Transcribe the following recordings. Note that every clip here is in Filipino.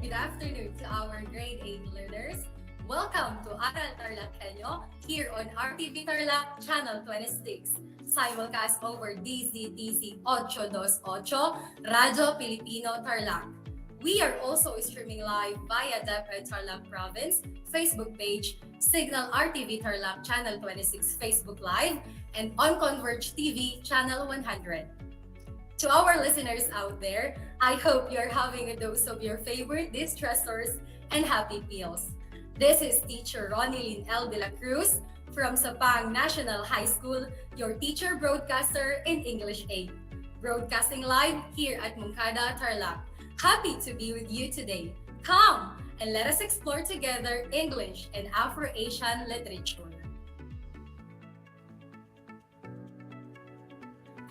good afternoon to our grade 8 learners. Welcome to Aral TarlakHenyo here on RTV Tarlac Channel 26, simulcast over DZTC 828, Radyo Pilipino Tarlac. We are also streaming live via DEPED Tarlac Province Facebook page, Signal RTV Tarlac Channel 26 Facebook Live, and on Converge TV Channel 100. To our listeners out there, I hope you're having a dose of your favorite distressors and happy pills. This is teacher Ronilyn L. De La Cruz from Sapang National High School, your teacher broadcaster in English 8. Broadcasting live here at Moncada, Tarlac. Happy to be with you today. Come and let us explore together English and Afro-Asian literature.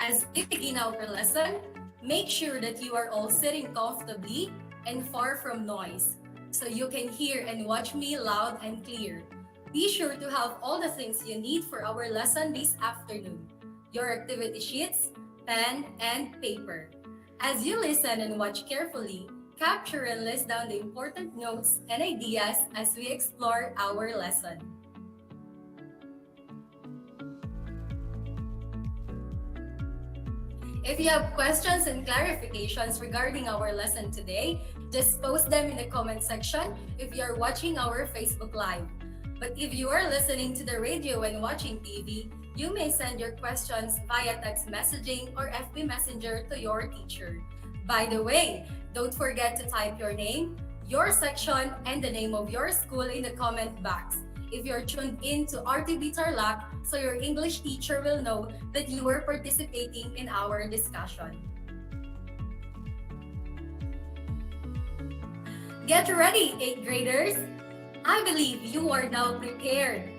As we begin our lesson, make sure that you are all sitting comfortably and far from noise, so you can hear and watch me loud and clear. Be sure to have all the things you need for our lesson this afternoon: your activity sheets, pen, and paper. As you listen and watch carefully, capture and list down the important notes and ideas as we explore our lesson. If you have questions and clarifications regarding our lesson today, just post them in the comment section if you are watching our Facebook Live. But if you are listening to the radio and watching TV, you may send your questions via text messaging or FB Messenger to your teacher. By the way, don't forget to type your name, your section, and the name of your school in the comment box if you're tuned in to RTV Tarlac, so your English teacher will know that you were participating in our discussion. Get ready, 8th graders! I believe you are now prepared.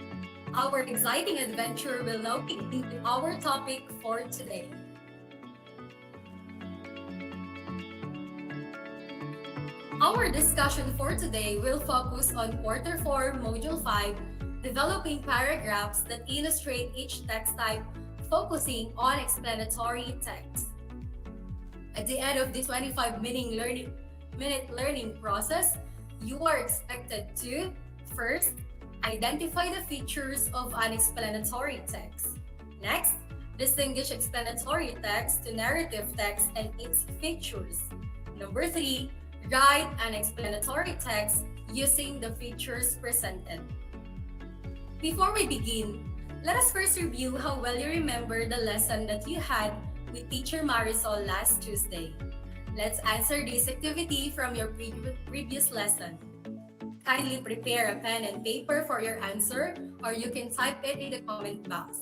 Our exciting adventure will now begin with our topic for today. Our discussion for today will focus on Quarter 4, Module 5, developing paragraphs that illustrate each text type, focusing on explanatory text. At the end of this 25-minute learning process, you are expected to, first, identify the features of an explanatory text. Next, distinguish explanatory text to narrative text and its features. Number 3, write an explanatory text using the features presented. Before we begin, let us first review how well you remember the lesson that you had with Teacher Marisol last Tuesday. Let's answer this activity from your previous lesson. Kindly prepare a pen and paper for your answer, or you can type it in the comment box.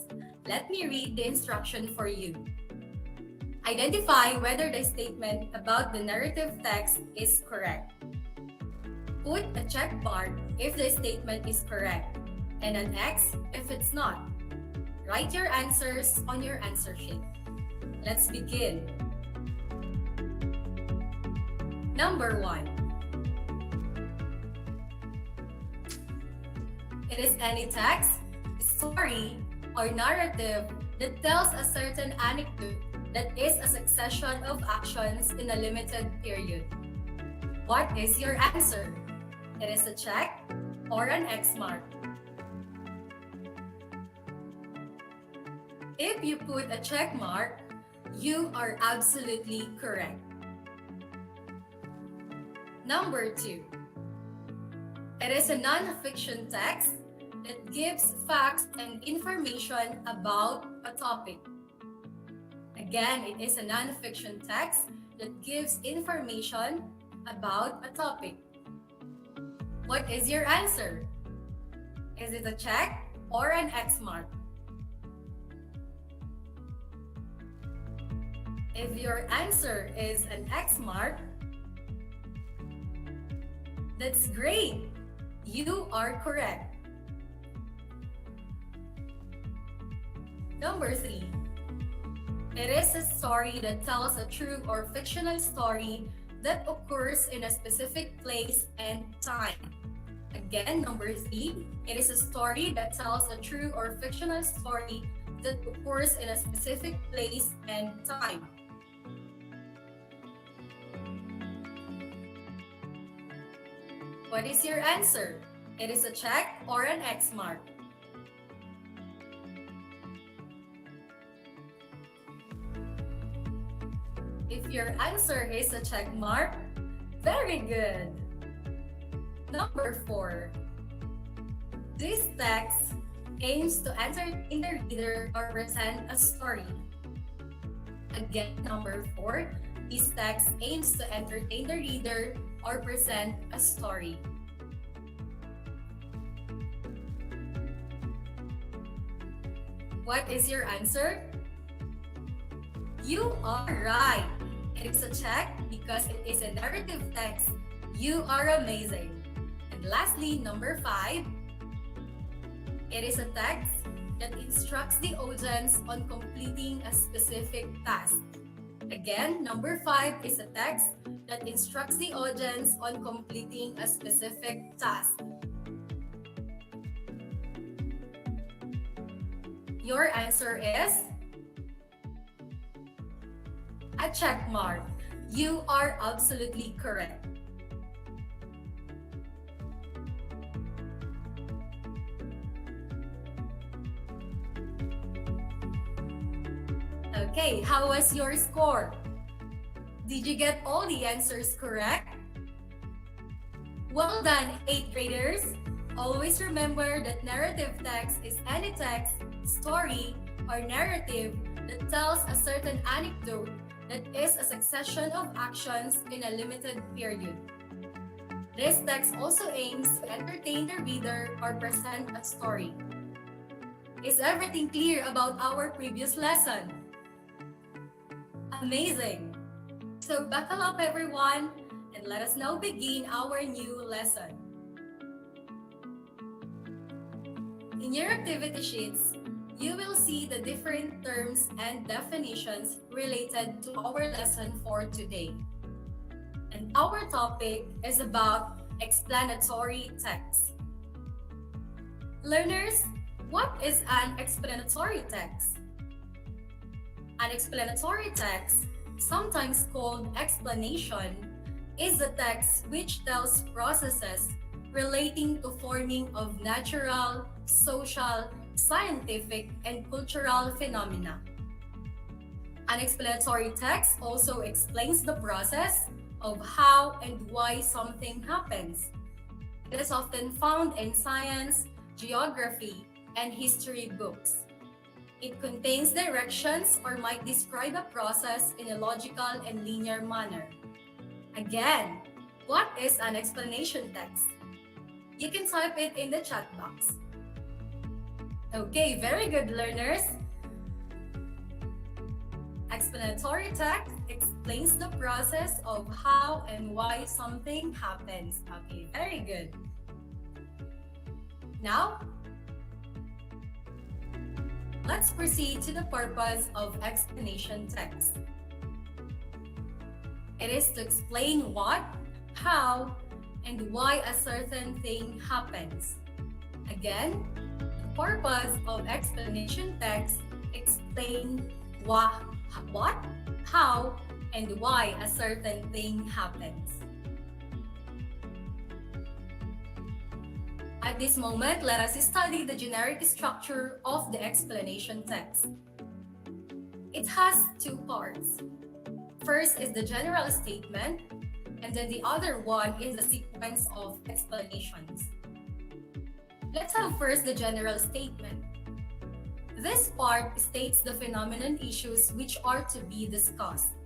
Let me read the instruction for you. Identify whether the statement about the narrative text is correct. Put a check mark if the statement is correct, and an X if it's not. Write your answers on your answer sheet. Let's begin. Number 1. It is any text, story, or narrative that tells a certain anecdote that is a succession of actions in a limited period. What is your answer? It is a check or an X mark. If you put a check mark, you are absolutely correct. Number 2. It is a non-fiction text that gives facts and information about a topic. Again, it is a non-fiction text that gives information about a topic. What is your answer? Is it a check or an X mark? If your answer is an X mark, that's great! You are correct. Number 3. It is a story that tells a true or fictional story that occurs in a specific place and time. Again, number 3, it is a story that tells a true or fictional story that occurs in a specific place and time. What is your answer? It is a check or an X mark? If your answer is a check mark, very good. Number 4. This text aims to entertain the reader or present a story. Again, number 4. This text aims to entertain the reader or present a story. What is your answer? You are right. It is a check because it is a narrative text. You are amazing. And lastly, number 5. It is a text that instructs the audience on completing a specific task. Again, number 5 is a text that instructs the audience on completing a specific task. Your answer is a check mark. You are absolutely correct. Okay, how was your score? Did you get all the answers correct? Well done, 8th graders! Always remember that narrative text is any text, story, or narrative that tells a certain anecdote that is a succession of actions in a limited period. This text also aims to entertain the reader or present a story. Is everything clear about our previous lesson? Amazing! So buckle up everyone, and let us now begin our new lesson. In your activity sheets, you will see the different terms and definitions related to our lesson for today. And our topic is about explanatory text. Learners, what is an explanatory text? An explanatory text, sometimes called explanation, is a text which tells processes relating to forming of natural, social, scientific, and cultural phenomena. An explanatory text also explains the process of how and why something happens. It is often found in science, geography, and history books. It contains directions or might describe a process in a logical and linear manner. Again, what is an explanation text? You can type it in the chat box. Okay, very good, learners. Explanatory text explains the process of how and why something happens. Okay, very good. Now, let's proceed to the purpose of explanation text. It is to explain what, how, and why a certain thing happens. Again, the purpose of explanation text explain what, how, and why a certain thing happens. At this moment, let us study the generic structure of the explanation text. It has two parts. First is the general statement, and then the other one is the sequence of explanations. Let's have first the general statement. This part states the phenomenon issues which are to be discussed.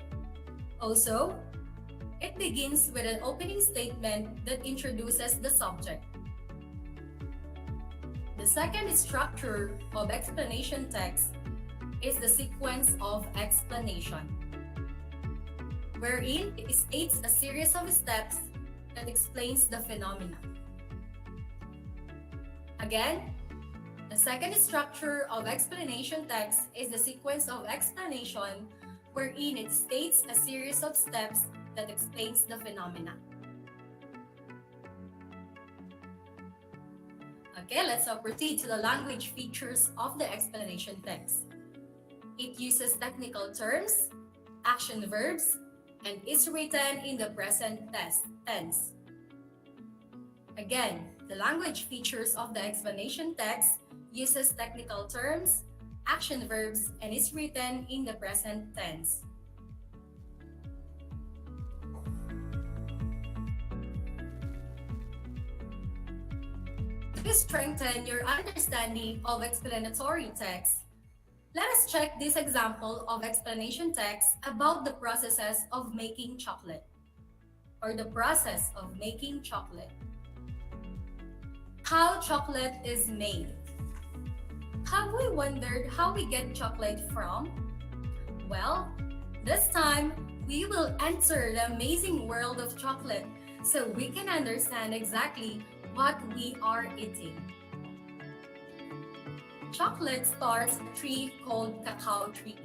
Also, it begins with an opening statement that introduces the subject. The second structure of explanation text is the sequence of explanation, wherein it states a series of steps that explains the phenomena. Again, the second structure of explanation text is the sequence of explanation, wherein it states a series of steps that explains the phenomena. Okay, let's now proceed to the language features of the explanation text. It uses technical terms, action verbs, and is written in the present tense. Again, the language features of the explanation text uses technical terms, action verbs, and is written in the present tense. To strengthen your understanding of explanatory text, let us check this example of explanation text about the processes of making chocolate, or the process of making chocolate. How chocolate is made. Have we wondered how we get chocolate from? Well, this time we will enter the amazing world of chocolate so we can understand exactly what we are eating. Chocolate starts a tree called cacao tree.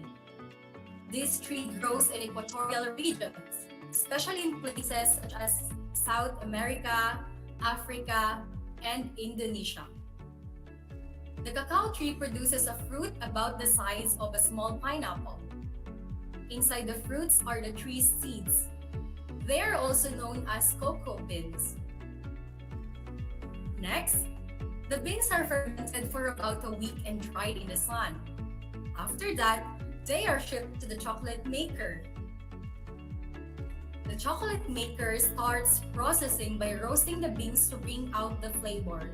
This tree grows in equatorial regions, especially in places such as South America, Africa, and Indonesia. The cacao tree produces a fruit about the size of a small pineapple. Inside the fruits are the tree's seeds. They are also known as cocoa beans. Next, the beans are fermented for about a week and dried in the sun. After that, they are shipped to the chocolate maker. The chocolate maker starts processing by roasting the beans to bring out the flavor.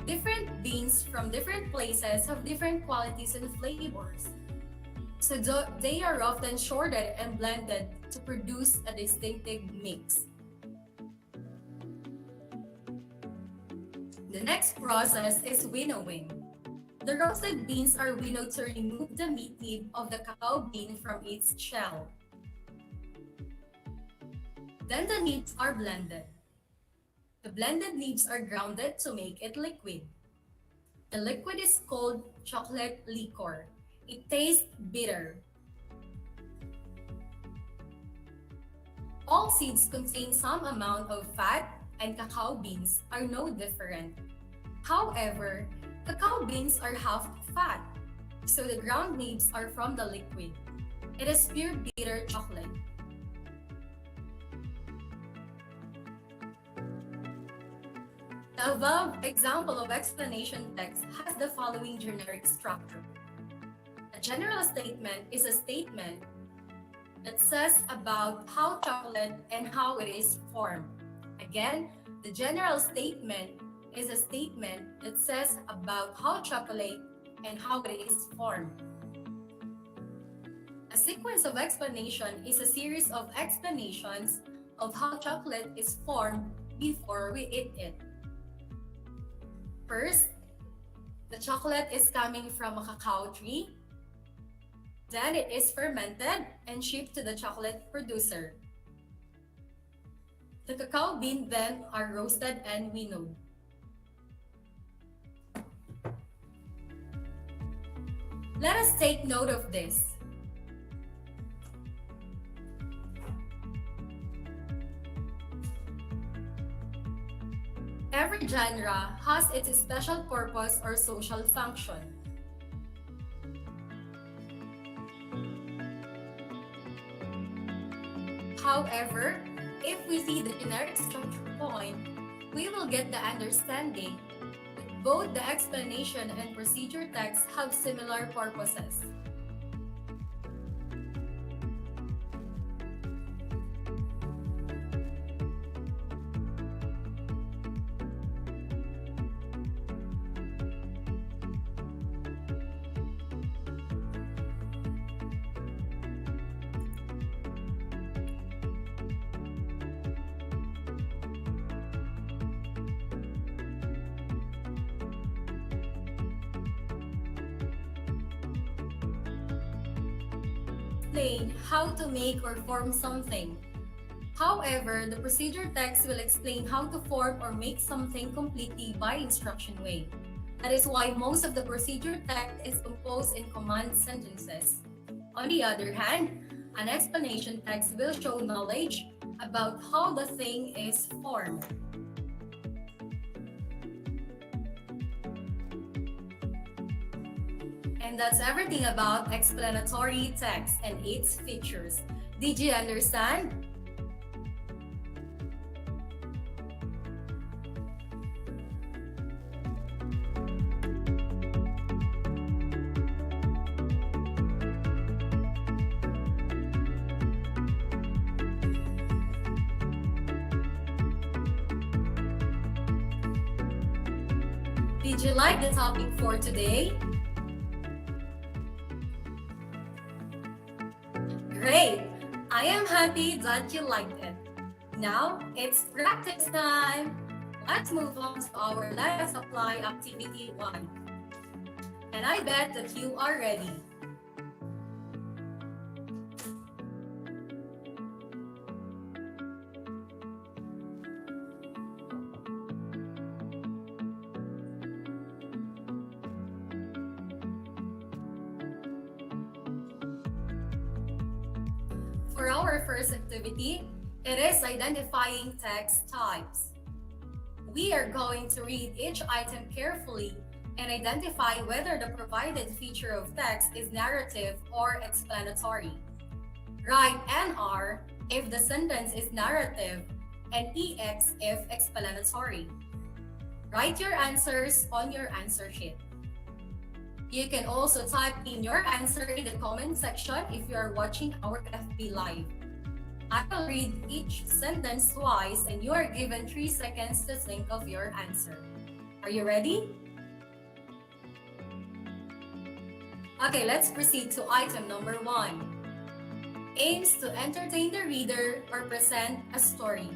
Different beans from different places have different qualities and flavors. So they are often sorted and blended to produce a distinctive mix. The next process is winnowing. The roasted beans are winnowed to remove the meat nib of the cacao bean from its shell. Then the nibs are blended. The blended nibs are grounded to make it liquid. The liquid is called chocolate liquor. It tastes bitter. All seeds contain some amount of fat, and cacao beans are no different. However, cacao beans are half fat, so the ground nibs are from the liquid. It is pure bitter chocolate. The above example of explanation text has the following generic structure. A general statement is a statement that says about how chocolate and how it is formed. Again, the general statement is a statement that says about how chocolate and how it is formed. A sequence of explanation is a series of explanations of how chocolate is formed before we eat it. First, the chocolate is coming from a cacao tree. Then it is fermented and shipped to the chocolate producer. The cacao beans then are roasted and winnowed. Let us take note of this. Every genre has its special purpose or social function. However, if we see the generic structure point, we will get the understanding that both the explanation and procedure text have similar purposes. Explain how to make or form something. However, the procedure text will explain how to form or make something completely by instruction way. That is why most of the procedure text is composed in command sentences. On the other hand, an explanation text will show knowledge about how the thing is formed. And that's everything about explanatory text and its features. Did you understand? Did you like the topic for today? Great! I am happy that you liked it. Now, it's practice time! Let's move on to our Let Us Apply Activity 1. And I bet that you are ready. For our first activity, it is identifying text types. We are going to read each item carefully and identify whether the provided feature of text is narrative or explanatory. Write NR if the sentence is narrative and EX if explanatory. Write your answers on your answer sheet. You can also type in your answer in the comment section if you are watching our FB Live. I will read each sentence twice and you are given 3 seconds to think of your answer. Are you ready? Okay, let's proceed to item number 1. Aims to entertain the reader or present a story.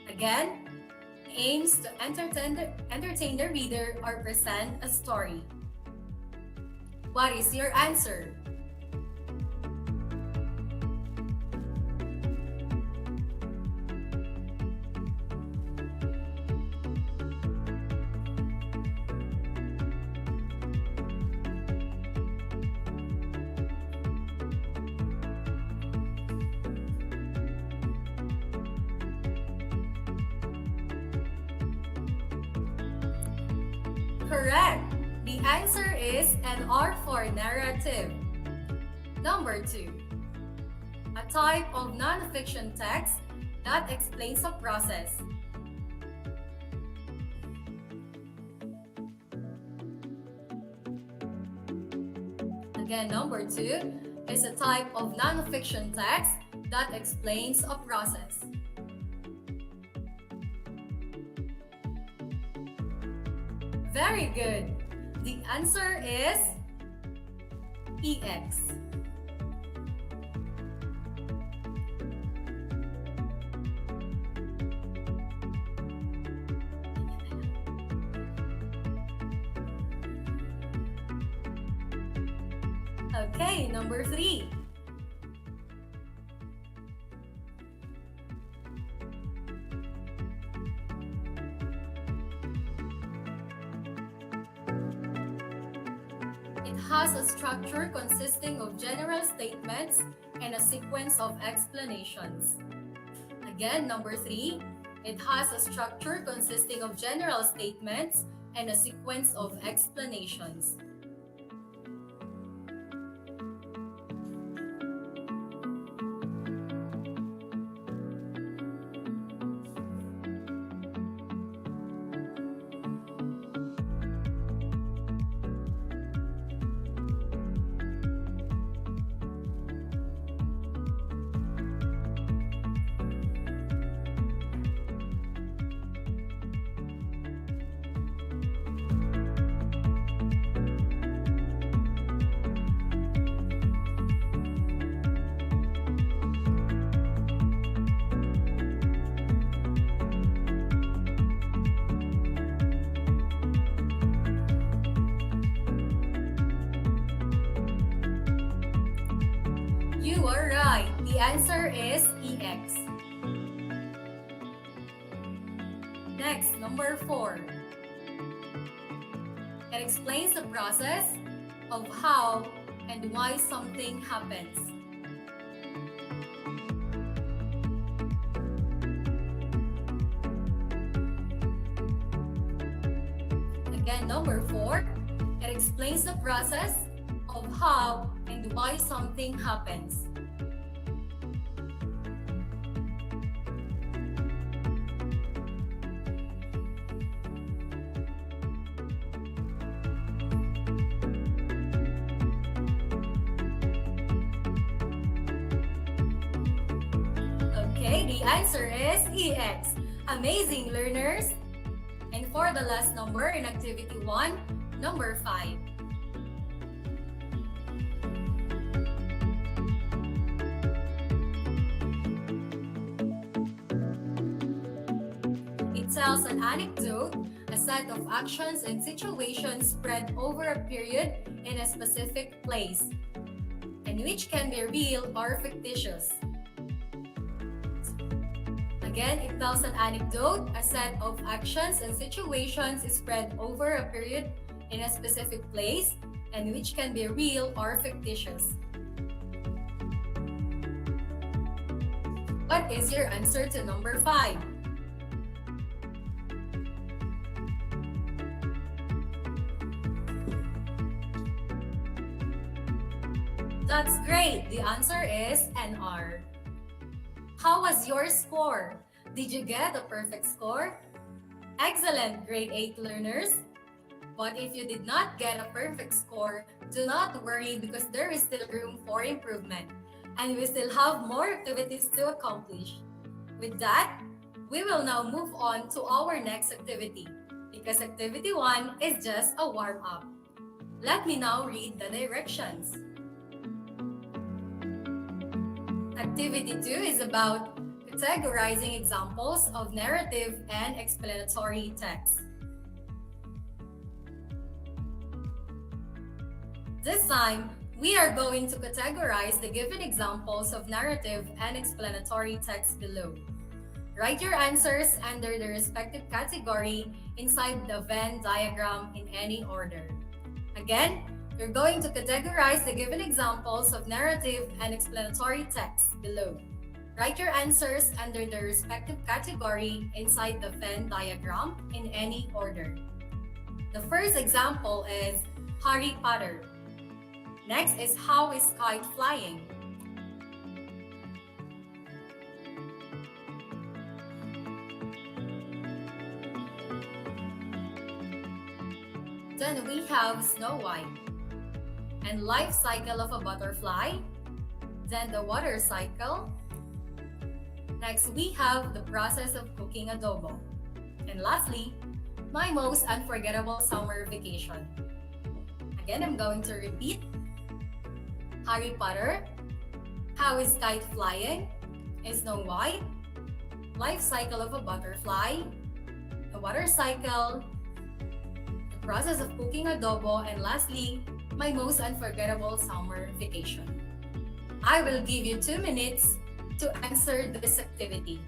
Again, aims to entertain the reader or present a story. What is your answer? Correct! The answer is NR for narrative. Number 2. A type of non-fiction text that explains a process. Again, number 2 is a type of non-fiction text that explains a process. Very good. The answer is EX. Okay, number 3. It has a structure consisting of general statements and a sequence of explanations. Again, number 3. It has a structure consisting of general statements and a sequence of explanations. You are right. The answer is EX. Next, number 4. It explains the process of how and why something happens. Again, number 4. It explains the process of how and why something happens. Okay, the answer is EX. Amazing, learners! And for the last number in activity 1, number 5. It tells an anecdote, a set of actions and situations spread over a period in a specific place, and which can be real or fictitious. Again, it tells an anecdote, a set of actions and situations spread over a period in a specific place, and which can be real or fictitious. What is your answer to number 5? That's great! The answer is NR. How was your score? Did you get a perfect score? Excellent, grade 8 learners! But if you did not get a perfect score, do not worry because there is still room for improvement and we still have more activities to accomplish. With that, we will now move on to our next activity because activity 1 is just a warm-up. Let me now read the directions. Activity 2 is about categorizing examples of narrative and explanatory text. This time, we are going to categorize the given examples of narrative and explanatory text below. Write your answers under the respective category inside the Venn diagram in any order. Again, you're going to categorize the given examples of narrative and explanatory text below. Write your answers under the respective category inside the Venn diagram in any order. The first example is Harry Potter. Next is how is kite flying? Then we have Snow White and life cycle of a butterfly, then the water cycle. Next, we have the process of cooking adobo. And lastly, my most unforgettable summer vacation. Again, I'm going to repeat. Harry Potter, how is kite flying? Snow White, life cycle of a butterfly, the water cycle, the process of cooking adobo, and lastly, my most unforgettable summer vacation. I will give you 2 minutes to answer this activity.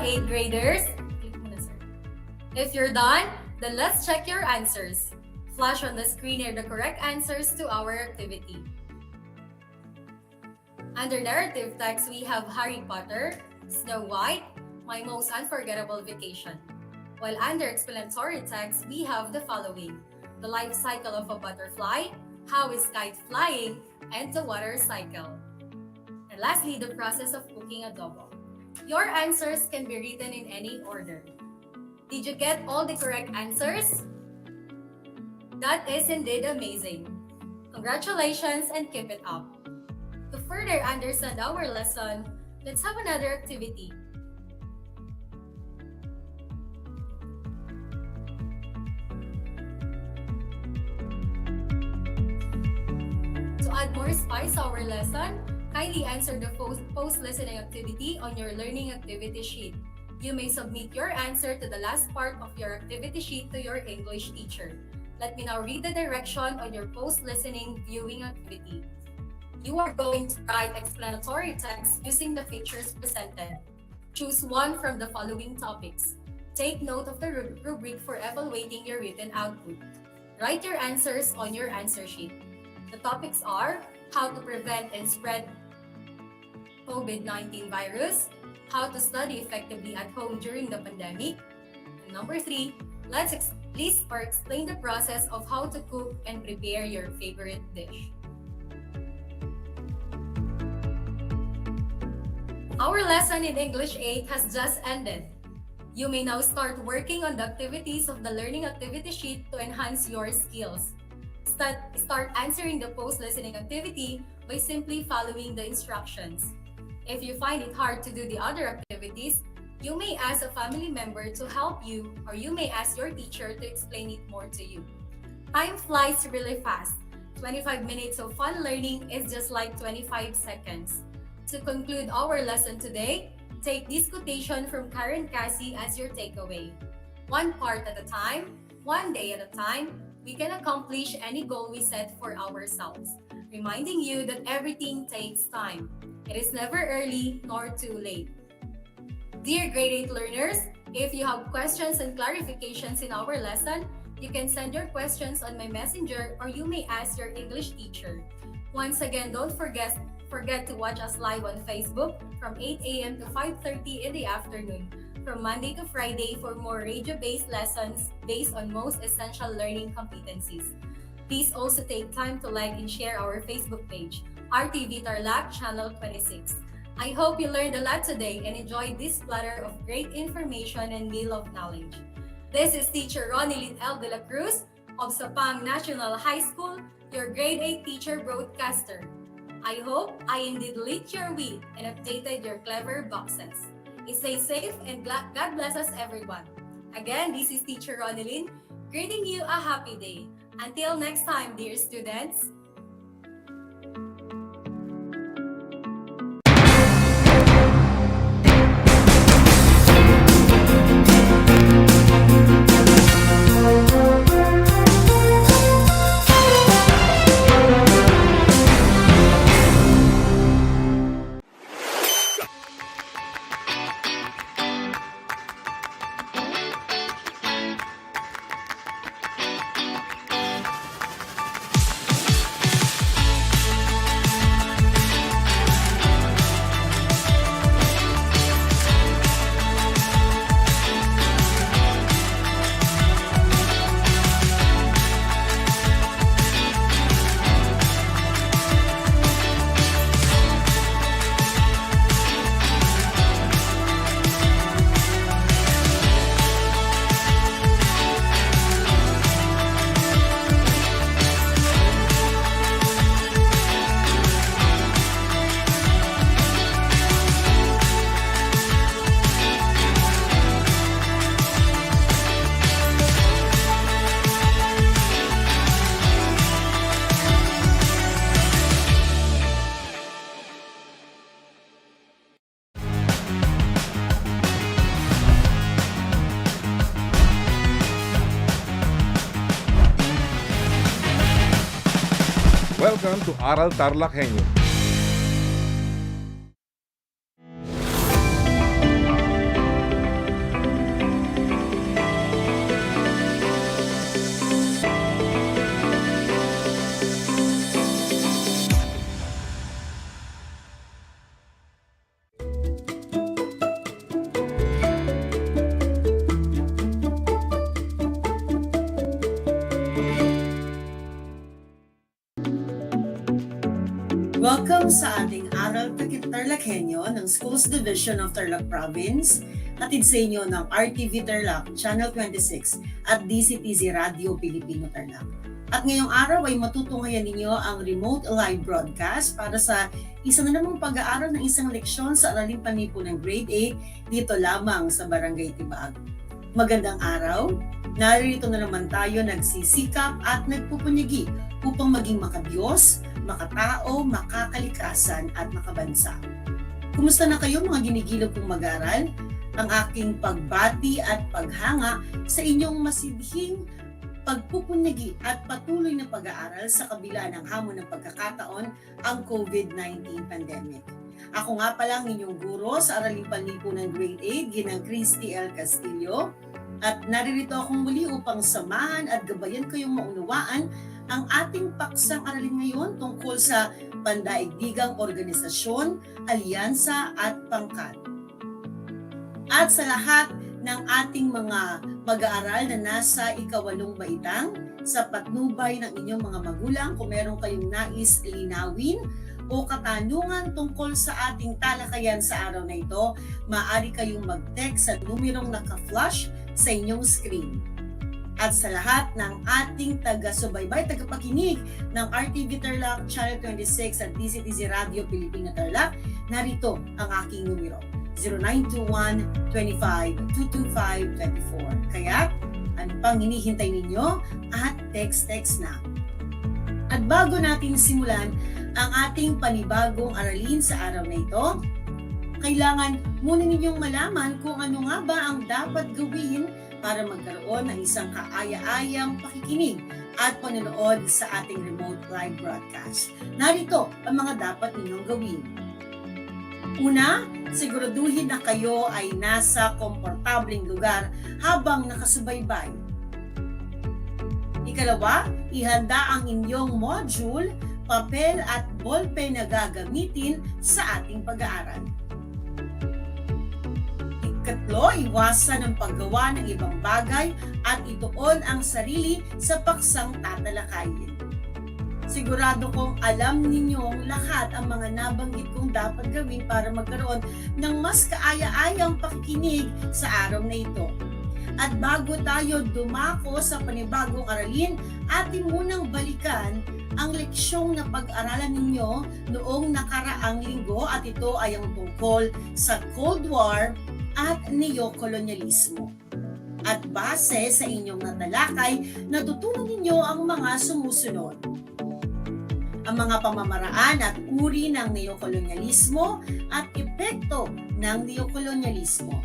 Eighth graders, if you're done, then let's check your answers. Flash on the screen here the correct answers to our activity. Under narrative text, we have Harry Potter, Snow White, my most unforgettable vacation. While under explanatory text, we have the following: the life cycle of a butterfly, how is kite flying, and the water cycle. And lastly, the process of cooking adobo. Your answers can be written in any order. Did you get all the correct answers? That is indeed amazing. Congratulations and keep it up. To further understand our lesson, let's have another activity. To add more spice to our lesson, kindly answer the post-listening activity on your learning activity sheet. You may submit your answer to the last part of your activity sheet to your English teacher. Let me now read the direction on your post-listening viewing activity. You are going to write explanatory text using the features presented. Choose one from the following topics: Take note of the rubric for evaluating your written output. Write your answers on your answer sheet. The topics are how to prevent and spread COVID-19 virus, how to study effectively at home during the pandemic, and number 3, let's list or explain the process of how to cook and prepare your favorite dish. Our lesson in English 8 has just ended. You may now start working on the activities of the learning activity sheet to enhance your skills. Start answering the post-listening activity by simply following the instructions. If you find it hard to do the other activities, you may ask a family member to help you, or you may ask your teacher to explain it more to you. Time flies really fast. 25 minutes of fun learning is just like 25 seconds. To conclude our lesson today, take this quotation from Karen Cassie as your takeaway. One part at a time, one day at a time, we can accomplish any goal we set for ourselves, reminding you that everything takes time. It is never early nor too late. Dear grade 8 learners, if you have questions and clarifications in our lesson, you can send your questions on my messenger or you may ask your English teacher. Once again, don't forget to watch us live on Facebook from 8 a.m. to 5:30 in the afternoon, from Monday to Friday for more radio-based lessons based on Most Essential Learning Competencies. Please also take time to like and share our Facebook page, RTV Tarlac Channel 26. I hope you learned a lot today and enjoyed this platter of great information and meal of knowledge. This is Teacher Ronilyn L. de la Cruz of Sapang National High School, your grade 8 teacher broadcaster. I hope I indeed lit your wit and updated your clever boxes. Stay safe and God bless us everyone. Again, this is Teacher Ronilyn, greeting you a happy day. Until next time, dear students. Welcome to Aral TarlakHenyo. Welcome sa ating Aral TarlakHenyo ng Schools Division of Tarlac Province, hatid sa inyo ng RTV Tarlac Channel 26 at DCTZ Radio Pilipino Tarlac. At ngayong araw ay matutunghayan ninyo ang remote live broadcast para sa isa na namang pag-aaral ng isang leksyon sa Araling Panlipunan Grade 8 dito lamang sa Barangay Tibag. Magandang araw! Narito na naman tayo nagsisikap at nagpupunyagi upang maging makadiyos, makatao, makakalikasan at makabansa. Kumusta na kayo mga ginigilog kong mag-aral? Ang aking pagbati at paghanga sa inyong masidhing pagpupunyagi at patuloy na pag-aaral sa kabila ng hamon ng pagkakataon ang COVID-19 pandemic. Ako nga pala ang inyong guro sa Araling Panlipunan Grade 8, Ginang Christy L. Castillo. At naririto akong muli upang samahan at gabayan kayong maunawaan ang ating paksang aralin ngayon tungkol sa pandaigdigang organisasyon, alyansa at pangkat. At sa lahat ng ating mga mag-aaral na nasa ika-8 baitang, sa patnubay ng inyong mga magulang, kung meron kayong nais linawin o katanungan tungkol sa ating talakayan sa araw na ito, maaari kayong mag-text sa numerong naka-flash sa inyong screen. At sa lahat ng ating taga-subaybay, tagapakinig ng RTV Tarlac, Channel 26 at DCTZ Radio Pilipino Tarlac, narito ang aking numero, 0921-25-225-24. Kaya, ano pang hinihintay ninyo? At text na. At bago natin simulan ang ating panibagong aralin sa araw na ito, kailangan muna ninyong malaman kung ano nga ba ang dapat gawin para magkaroon ng isang kaaya-ayang pakikinig at panonood sa ating remote live broadcast. Narito ang mga dapat ninyong gawin. Una, siguraduhin na kayo ay nasa komportableng lugar habang nakasubaybay. Ikalawa, ihanda ang inyong module, papel at ballpen na gagamitin sa ating pag-aaral. Ikatlo, iwasan ang paggawa ng ibang bagay at ituon ang sarili sa paksang tatalakayin. Sigurado kong alam ninyong lahat ang mga nabanggit kong dapat gawin para magkaroon ng mas kaaya-ayang pakikinig sa araw na ito. At bago tayo dumako sa panibagong aralin, atin munang balikan ang leksyong na pag-aralan ninyo noong nakaraang linggo, at ito ay ang tungkol sa Cold War at neokolonyalismo. At base sa inyong natalakay, natutunan ninyo ang mga sumusunod. Ang mga pamamaraan at uri ng neokolonyalismo at epekto ng neokolonyalismo.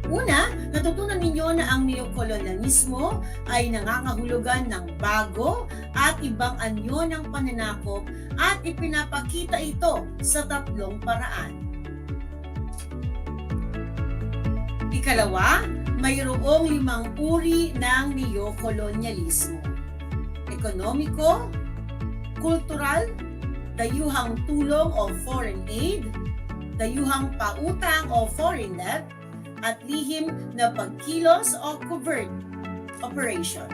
Una, natutunan ninyo na ang neokolonyalismo ay nangangahulugan ng bago at ibang anyo ng pananakop at ipinapakita ito sa 3 paraan. Ikalawa, mayroong 5 uri ng neokolonyalismo. Ekonomiko, kultural, dayuhang tulong o foreign aid, dayuhang pautang o foreign debt, at lihim na pagkilos o covert operation.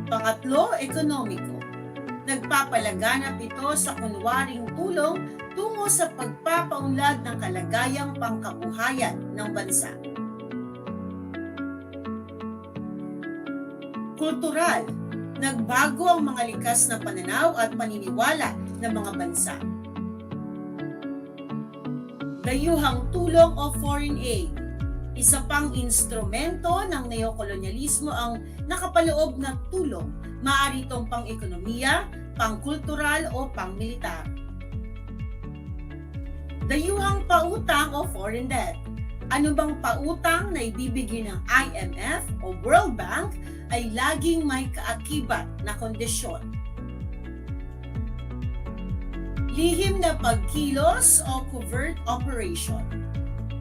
Pangatlo, ekonomiko. Nagpapalaganap ito sa kunwaring tulong tungo sa pagpapaunlad ng kalagayang pangkabuhayan ng bansa. Kultural. Nagbago ang mga likas na pananaw at paniniwala ng mga bansa. Dayuhang tulong o foreign aid. Isa pang instrumento ng neokolonyalismo ang nakapaloob na tulong. Maaari itong pang-ekonomiya, pang-kultural o pang-militar. Dayuhang pautang o foreign debt. Ano bang pautang na ibibigay ng IMF o World Bank ay laging may kaakibat na kondisyon. Lihim na pagkilos o covert operation.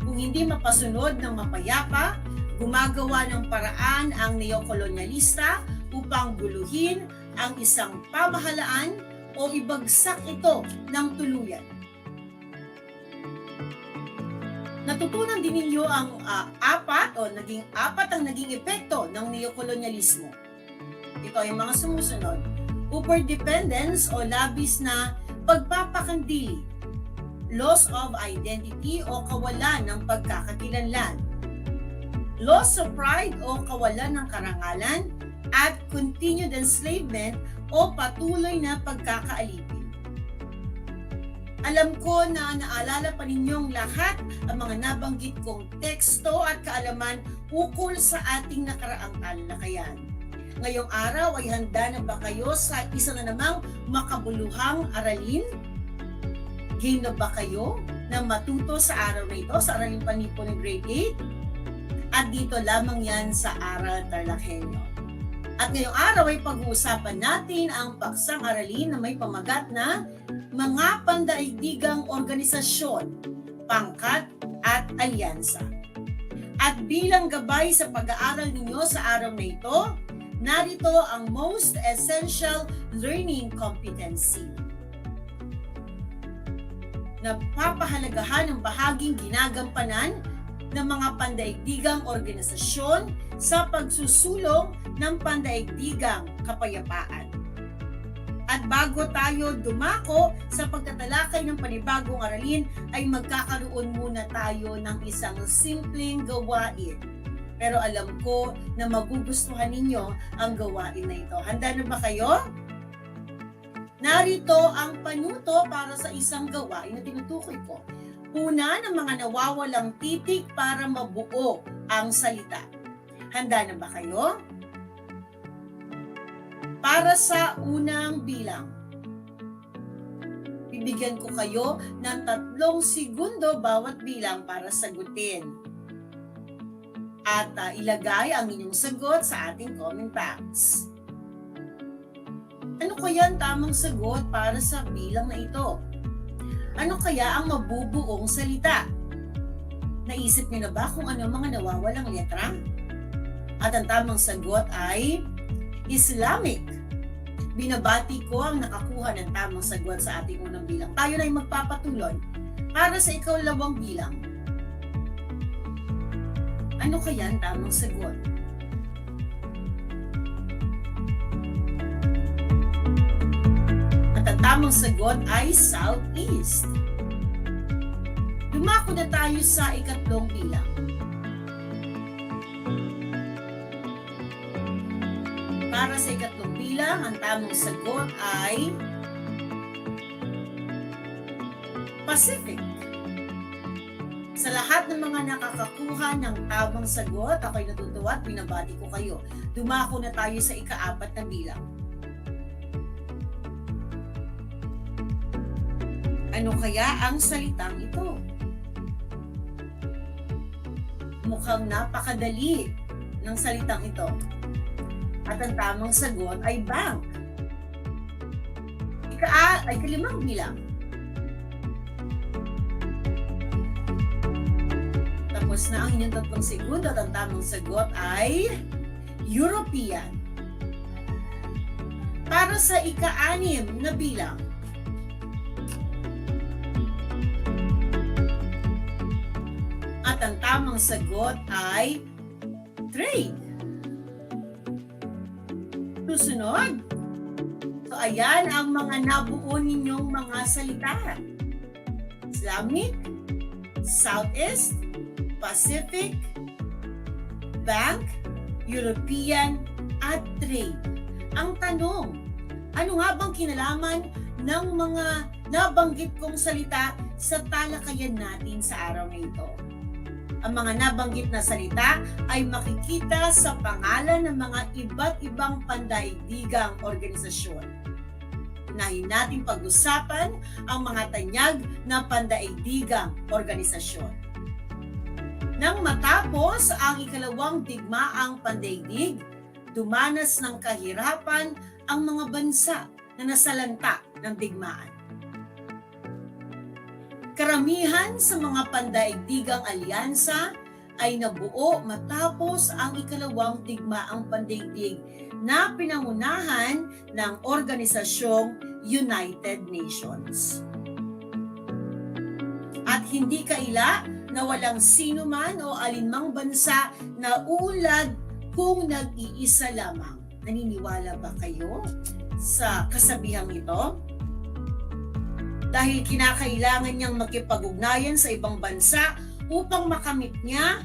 Kung hindi mapasunod ng mapayapa, gumagawa ng paraan ang neokolonyalista upang guluhin ang isang pamahalaan o ibagsak ito ng tuluyan. Natutunan din ninyo ang apat ang naging epekto ng neokolonyalismo. Ito ay mga sumusunod. Uperdependence o labis na pagpapakandili, loss of identity o kawalan ng pagkakakilanlan, loss of pride o kawalan ng karangalan, at continued enslavement o patuloy na pagkakaalipin. Alam ko na naalala pa ninyong lahat ang mga nabanggit kong teksto at kaalaman ukol sa ating nakaraang talakayan. Ngayong araw ay handa na ba kayo sa isa na namang makabuluhang aralin? Game na ba kayo na matuto sa araw na ito, sa Araling Panlipunan Grade 8? At dito lamang yan sa Aral TarlakHenyo. At ngayong araw ay pag-uusapan natin ang paksang aralin na may pamagat na mga pandaigdigang organisasyon, pangkat at alyansa. At bilang gabay sa pag-aaral ninyo sa araw na ito, narito ang Most Essential Learning Competency. Napapahalagahan ang bahaging ginagampanan ng mga pandaigdigang organisasyon sa pagsusulong ng pandaigdigang kapayapaan. At bago tayo dumako sa pagtatalakay ng panibagong aralin, ay magkakaroon muna tayo ng isang simpleng gawain. Pero alam ko na magugustuhan ninyo ang gawain na ito. Handa na ba kayo? Narito ang panuto para sa isang gawain na tinutukoy ko. Una ng mga nawawalang titik para mabuo ang salita. Handa na ba kayo? Para sa unang bilang, bibigyan ko kayo ng 3 segundo bawat bilang para sagutin. At ilagay ang inyong sagot sa ating comment box. Ano kaya ang tamang sagot para sa bilang na ito? Ano kaya ang mabubuong salita? Naisip niyo na ba kung ano mga nawawalang letra? At ang tamang sagot ay Islamic. Binabati ko ang nakakuha ng tamang sagot sa ating unang bilang. Tayo na ay magpapatuloy para sa ikalawang bilang. Ano kaya ang tamang sagot? At ang tamang sagot ay Southeast. Dumako na tayo sa ikatlong bilang. Para sa ikatlong bilang, ang tamang sagot ay Pacific. Sa lahat ng mga nakakakuha ng tamang sagot, ako'y natutuwa at binabati ko kayo. Dumako na tayo sa ika-4 na bilang. Ano kaya ang salitang ito? Mukhang napakadali ng salitang ito. At ang tamang sagot ay bank. Ika-5 bilang. Tapos na ang inyong 3 segundo at ang tamang sagot ay European. Para sa ika-6 na bilang. At ang tamang sagot ay trade. Susunod. So ayan ang mga nabuo ninyong mga salita. Islamic, Southeast, Pacific, Bank, European, at Trade. Ang tanong, ano nga bang kinalaman ng mga nabanggit kong salita sa talakayan natin sa araw na ito? Ang mga nabanggit na salita ay makikita sa pangalan ng mga iba't ibang pandaigdigang organisasyon. Unahin natin pag-usapan ang mga tanyag na pandaigdigang organisasyon. Nang matapos ang ikalawang digmaang pandaigdig, dumanas ng kahirapan ang mga bansa na nasalanta ng digmaan. Karamihan sa mga pandaigdigang alyansa ay nabuo matapos ang ikalawang digmaang pandaigdig na pinangunahan ng Organisasyong United Nations. At hindi kaila na walang sino man o alinmang bansa na uunlad kung nag-iisa lamang. Naniniwala ba kayo sa kasabihang ito? Dahil kinakailangan niyang makipag-ugnayan sa ibang bansa upang makamit niya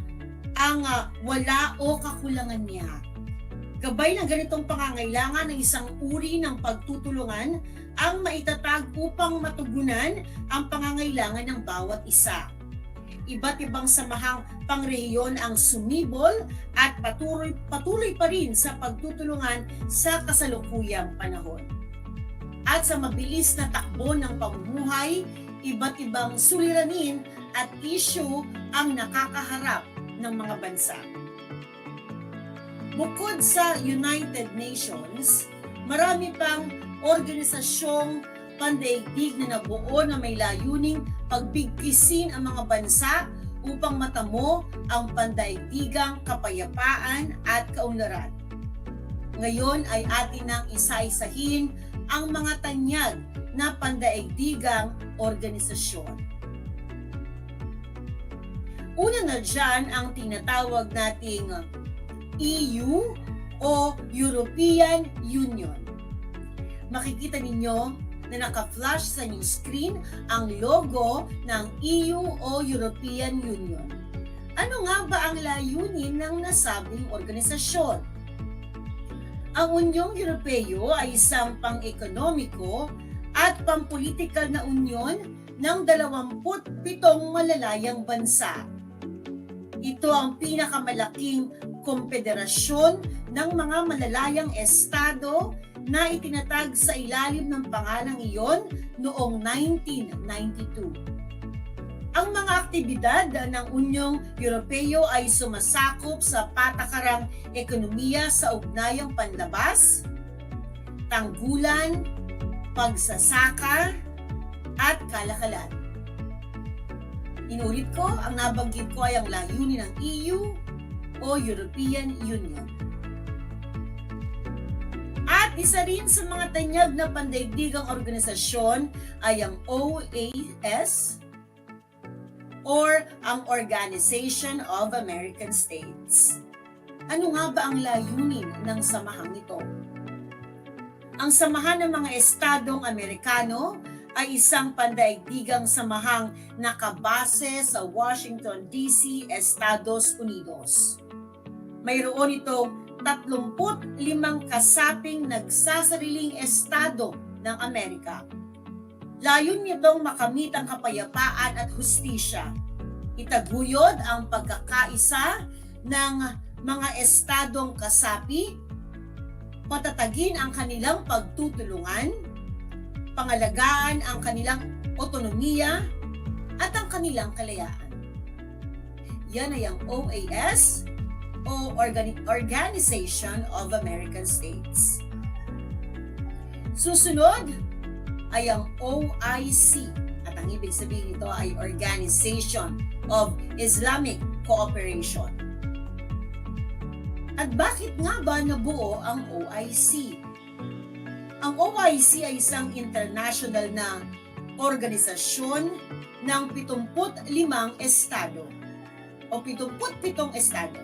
ang wala o kakulangan niya. Gabay ng ganitong pangangailangan ng isang uri ng pagtutulungan ang maitatag upang matugunan ang pangangailangan ng bawat isa. Iba't ibang samahang pangrehiyon ang sumibol at patuloy pa rin sa pagtutulungan sa kasalukuyang panahon. At sa mabilis na takbo ng pamumuhay, iba't ibang suliranin at issue ang nakakaharap ng mga bansa. Bukod sa United Nations, marami pang organisasyong pandaigdig na nabuo na may layuning pagbigkisin ang mga bansa upang matamo ang pandaigdigang kapayapaan at kaunlaran. Ngayon ay atin nang isa-isahin ang mga tanyag na pandaigdigang organisasyon. Una na dyan ang tinatawag nating EU o European Union. Makikita ninyo na naka-flash sa inyong screen ang logo ng EU o European Union. Ano nga ba ang layunin ng nasabing organisasyon? Ang Unyong Europeo ay isang pang-ekonomiko at pampolitikal na unyon ng 27 malalayang bansa. Ito ang pinakamalaking kompederasyon ng mga malalayang estado na itinatag sa ilalim ng pangalang iyon noong 1992. Ang mga aktibidad ng Unyong Europeo ay sumasakop sa patakarang ekonomiya sa ugnayang panlabas, tanggulan, pagsasaka, at kalakalan. Inulit ko, ang nabanggit ko ay ang layunin ng EU o European Union. At isa rin sa mga tanyag na pandaigdigang organisasyon ay ang OAS or ang Organization of American States. Ano nga ba ang layunin ng samahang ito? Ang Samahan ng mga Estadong Amerikano ay isang pandaigdigang samahang nakabase sa Washington, D.C., Estados Unidos. Mayroon itong 35 kasaping nagsasariling estado ng Amerika. Layon nitong makamit ang kapayapaan at hustisya. Itaguyod ang pagkakaisa ng mga estadong kasapi, patatagin ang kanilang pagtutulungan, pangalagaan ang kanilang otonomiya at ang kanilang kalayaan. Yan ay ang OAS o Organization of American States. Susunod ay ang OIC at ang ibig sabihin nito ay Organization of Islamic Cooperation. At bakit nga ba nabuo ang OIC? Ang OIC ay isang international na organisasyon ng 75 estado o 77 estado.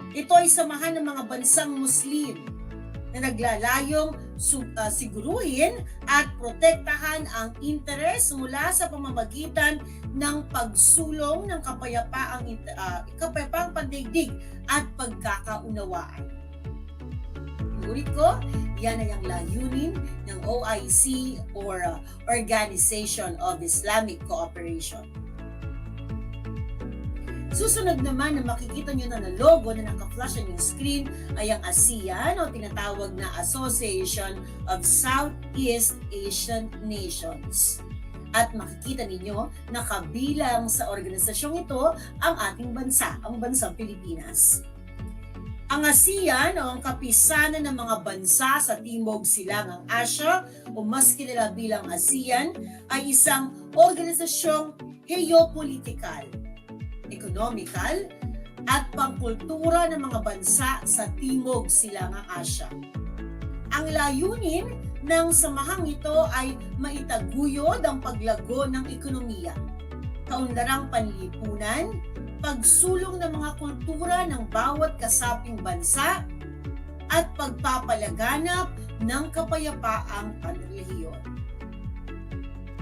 Ito ay samahan ng mga bansang Muslim na naglalayong siguruhin at protektahan ang interes mula sa pamamagitan ng pagsulong ng kapayapaang pandaigdig at pagkakaunawaan. Ulit ko, yan ay ang layunin ng OIC or Organization of Islamic Cooperation. Susunod naman na makikita nyo na logo na naka-flash on yung screen ay ang ASEAN o tinatawag na Association of Southeast Asian Nations. At makikita ninyo na kabilang sa organisasyong ito ang ating bansa, ang bansang Pilipinas. Ang ASEAN o ang kapisanan ng mga bansa sa Timog Silangang Asya o mas kilala bilang ASEAN ay isang organisasyong geopolitikal, ekonomikal at pangkultura ng mga bansa sa Timog Silangang Asya. Ang layunin ng samahang ito ay maitaguyod ang paglago ng ekonomiya, kaunlarang panlipunan, pagsulong ng mga kultura ng bawat kasaping bansa at pagpapalaganap ng kapayapaang panrelihiyon.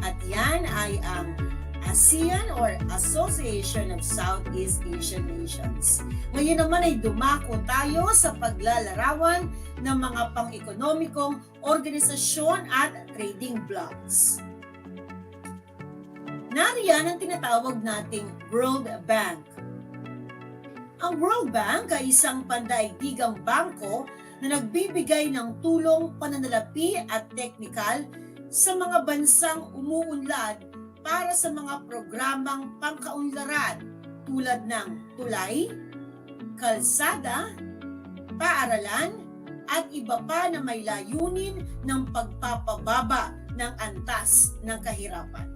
At yan ay ang ASEAN or Association of Southeast Asian Nations. Ngayon naman ay dumako tayo sa paglalarawan ng mga pang-ekonomikong organisasyon at trading blocs. Nariyan ang tinatawag nating World Bank. Ang World Bank ay isang pandaigdigang bangko na nagbibigay ng tulong pananalapi at teknikal sa mga bansang umuunlad para sa mga programang pangkaunlaran tulad ng tulay, kalsada, paaralan, at iba pa na may layunin ng pagpapababa ng antas ng kahirapan.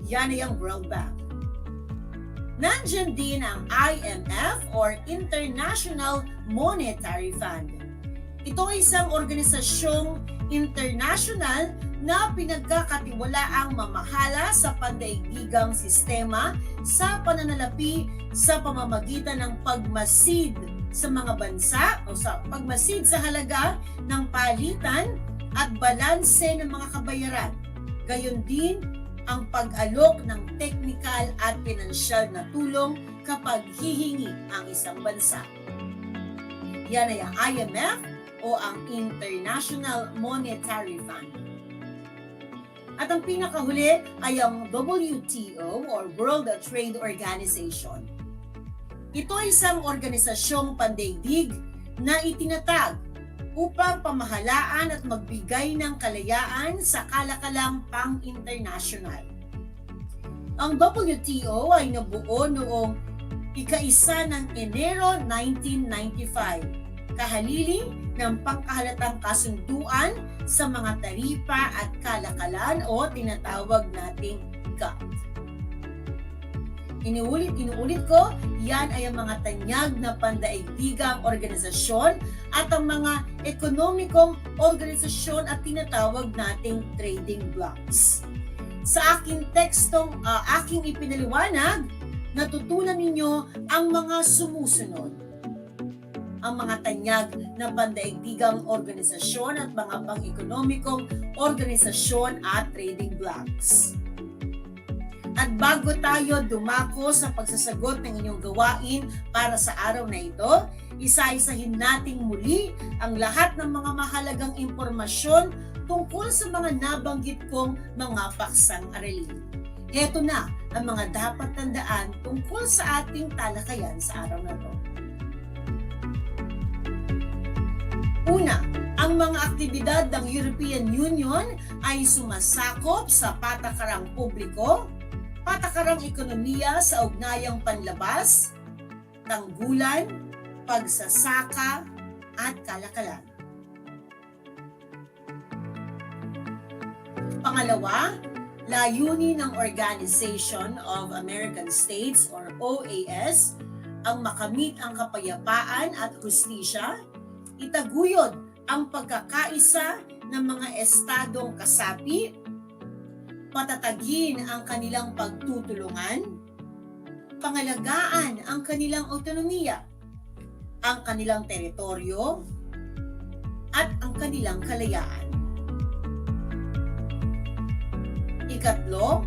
Yan ay ang World Bank. Nandyan din ang IMF or International Monetary Fund. Ito ay isang organisasyong international na pinagkakatiwalaang mamahala sa pandaigdigang sistema sa pananalapi sa pamamagitan ng pagmasid sa mga bansa o sa pagmasid sa halaga ng palitan at balanse ng mga kabayaran. Gayon din ang pag-alok ng technical at pinansyal na tulong kapag hihingi ang isang bansa. Yan ay ang IMF o ang International Monetary Fund. At ang pinakahuli ay ang WTO or World Trade Organization. Ito ay isang organisasyong pandaigdig na itinatag upang pamahalaan at magbigay ng kalayaan sa kalakalang pang-internasyonal. Ang WTO ay nabuo noong ika-1 ng Enero 1995, kahalili ng pangkahalatang kasunduan sa mga taripa at kalakalan o tinatawag nating GATT. Inuulit ko, yan ay ang mga tanyag na pandaigdigang organisasyon at ang mga ekonomikong organisasyon at tinatawag nating trading blocks. Sa aking tekstong aking ipinaliwanag, natutunan ninyo ang mga sumusunod. Ang mga tanyag na pandaigdigang organisasyon at mga pang-ekonomikong organisasyon at trading blocks. At bago tayo dumako sa pagsasagot ng inyong gawain para sa araw na ito, isa-isahin nating muli ang lahat ng mga mahalagang impormasyon tungkol sa mga nabanggit kong mga paksang aralin. Ito na ang mga dapat tandaan tungkol sa ating talakayan sa araw na ito. Una, ang mga aktibidad ng European Union ay sumasakop sa patakarang publiko, patakarang ekonomiya sa ugnayang panlabas, tanggulan, pagsasaka, at kalakalan. Pangalawa, layunin ng Organization of American States or OAS ang makamit ang kapayapaan at hustisya, itaguyod ang pagkakaisa ng mga estadong kasapi, patatagin ang kanilang pagtutulungan, pangalagaan ang kanilang autonomiya, ang kanilang teritoryo, at ang kanilang kalayaan. Ikatlo,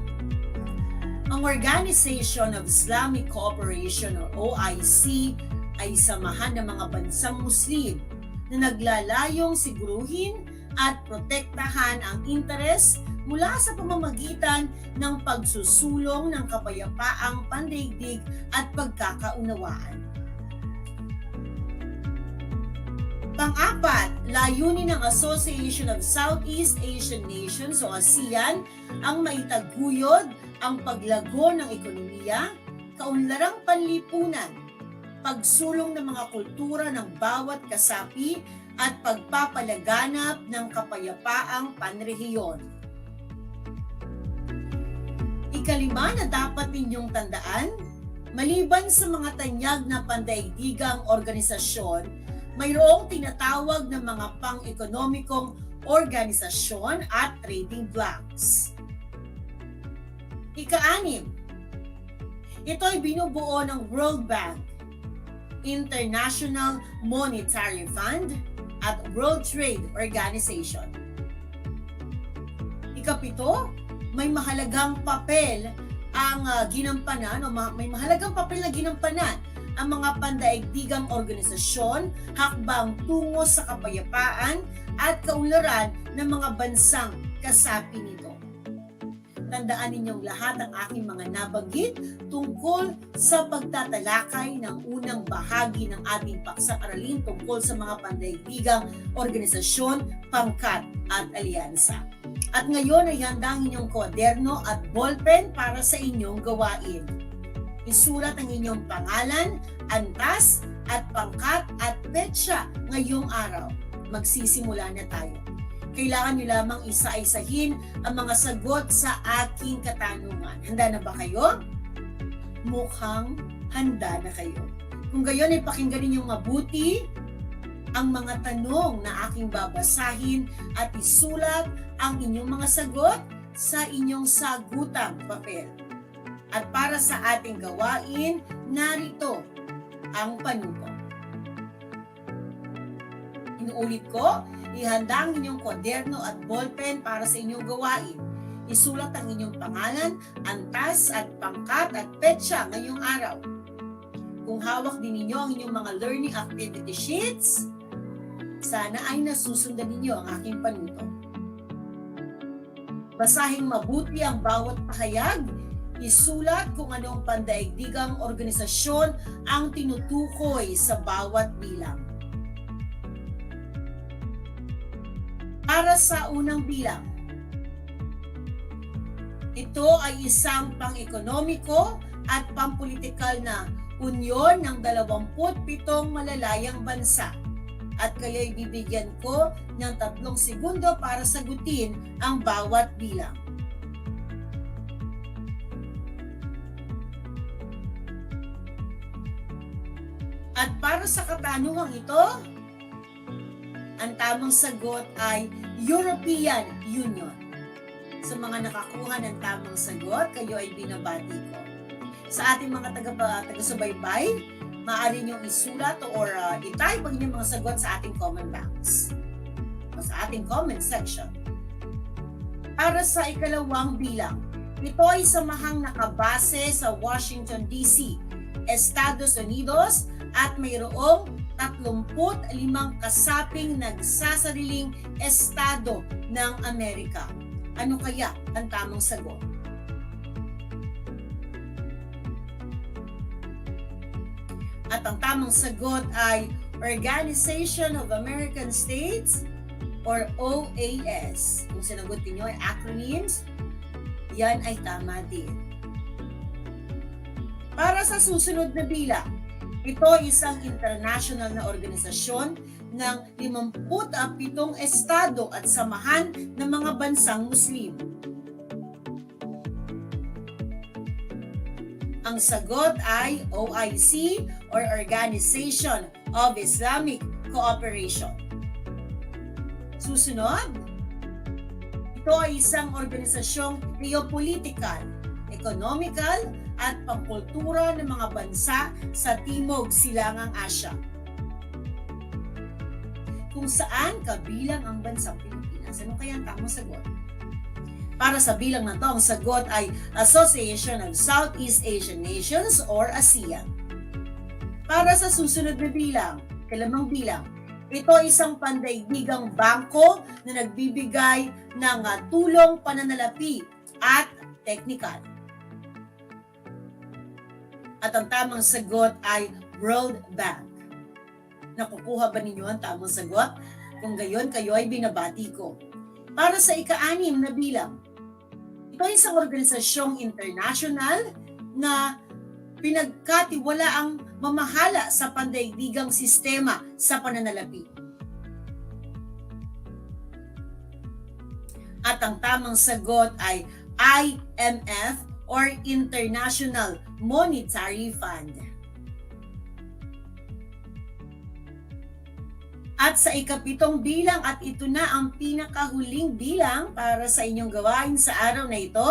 ang Organization of Islamic Cooperation or OIC ay samahan ng mga bansang Muslim na naglalayong siguruhin at protektahan ang interes mula sa pamamagitan ng pagsusulong ng kapayapaang pandaigdig at pagkakaunawaan. Pang-apat, layunin ng Association of Southeast Asian Nations o ASEAN ang maitaguyod ang paglago ng ekonomiya, kaunlarang panlipunan, pagsulong ng mga kultura ng bawat kasapi at pagpapalaganap ng kapayapaang panrehiyon. Ikalima na dapat ninyong tandaan, maliban sa mga tanyag na pandaigdigang organisasyon, mayroong tinatawag na mga pang-ekonomikong organisasyon at trading blocks. Ika-anim, ito ay binubuo ng World Bank, International Monetary Fund, at World Trade Organization. Ikapito, may mahalagang papel ang ginampanan o may mahalagang papel na ginampanan ang mga pandaigdigang organisasyon hakbang tungo sa kapayapaan at kaunlaran ng mga bansang kasapi nito. Tandaan ninyong lahat ang aking mga nabanggit tungkol sa pagtatalakay ng unang bahagi ng ating paksang aralin tungkol sa mga pandaigdigang organisasyon, pangkat at alyansa. At ngayon ay handang inyong kwaderno at ballpen para sa inyong gawain. Isulat ang inyong pangalan, antas at pangkat at petsa ngayong araw. Magsisimula na tayo. Kailangan nyo lamang isa-isahin ang mga sagot sa aking katanungan. Handa na ba kayo? Mukhang handa na kayo. Kung gayon ay pakinggan ninyong mabuti ang mga tanong na aking babasahin at isulat ang inyong mga sagot sa inyong sagutang papel. At para sa ating gawain, narito ang panuto. Inuulit ko, ihanda ang inyong kwaderno at ballpen para sa inyong gawain. Isulat ang inyong pangalan, antas at pangkat at petsa ngayong araw. Kung hawak din ninyo ang inyong mga learning activity sheets, sana ay nasusundan ninyo ang aking panuto. Basahing mabuti ang bawat pahayag. Isulat kung anong pandaigdigang organisasyon ang tinutukoy sa bawat bilang. Para sa unang bilang, ito ay isang pang-ekonomiko at pampolitikal na unyon ng 27 malalayang bansa. At kayo'y bibigyan ko ng 3 segundo para sagutin ang bawat bilang. At para sa katanungang ito, ang tamang sagot ay European Union. Sa mga nakakuha ng tamang sagot, kayo ay binabati ko. Sa ating mga taga-subaybay, maaari niyong isulat or i-type ang inyong mga sagot sa ating comment box o sa ating comment section. Para sa ikalawang bilang, ito ay samahang nakabase sa Washington, D.C., Estados Unidos at mayroong 35 kasaping nagsasariling estado ng Amerika. Ano kaya ang tamang sagot? At ang tamang sagot ay Organization of American States or OAS. Kung sinagot niyo ay acronyms, yan ay tama din. Para sa susunod na bilang, ito ay isang international na organisasyon ng 57 estado at samahan ng mga bansang Muslim. Ang sagot ay OIC or Organization of Islamic Cooperation. Susunod, ito ay isang organisasyong geopolitical, economical, at pangkultura ng mga bansa sa Timog Silangang Asya, kung saan kabilang ang bansang Pilipinas. Ano kaya ang tamang sagot? Para sa bilang na to, ang sagot ay Association of Southeast Asian Nations or ASEAN. Para sa susunod na bilang, kalamang bilang, ito ay isang pandaigdigang bangko na nagbibigay ng tulong pananalapi at teknikal. At ang tamang sagot ay World Bank. Nakukuha ba ninyo ang tamang sagot? Kung gayon, kayo ay binabati ko. Para sa ika-6 na bilang, ito ay isang organisasyong international na pinagkatiwalaang mamahala sa pandaigdigang sistema sa pananalapi. At ang tamang sagot ay IMF or International Monetary Fund. At sa ika-7 bilang, at ito na ang pinakahuling bilang para sa inyong gawain sa araw na ito.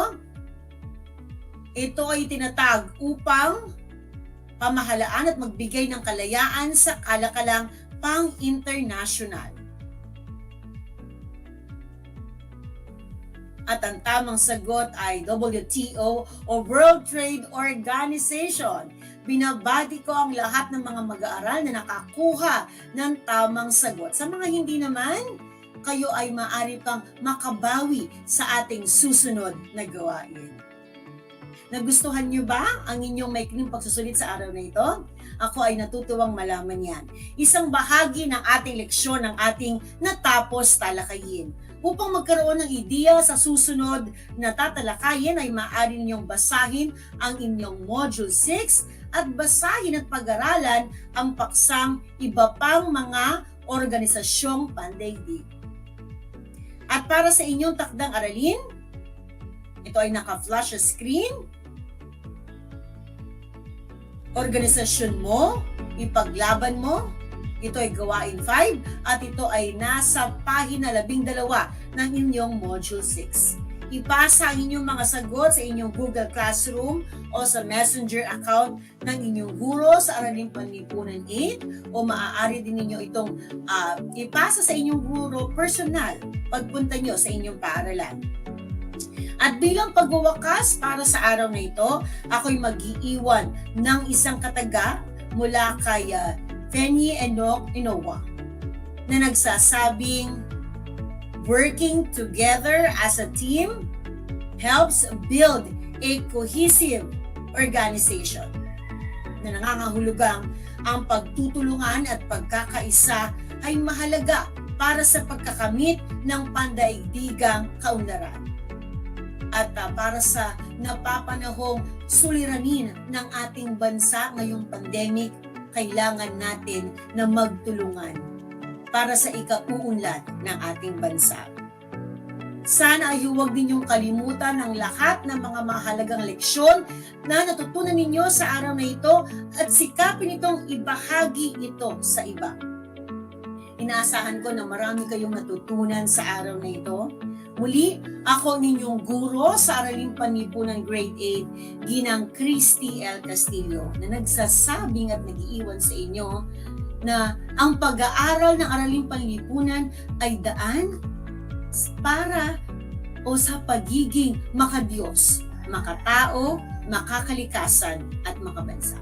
Ito ay tinatag upang pamahalaan at magbigay ng kalayaan sa kalakalang pang-international. At ang tamang sagot ay WTO o World Trade Organization. Binabati ko ang lahat ng mga mag-aaral na nakakuha ng tamang sagot. Sa mga hindi naman, kayo ay maaari pang makabawi sa ating susunod na gawain. Nagustuhan niyo ba ang inyong maikling pagsusulit sa araw na ito? Ako ay natutuwang malaman yan. Isang bahagi ng ating leksyon ng ating natapos talakayin. Upang magkaroon ng ideya sa susunod na tatalakayin ay maaari ninyong basahin ang inyong Module 6 at basahin at pag-aralan ang paksang iba pang mga organisasyong pandaigdig. At para sa inyong takdang aralin, ito ay naka-flash sa screen. Organisasyon mo, ipaglaban mo. Ito ay gawain 5 at ito ay nasa pahina 12 ng inyong Module 6. Ipasa ang inyong mga sagot sa inyong Google Classroom o sa Messenger account ng inyong guro sa Araling Panlipunan 8 o maaari din ninyo itong ipasa sa inyong guro personal pagpunta nyo sa inyong paaralan. At bilang pagwawakas para sa araw na ito, ako'y mag-iiwan ng isang kataga mula kay HENYO na nagsasabing, working together as a team helps build a cohesive organization. Na nangangahulugang ang pagtutulungan at pagkakaisa ay mahalaga para sa pagkakamit ng pandaigdigang kaunlaran. At para sa napapanahong suliranin ng ating bansa ngayong pandemic, kailangan natin na magtulungan para sa ikauunlad ng ating bansa. Sana ay huwag ninyong kalimutan ang lahat ng mga mahalagang leksyon na natutunan ninyo sa araw na ito at sikapin itong ibahagi ito sa iba. Inaasahan ko na marami kayong natutunan sa araw na ito. Muli, ako ninyong guro sa Araling Panlipunan Grade 8, Ginang Christy L. Castillo, na nagsasabing at nag-iiwan sa inyo na ang pag-aaral ng Araling Panlipunan ay daan para o sa pagiging makadiyos, makatao, makakalikasan at makabansa.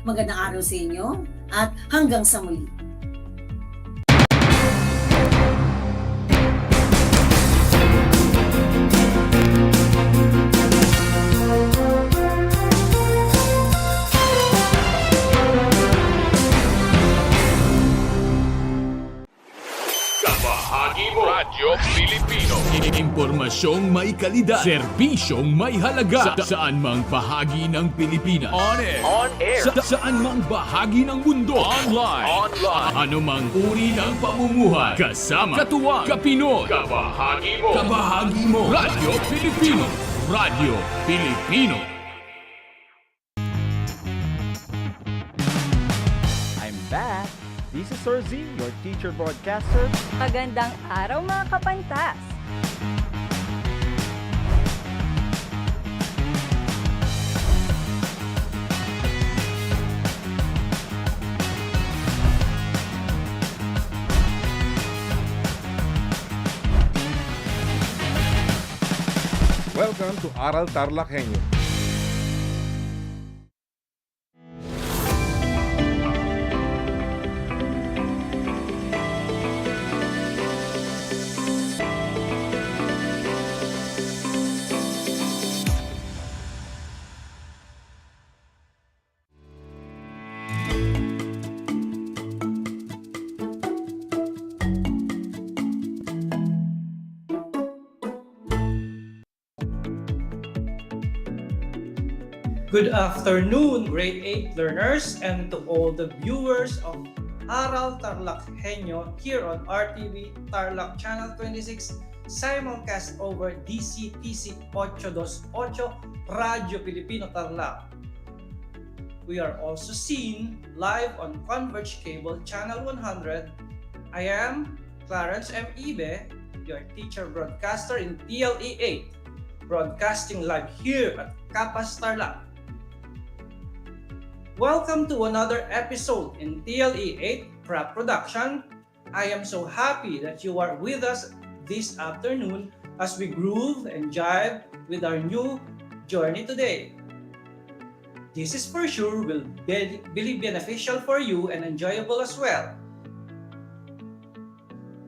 Magandang araw sa inyo at hanggang sa muli. Radyo Pilipino. Impormasyong may kalidad. Serbisyong may halaga. Saan mang bahagi ng Pilipinas. On air. Saan mang bahagi ng mundo. Online. Ano mang uri ng pamumuhay. Kasama. Katuwang. Kapinoy. Kabahagi mo. Radyo Pilipino. Radyo Pilipino. I'm back. This is Sir Z, your teacher broadcaster. Magandang araw mga kapantas! Welcome to Aral TarlakHenyo. Good afternoon, grade 8 learners, and to all the viewers of Aral TarlakHenyo here on RTV Tarlac Channel 26, simulcast over DCTC 828 Radio Pilipino Tarlac. We are also seen live on Converge Cable Channel 100. I am Clarence M. Ibe, your teacher broadcaster in TLE 8, broadcasting live here at Kapas Tarlac. Welcome to another episode in TLE 8 Prep Production. I am so happy that you are with us this afternoon as we groove and jive with our new journey today. This is for sure will be beneficial for you and enjoyable as well.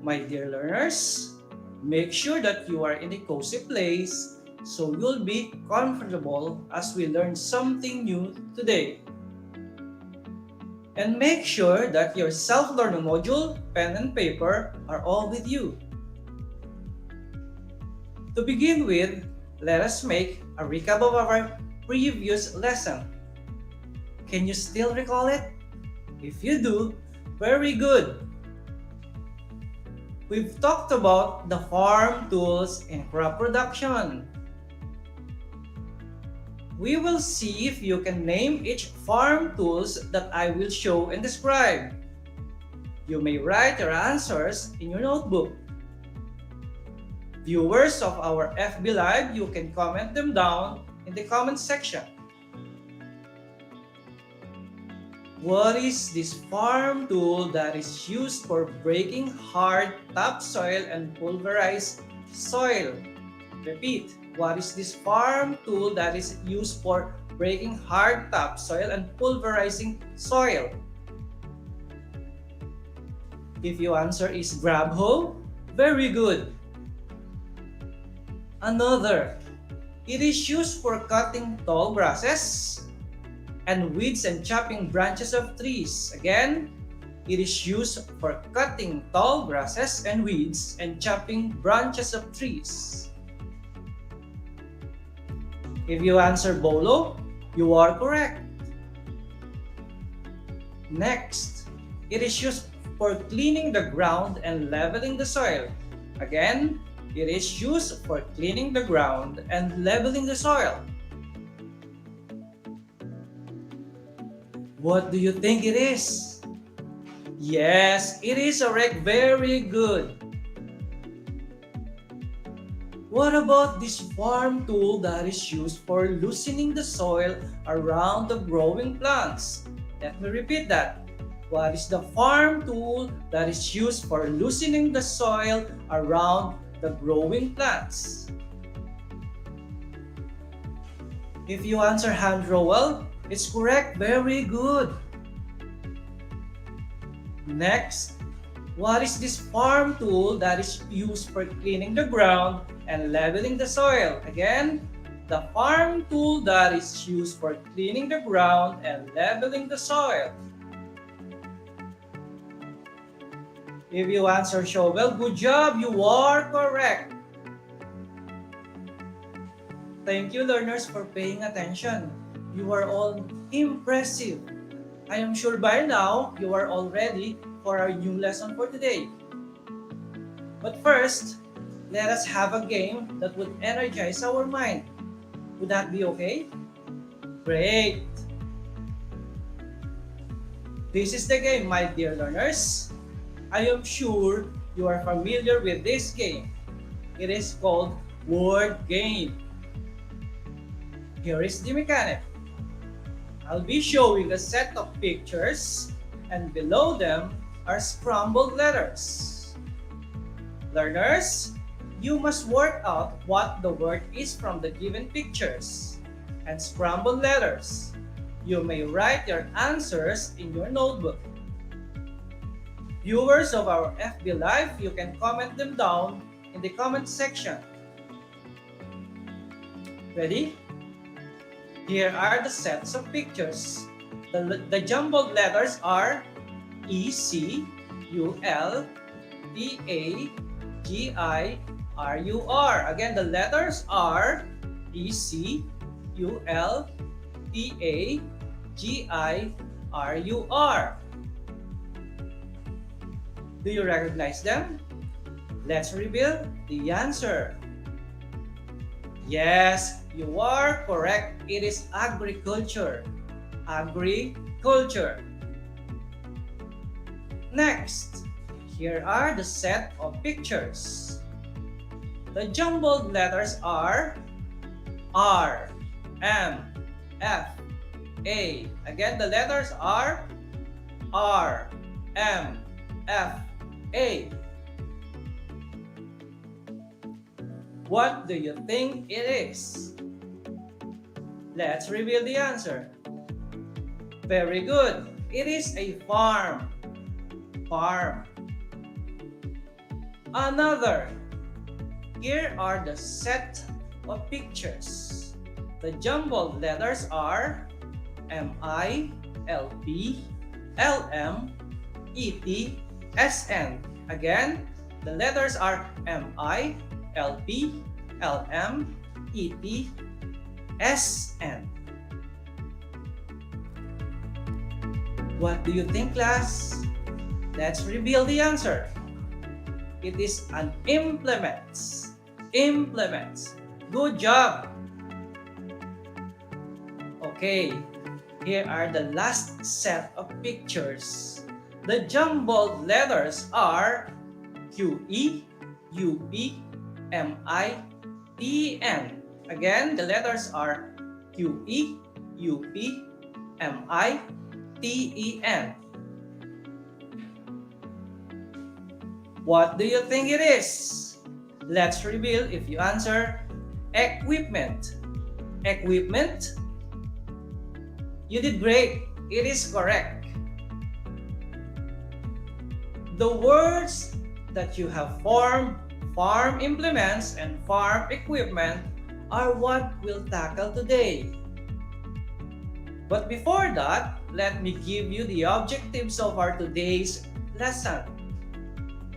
My dear learners, make sure that you are in a cozy place so you'll be comfortable as we learn something new today. And make sure that your self-learning module, pen and paper are all with you. To begin with, let us make a recap of our previous lesson. Can you still recall it? If you do, very good. We've talked about the farm tools in crop production. We will see if you can name each farm tools that I will show and describe. You may write your answers in your notebook. Viewers of our FB Live, you can comment them down in the comment section. What is this farm tool that is used for breaking hard topsoil and pulverized soil? Repeat, what is this farm tool that is used for breaking hard topsoil and pulverizing soil? If your answer is grab hoe, very good. Another, it is used for cutting tall grasses and weeds and chopping branches of trees. Again, it is used for cutting tall grasses and weeds and chopping branches of trees. If you answer bolo, you are correct. Next, it is used for cleaning the ground and leveling the soil. Again, it is used for cleaning the ground and leveling the soil. What do you think it is? Yes, it is a rake. Very good. What about this farm tool that is used for loosening the soil around the growing plants? Let me repeat that. What is the farm tool that is used for loosening the soil around the growing plants? If you answer hand trowel, it's correct. Very good. Next, what is this farm tool that is used for cleaning the ground and leveling the soil? Again, the farm tool that is used for cleaning the ground and leveling the soil. If you answer shovel, good job, you are correct. Thank you, learners, for paying attention. You are all impressive. I am sure by now you are all ready for our new lesson for today. But first, let us have a game that would energize our mind. Would that be okay? Great! This is the game, my dear learners. I am sure you are familiar with this game. It is called word game. Here is the mechanic. I'll be showing a set of pictures and below them are scrambled letters. Learners, you must work out what the word is from the given pictures and scrambled letters. You may write your answers in your notebook. Viewers of our FB Live, you can comment them down in the comment section. Ready? Here are the sets of pictures. The jumbled letters are E, C, U, L, P, A, G, I, R, U, R. Again, the letters are E, C, U, L, P, A, G, I, R, U, R. Do you recognize them? Let's reveal the answer. Yes, you are correct. It is agriculture. Agriculture. Next, here are the set of pictures. The jumbled letters are R, M, F, A. Again, the letters are R, M, F, A. What do you think it is? Let's reveal the answer. Very good. It is a farm. Farm. Another. Here are the set of pictures. The jumbled letters are M-I, L-P, L-M, E-T, S-N. Again, the letters are M-I, L-P, LM, EP, SN. What do you think, class? Let's reveal the answer. It is an implements. Implements. Good job. Okay, here are the last set of pictures. The jumbled letters are QE, UP, MI, TN. Again, the letters are QE, UP, MI, TEN. What do you think it is? Let's reveal if you answer equipment. Equipment? You did great. It is correct. The words that you have formed, farm implements and farm equipment, are what we'll tackle today. But before that, let me give you the objectives of our today's lesson.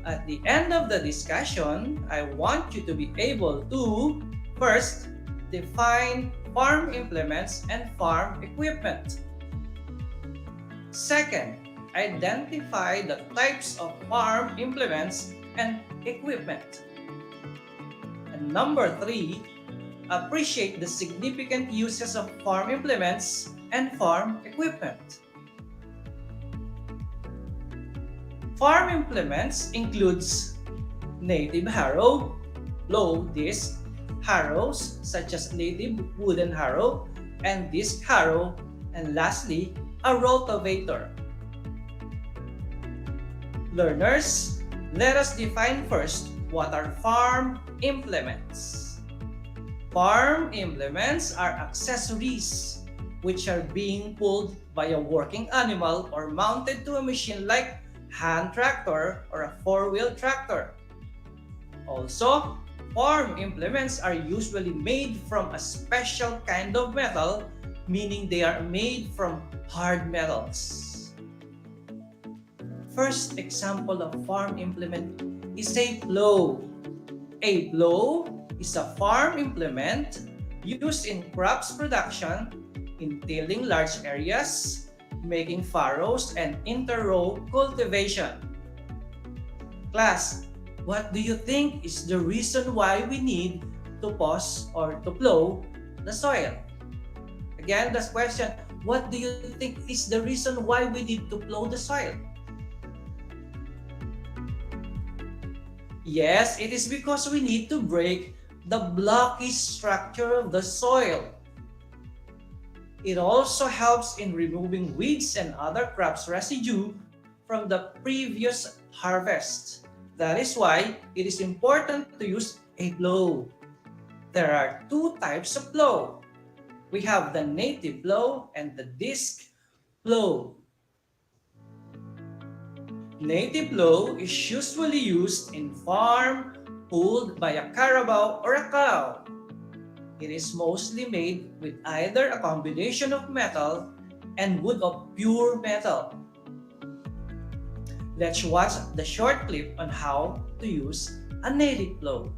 At the end of the discussion, I want you to be able to, first, define farm implements and farm equipment. Second, identify the types of farm implements and equipment. And number 3, appreciate the significant uses of farm implements and farm equipment. Farm implements includes native harrow, low disc harrows such as native wooden harrow and disc harrow, and lastly, a rotavator. Learners, let us define first what are farm implements. Farm implements are accessories which are being pulled by a working animal or mounted to a machine like hand tractor or a four-wheel tractor. Also, farm implements are usually made from a special kind of metal, meaning they are made from hard metals. First example of farm implement is a plow. A plow is a farm implement used in crops production, in tilling large areas, making furrows, and inter-row cultivation. Class, what do you think is the reason why we need to pause or to plow the soil? Again, this question, what do you think is the reason why we need to plow the soil? Yes, it is because we need to break the blocky structure of the soil. It also helps in removing weeds and other crops residue from the previous harvest. That is why it is important to use a plow. There are two types of plow. We have the native plow and the disc plow. Native plow is usually used in farm pulled by a carabao or a cow. It is mostly made with either a combination of metal and wood of pure metal. Let's watch the short clip on how to use a native plow.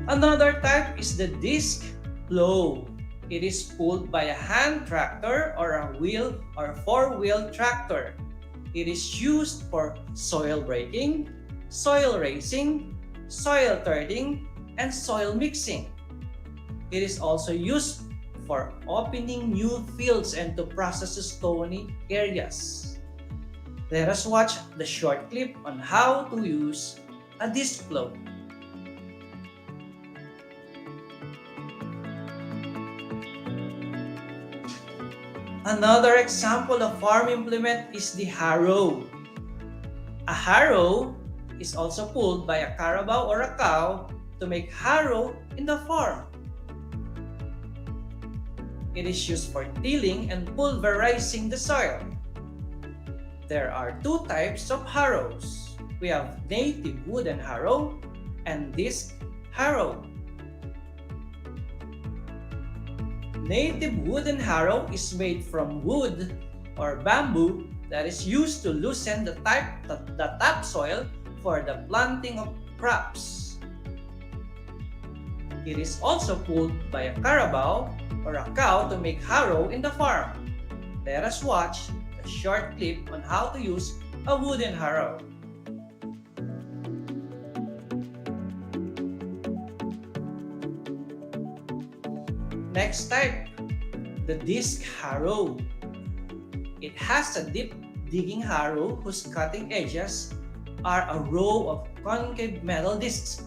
Another type is the disc plow. It is pulled by a hand tractor or a wheel or four-wheel tractor. It is used for soil breaking, soil raising, soil turning, and soil mixing. It is also used for opening new fields and to process stony areas. Let us watch the short clip on how to use a disc plow. Another example of farm implement is the harrow. A harrow is also pulled by a carabao or a cow to make harrow in the farm. It is used for tilling and pulverizing the soil. There are two types of harrows. We have native wooden harrow and disc harrow. Native wooden harrow is made from wood or bamboo that is used to loosen the topsoil for the planting of crops. It is also pulled by a carabao or a cow to make harrow in the farm. Let us watch a short clip on how to use a wooden harrow. Next type, the disc harrow. It has a deep digging harrow whose cutting edges are a row of concave metal discs.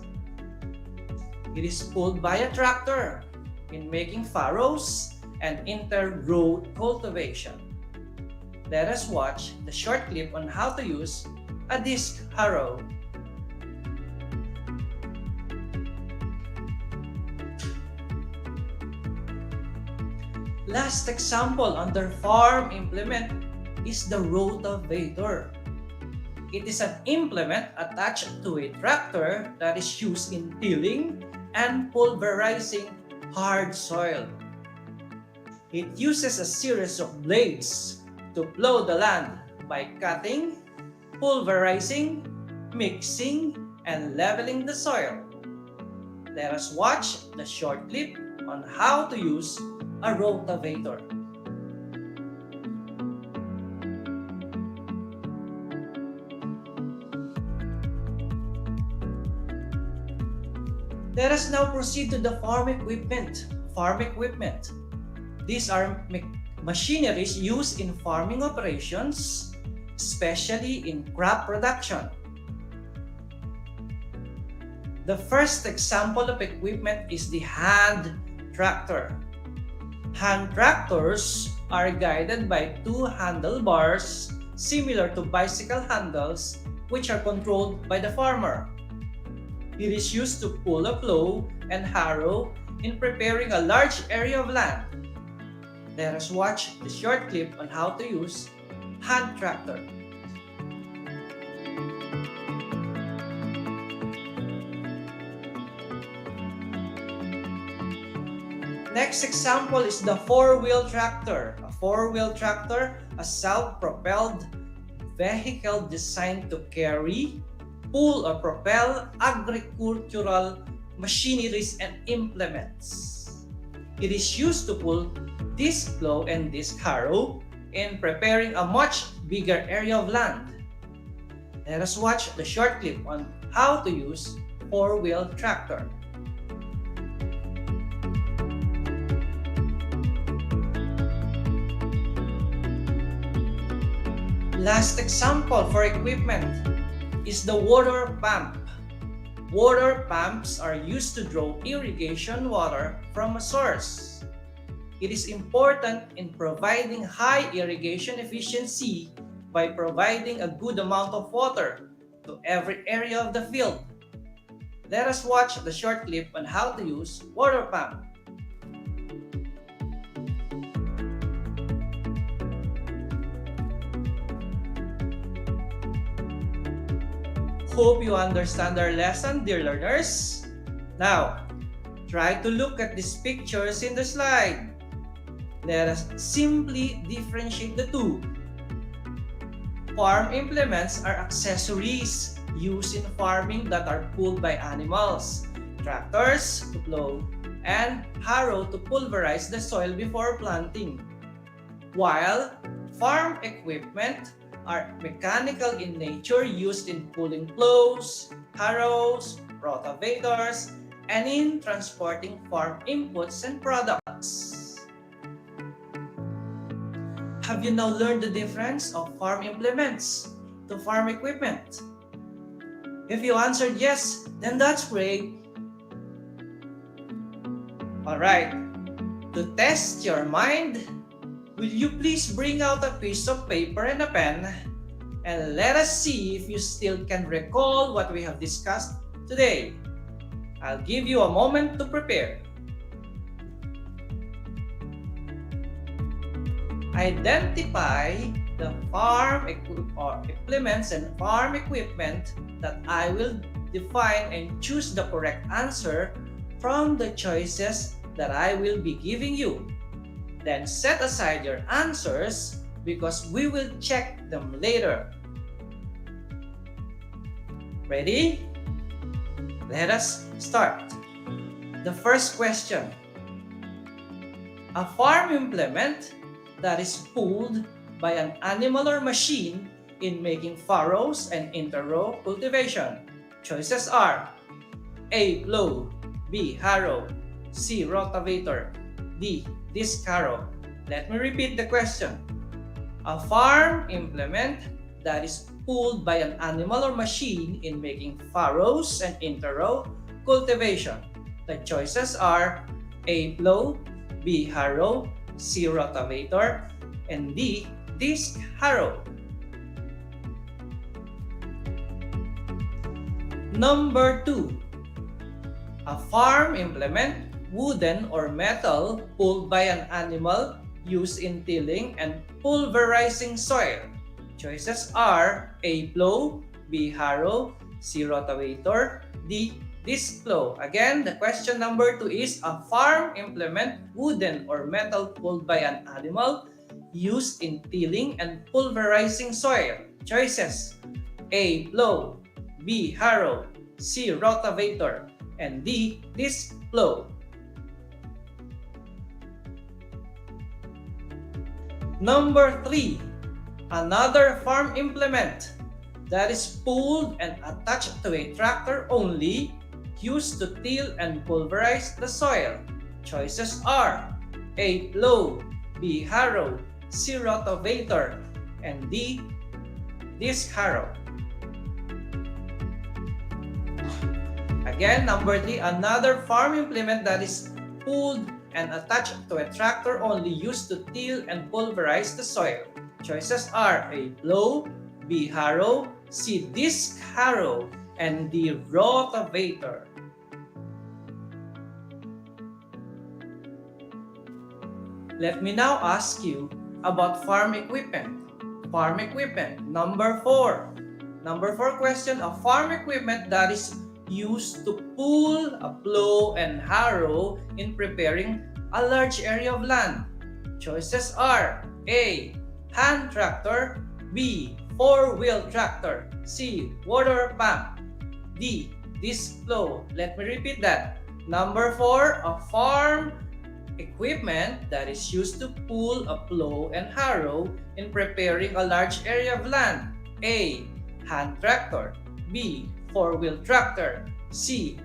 It is pulled by a tractor in making furrows and inter-row cultivation. Let us watch the short clip on how to use a disc harrow. Last example under farm implement is the rotavator. It is an implement attached to a tractor that is used in tilling and pulverizing hard soil. It uses a series of blades to plow the land by cutting, pulverizing, mixing, and leveling the soil. Let us watch the short clip on how to use a rotavator. Let us now proceed to the farm equipment. These are machineries used in farming operations, especially in crop production. The first example of equipment is the hand tractor. Hand tractors are guided by two handlebars similar to bicycle handles, which are controlled by the farmer. It is used to pull a plow and harrow in preparing a large area of land. Let us watch the short clip on how to use hand tractor. Next example is the four-wheel tractor. A four-wheel tractor, a self-propelled vehicle designed to carry, pull, or propel agricultural machineries and implements. It is used to pull disc plow and disc harrow in preparing a much bigger area of land. Let us watch the short clip on how to use four-wheel tractor. Last example for equipment is the water pump. Water pumps are used to draw irrigation water from a source. It is important in providing high irrigation efficiency by providing a good amount of water to every area of the field. Let us watch the short clip on how to use water pump. Hope you understand our lesson, dear learners. Now, try to look at these pictures in the slide. Let us simply differentiate the two. Farm implements are accessories used in farming that are pulled by animals, tractors to plow, and harrow to pulverize the soil before planting. While farm equipment are mechanical in nature, used in pulling plows, harrows, rotavators, and in transporting farm inputs and products. Have you now learned the difference of farm implements to farm equipment? If you answered yes, then that's great. Alright, to test your mind, will you please bring out a piece of paper and a pen and let us see if you still can recall what we have discussed today. I'll give you a moment to prepare. Identify the farm implements and farm equipment that I will define and choose the correct answer from the choices that I will be giving you. Then set aside your answers because we will check them later. Ready? Let us start. The first question. A farm implement that is pulled by an animal or machine in making furrows and interrow cultivation. Choices are A. Plow, B. Harrow, C. Rotavator, D. Disc harrow. Let me repeat the question. A farm implement that is pulled by an animal or machine in making furrows and interrow cultivation. The choices are A. Plow, B. Harrow, C. Rotavator, and D. Disc harrow. Number 2. A farm implement, wooden or metal, pulled by an animal used in tilling and pulverizing soil. Choices are A. Plow, B. Harrow, C. Rotavator, D. Disc plow. Again, the question number 2 is a farm implement, wooden or metal, pulled by an animal used in tilling and pulverizing soil. Choices A. Plow, B. Harrow, C. Rotavator, and D. Disc plow. Number 3. Another farm implement that is pulled and attached to a tractor only, used to till and pulverize the soil. Choices are A. Plow, B. Harrow, C. Rotavator, and D. Disc harrow. Again, number 3, another farm implement that is pulled and attached to a tractor only, used to till and pulverize the soil. Choices are A. Plow, B. Harrow, C. Disc harrow, and D. Rotavator. Let me now ask you about farm equipment. Farm equipment, number 4. Number 4 question, a farm equipment that is used to pull, a plow, and harrow in preparing a large area of land. Choices are A. Hand tractor, B. Four-wheel tractor, C. Water pump, D. Disc plow. Let me repeat that. Number 4, a farm equipment that is used to pull, a plow, and harrow in preparing a large area of land. A. Hand tractor, B. Four-wheel tractor, C.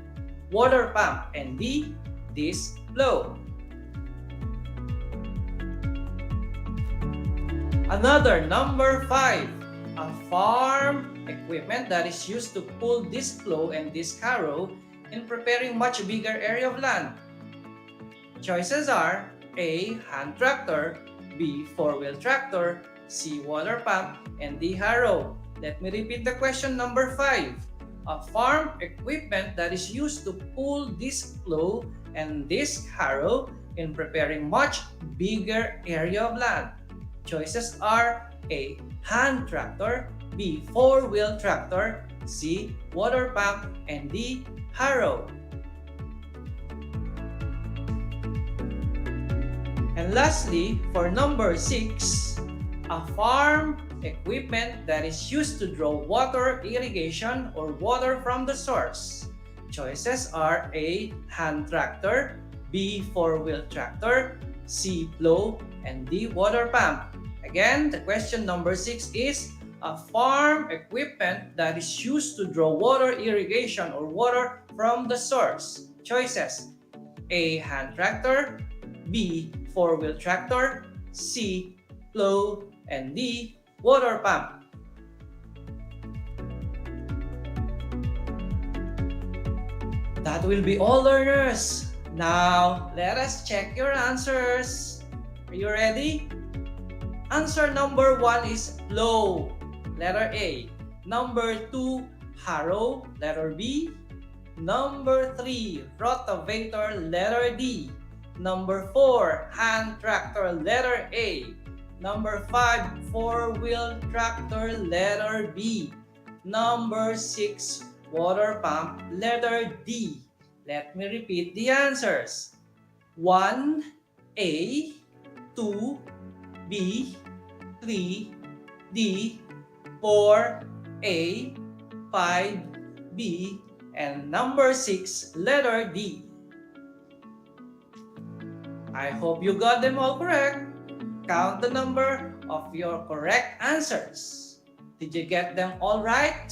Water pump, and D. Disc plow. Another, number 5, a farm equipment that is used to pull disc plow and disc harrow in preparing much bigger area of land. Choices are A. Hand tractor, B. Four-wheel tractor, C. Water pump, and D. Harrow. Let me repeat the question number 5. A farm equipment that is used to pull disc plow and disc harrow in preparing much bigger area of land. Choices are A. Hand tractor, B. Four-wheel tractor, C. Water pump, and D. Harrow. And lastly, for number 6, a farm equipment that is used to draw water, irrigation, or water from the source. Choices are A. Hand tractor, B. Four-wheel tractor, C. Plow, and D. Water pump. Again, the question number 6 is a farm equipment that is used to draw water, irrigation, or water from the source. Choices A. Hand tractor, B. Four-wheel tractor, C. Plow, and D. Water pump. That will be all, learners. Now, let us check your answers. Are you ready? Answer number 1 is plow, letter A. Number 2, harrow, letter B. Number 3, rotavator, letter D. Number 4, hand tractor, letter A. Number 5, four-wheel tractor, letter B. Number 6, water pump, letter D. Let me repeat the answers. 1, A, 2, B, 3, D, 4, A, 5, B, and number 6, letter D. I hope you got them all correct. Count the number of your correct answers. Did you get them all right?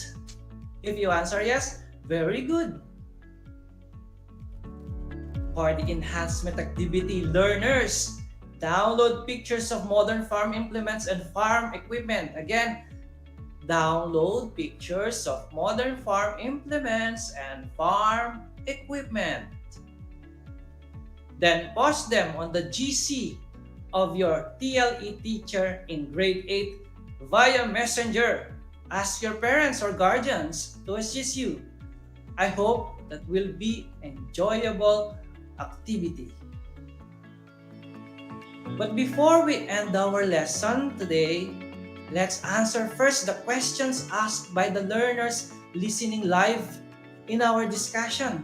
If you answer yes, very good. For the enhancement activity, learners, download pictures of modern farm implements and farm equipment. Again, download pictures of modern farm implements and farm equipment. Then post them on the GC of your TLE teacher in grade 8 via Messenger. Ask your parents or guardians to assist you. I hope that will be enjoyable activity. But before we end our lesson today, let's answer first the questions asked by the learners listening live in our discussion.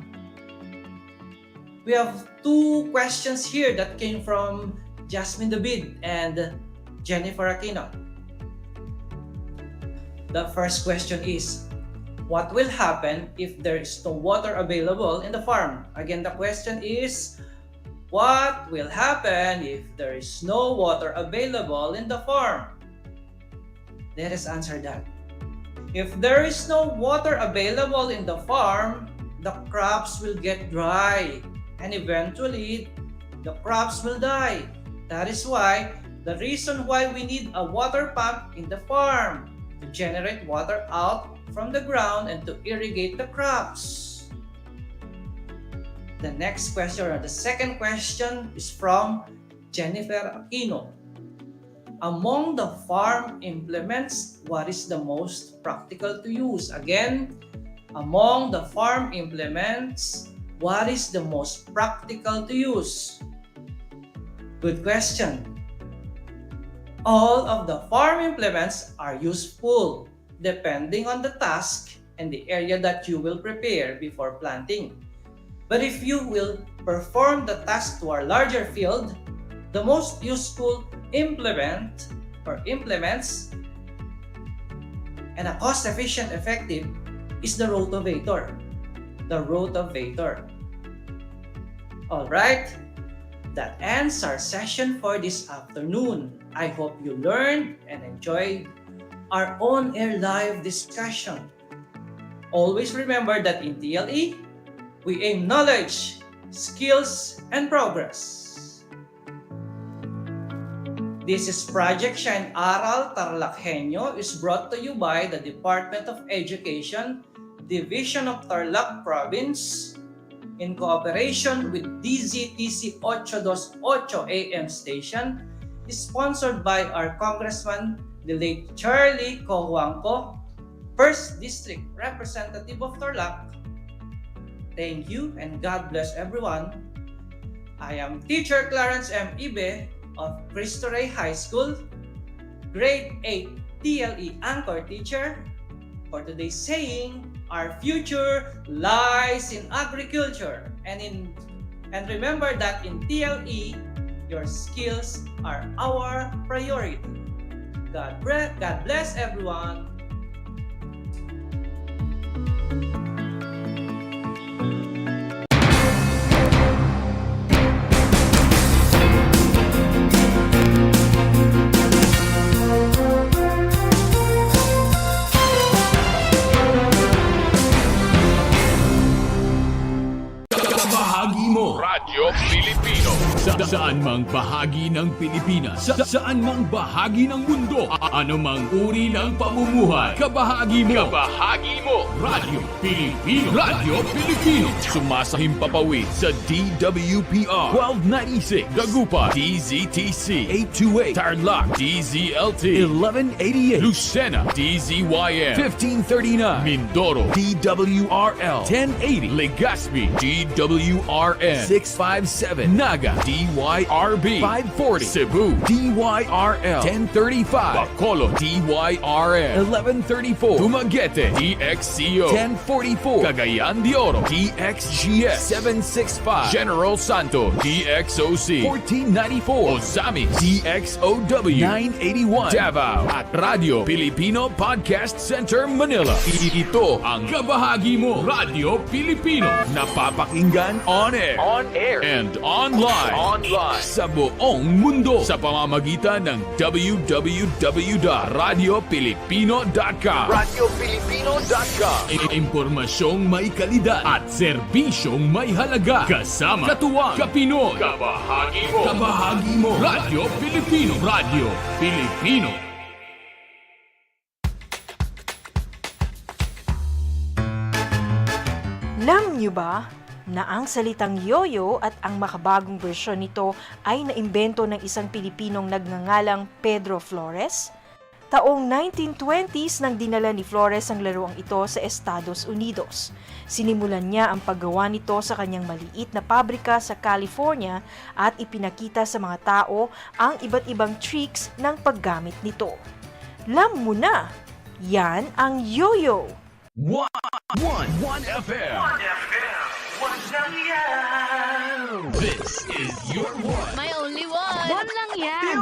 We have 2 questions here that came from Jasmine David and Jennifer Aquino. The first question is, what will happen if there is no water available in the farm? Again, the question is, what will happen if there is no water available in the farm? Let us answer that. If there is no water available in the farm, the crops will get dry and eventually the crops will die. That is why the reason why we need a water pump in the farm to generate water out from the ground and to irrigate the crops. The next question, or the second question, is from Jennifer Aquino. Among the farm implements, what is the most practical to use? Again, among the farm implements, what is the most practical to use? Good question. All of the farm implements are useful depending on the task and the area that you will prepare before planting. But if you will perform the task to a larger field, the most useful implement or implements and a cost-efficient effective is the rotavator. The rotavator. Alright, that ends our session for this afternoon. I hope you learned and enjoyed our on-air live discussion. Always remember that in TLE, we aim knowledge, skills, and progress. This is Project Shine Aral TarlakHenyo is brought to you by the Department of Education, Division of Tarlac Province, in cooperation with DZTC 828 AM station, is sponsored by our Congressman, the late Charlie Cojuangco, 1st District Representative of Tarlac. Thank you and God bless everyone. I am Teacher Clarence M. Ibe of Cristo Rey High School, Grade 8 TLE Anchor Teacher, for today's saying, our future lies in agriculture. And remember that in TLE, your skills are our priority. God bless everyone. Bahagi mo. Radyo Pilipino. Saan mang bahagi ng Pilipinas, saan mang bahagi ng mundo, anumang uri ng pamumuhay, kabahagi mo. Radyo Pilipino. Radyo Pilipino. Sumasahim papawid sa DWPR 1296, Dagupan, DZTC 828, Tarlac, DZLT 1188, Lucena, DZYM 1539, Mindoro, DWRL 1080, Legazpi, DWRN 657, Naga, DYRB 540. Cebu, DYRL 1035. Bacolod, DYRL 1134. Dumaguete, DXCO 1044. Cagayan de Oro, DXGS 765. General Santo, DXOC 1494. Ozami, DXOW 981. Davao at Radio Filipino Podcast Center, Manila. Ito ang kabahagi mo, Radio Filipino. Napapakinggan on air, and online sa buong mundo sa pamamagitan ng www.radiofilipino.com. Impormasyong may kalidad at serbisyong may halaga. Kasama, katuwang, kapinoy, kabahagi mo, Radio Filipino. Radio Filipino. Alam niyo ba na ang salitang yoyo at ang makabagong bersyon nito ay naimbento ng isang Pilipinong nagngangalang Pedro Flores? Taong 1920s nang dinala ni Flores ang laruang ito sa Estados Unidos. Sinimulan niya ang paggawa nito sa kanyang maliit na pabrika sa California at ipinakita sa mga tao ang iba't ibang tricks ng paggamit nito. Alam mo na, yan ang yoyo! One FM. This is your one. My only one. One lang yan.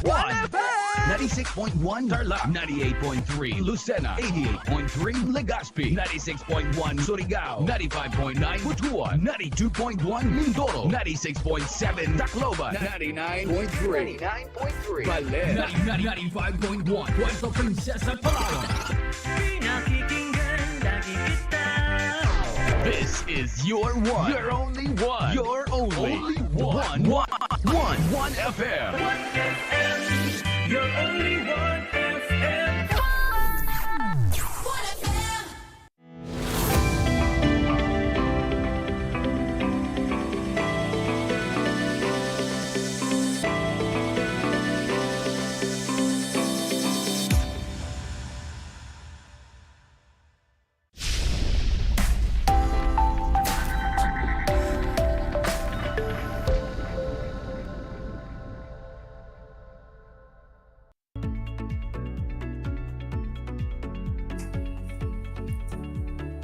One FM. 96.1 Tarlac, 98.3 Lucena, 88.3 Legazpi, 96.1 Surigao, 95.9 Butuan, 92.1 Mindoro, 96.7 Tacloban, 99.3 Baler, 95.1 Puerto Princesa, Palawan. This is your one. Your only one. Your only one. One FM. Your only one FM.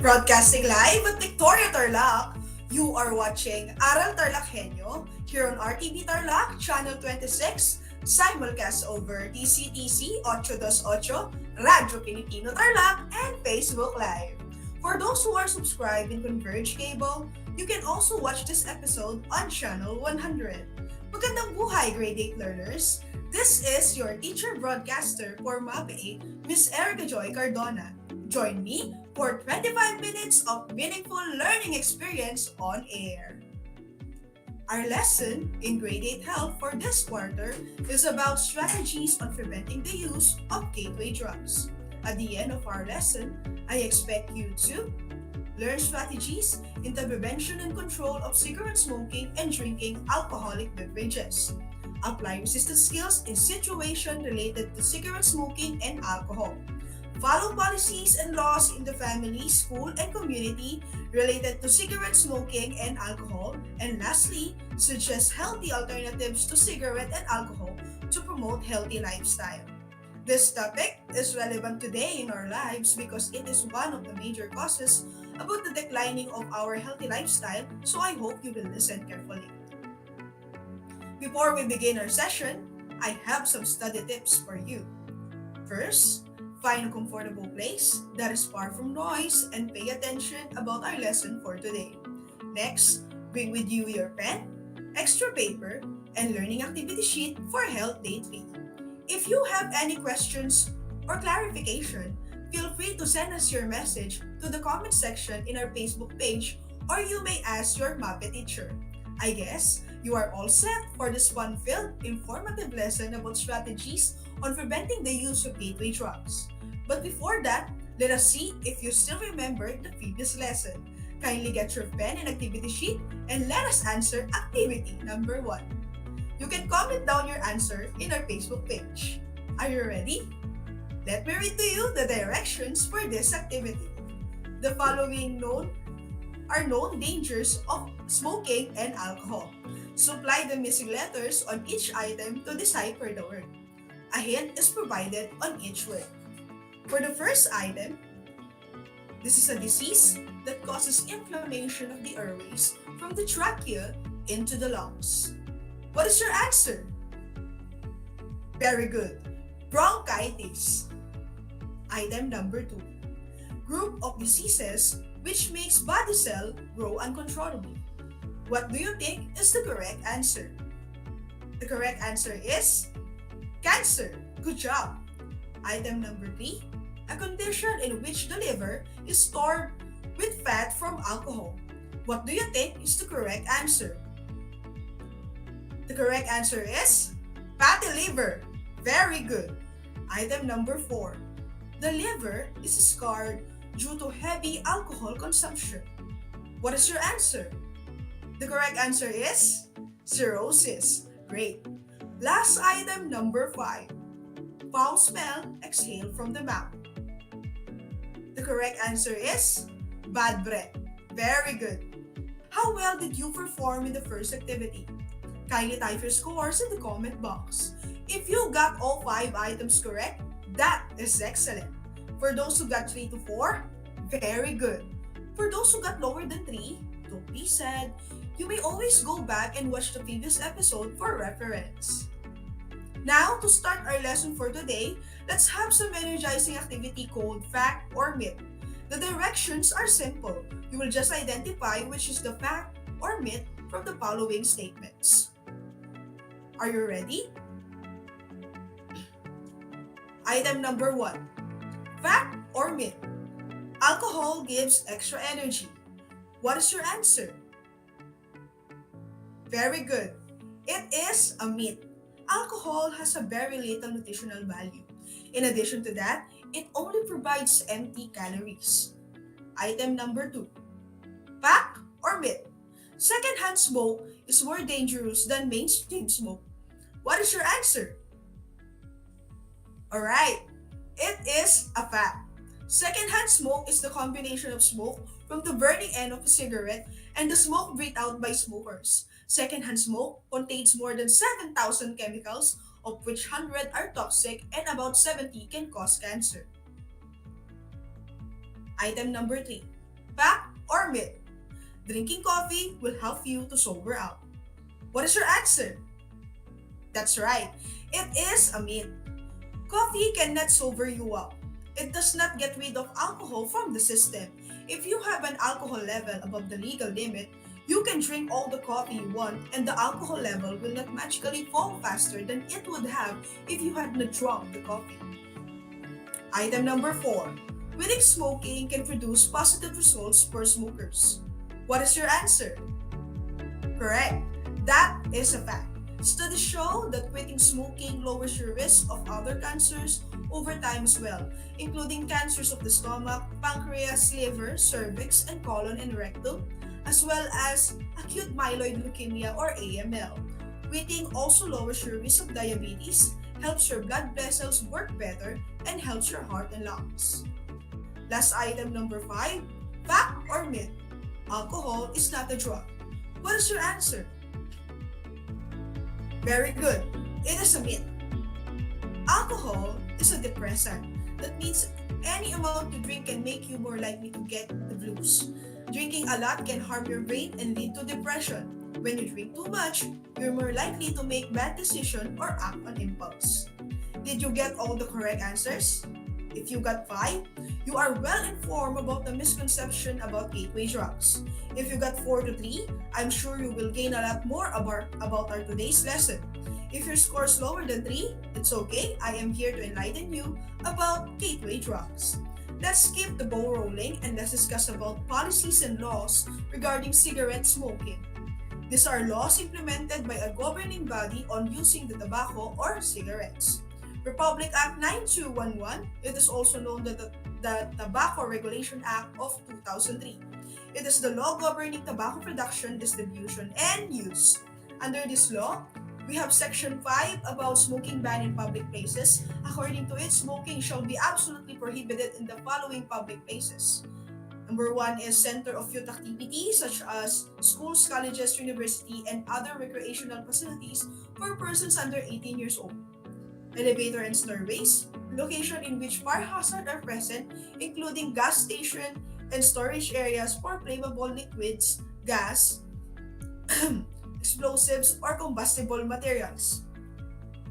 Broadcasting live at Victoria, Tarlac, you are watching Aral TarlakHenyo here on RTV Tarlac, Channel 26, simulcast over DCTC 828, Radio Filipino Tarlac, and Facebook Live. For those who are subscribed in Converge Cable, you can also watch this episode on Channel 100. Magandang buhay, grade 8 learners! This is your teacher broadcaster for MAPE, Miss Erica Joy Cardona. Join me for 25 minutes of meaningful learning experience on air. Our lesson in Grade 8 Health for this quarter is about strategies on preventing the use of gateway drugs. At the end of our lesson, I expect you to learn strategies in the prevention and control of cigarette smoking and drinking alcoholic beverages. Apply resistance skills in situations related to cigarette smoking and alcohol. Follow policies and laws in the family, school, and community related to cigarette smoking and alcohol. And lastly, suggest healthy alternatives to cigarette and alcohol to promote healthy lifestyle. This topic is relevant today in our lives because it is one of the major causes about the declining of our healthy lifestyle, so I hope you will listen carefully. Before we begin our session, I have some study tips for you. First, find a comfortable place that is far from noise and pay attention about our lesson for today. Next, bring with you your pen, extra paper, and learning activity sheet for Health Day 3. If you have any questions or clarification, feel free to send us your message to the comment section in our Facebook page, or you may ask your MAPE teacher. I guess you are all set for this fun-filled, informative lesson about strategies on preventing the use of gateway drugs. But before that, let us see if you still remember the previous lesson. Kindly get your pen and activity sheet and let us answer activity number 1. You can comment down your answer in our Facebook page. Are you ready? Let me read to you the directions for this activity. The following known are known dangers of smoking and alcohol. Supply the missing letters on each item to decipher the word. A hint is provided on each word. For the first item, this is a disease that causes inflammation of the airways from the trachea into the lungs. What is your answer? Very good. Bronchitis. Item number 2. Group of diseases which makes body cell grow uncontrollably. What do you think is the correct answer? The correct answer is cancer. Good job. Item number 3. A condition in which the liver is stored with fat from alcohol. What do you think is the correct answer? The correct answer is fatty liver. Very good. Item number 4. The liver is scarred due to heavy alcohol consumption. What is your answer? The correct answer is cirrhosis. Great. Last item, number 5. Foul smell exhaled from the mouth. The correct answer is bad breath. Very good. How well did you perform in the first activity? Kindly type your scores in the comment box. If you got all 5 items correct, that is excellent. For those who got 3 to 4, very good. For those who got lower than 3, don't be sad. You may always go back and watch the previous episode for reference. Now, to start our lesson for today, let's have some energizing activity called fact or myth. The directions are simple. You will just identify which is the fact or myth from the following statements. Are you ready? Item number 1. Fact or myth? Alcohol gives extra energy. What is your answer? Very good. It is a myth. Alcohol has a very little nutritional value. In addition to that, it only provides empty calories. Item number 2. Fact or myth? Secondhand smoke is more dangerous than mainstream smoke. What is your answer? Alright, it is a fact. Secondhand smoke is the combination of smoke from the burning end of a cigarette and the smoke breathed out by smokers. Secondhand smoke contains more than 7,000 chemicals, of which 100 are toxic and about 70 can cause cancer. Item number 3. Fact or myth? Drinking coffee will help you to sober out. What is your answer? That's right. It is a myth. Coffee cannot sober you up. It does not get rid of alcohol from the system. If you have an alcohol level above the legal limit, you can drink all the coffee you want and the alcohol level will not magically fall faster than it would have if you had not drunk the coffee. Item number 4. Quitting smoking can produce positive results for smokers. What is your answer? Correct. That is a fact. Studies show that quitting smoking lowers your risk of other cancers over time as well, including cancers of the stomach, pancreas, liver, cervix, and colon and rectum, as well as acute myeloid leukemia or AML. Quitting also lowers your risk of diabetes, helps your blood vessels work better, and helps your heart and lungs. Last item number 5. Fact or myth? Alcohol is not a drug. What is your answer? Very good. It is a myth. Alcohol is a depressant. That means any amount you drink can make you more likely to get the blues. Drinking a lot can harm your brain and lead to depression. When you drink too much, you're more likely to make bad decisions or act on impulse. Did you get all the correct answers? If you got 5, you are well informed about the misconception about gateway drugs. If you got 4 to 3, I'm sure you will gain a lot more about our today's lesson. If your score is lower than 3, it's okay. I am here to enlighten you about gateway drugs. Let's keep the ball rolling and let's discuss about policies and laws regarding cigarette smoking. These are laws implemented by a governing body on using the tobacco or cigarettes. Republic Act 9211, it is also known as the Tobacco Regulation Act of 2003. It is the law governing tobacco production, distribution, and use. Under this law, we have Section 5 about smoking ban in public places. According to it, smoking shall be absolutely prohibited in the following public places. Number 1 is center of youth activities such as schools, colleges, university, and other recreational facilities for persons under 18 years old. Elevator and stairways, location in which fire hazards are present, including gas station and storage areas for flammable liquids, gas, explosives, or combustible materials.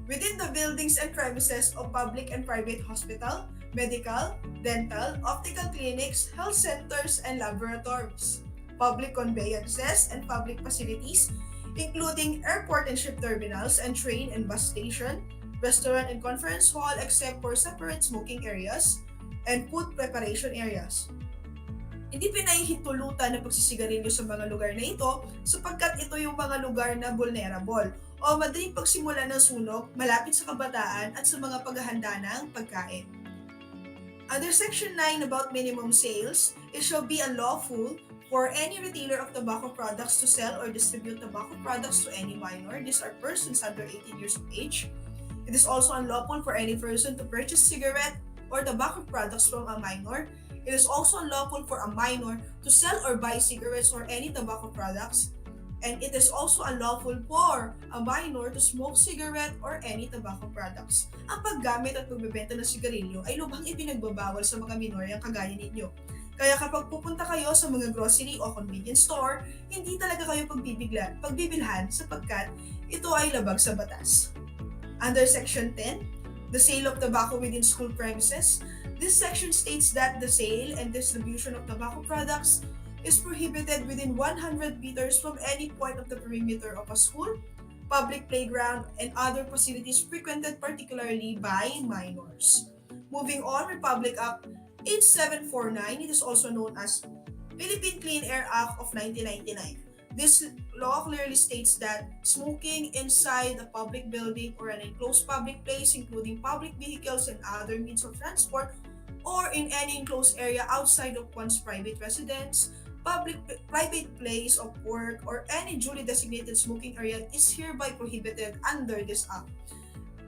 Within the buildings and premises of public and private hospital, medical, dental, optical clinics, health centers, and laboratories. Public conveyances and public facilities, including airport and ship terminals and train and bus station, restaurant and conference hall except for separate smoking areas, and food preparation areas. Hindi pinahihintulutan ng pagsisigarilyo sa mga lugar na ito sapagkat ito yung mga lugar na vulnerable o madaling pagsimula ng sunog malapit sa kabataan at sa mga paghahanda ng pagkain. Under Section 9 about minimum sales, it shall be unlawful for any retailer of tobacco products to sell or distribute tobacco products to any minor. These are persons under 18 years of age. It is also unlawful for any person to purchase cigarette or tobacco products from a minor. It is also unlawful for a minor to sell or buy cigarettes or any tobacco products. And it is also unlawful for a minor to smoke cigarette or any tobacco products. Ang paggamit at pagbebenta ng sigarilyo ay lubhang ipinagbabawal sa mga minoryang kagaya ninyo. Kaya kapag pupunta kayo sa mga grocery o convenience store, hindi talaga kayo pagbibilhan sapagkat ito ay labag sa batas. Under Section 10, the sale of tobacco within school premises, this section states that the sale and distribution of tobacco products is prohibited within 100 meters from any point of the perimeter of a school, public playground, and other facilities frequented particularly by minors. Moving on, Republic Act 8749, it is also known as Philippine Clean Air Act of 1999. This law clearly states that smoking inside a public building or an enclosed public place, including public vehicles and other means of transport, or in any enclosed area outside of one's private residence, private place of work, or any duly designated smoking area is hereby prohibited under this act.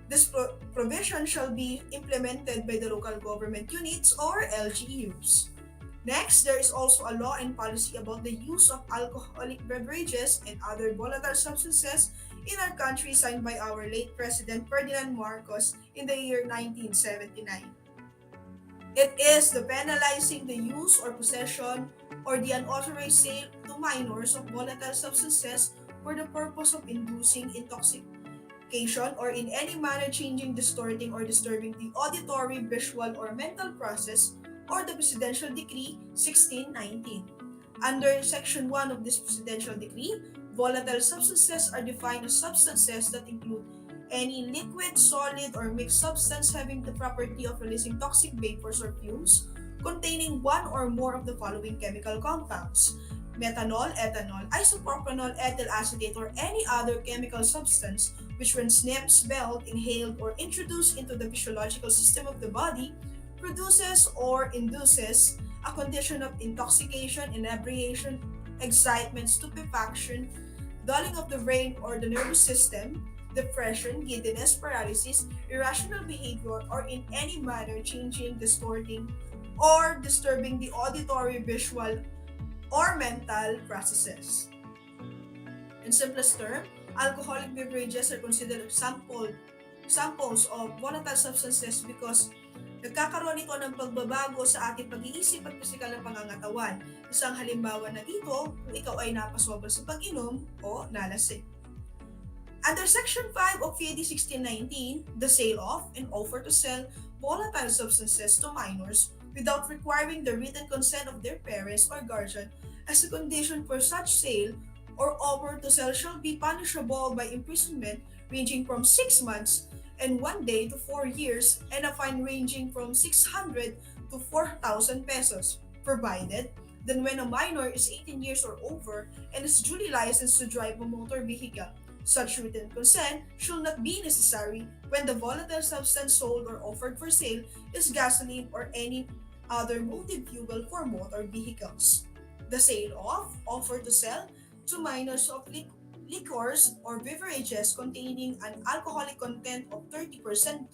This provision shall be implemented by the local government units or LGUs. Next, there is also a law and policy about the use of alcoholic beverages and other volatile substances in our country signed by our late President Ferdinand Marcos in the year 1979. It is the penalizing the use or possession or the unauthorized sale to minors of volatile substances for the purpose of inducing intoxication or in any manner changing, distorting, or disturbing the auditory, visual, or mental process, or the Presidential Decree 1619. Under Section 1 of this Presidential Decree, volatile substances are defined as substances that include any liquid, solid, or mixed substance having the property of releasing toxic vapors or fumes containing one or more of the following chemical compounds: methanol, ethanol, isopropanol, ethyl acetate, or any other chemical substance which when sniffed, smelled, inhaled, or introduced into the physiological system of the body produces or induces a condition of intoxication, inebriation, excitement, stupefaction, dulling of the brain or the nervous system, depression, giddiness, paralysis, irrational behavior, or in any manner changing, distorting, or disturbing the auditory, visual, or mental processes. In simplest term, alcoholic beverages are considered samples of volatile substances because nagkakaroon ito ng pagbabago sa ating pag-iisip at pisikal na pangangatawan. Isang halimbawa na dito kung ikaw ay napasobra sa pag-inom o nalasing. Under Section 5 of PAD 1619, the sale of and offer to sell volatile substances to minors without requiring the written consent of their parents or guardian as a condition for such sale or offer to sell shall be punishable by imprisonment ranging from 6 months and 1 day to 4 years and a fine ranging from 600 to 4,000 pesos, provided that when a minor is 18 years or over and is duly licensed to drive a motor vehicle, such written consent shall not be necessary when the volatile substance sold or offered for sale is gasoline or any other motive fuel for motor vehicles. The sale of, offer to sell to minors of liquors or beverages containing an alcoholic content of 30%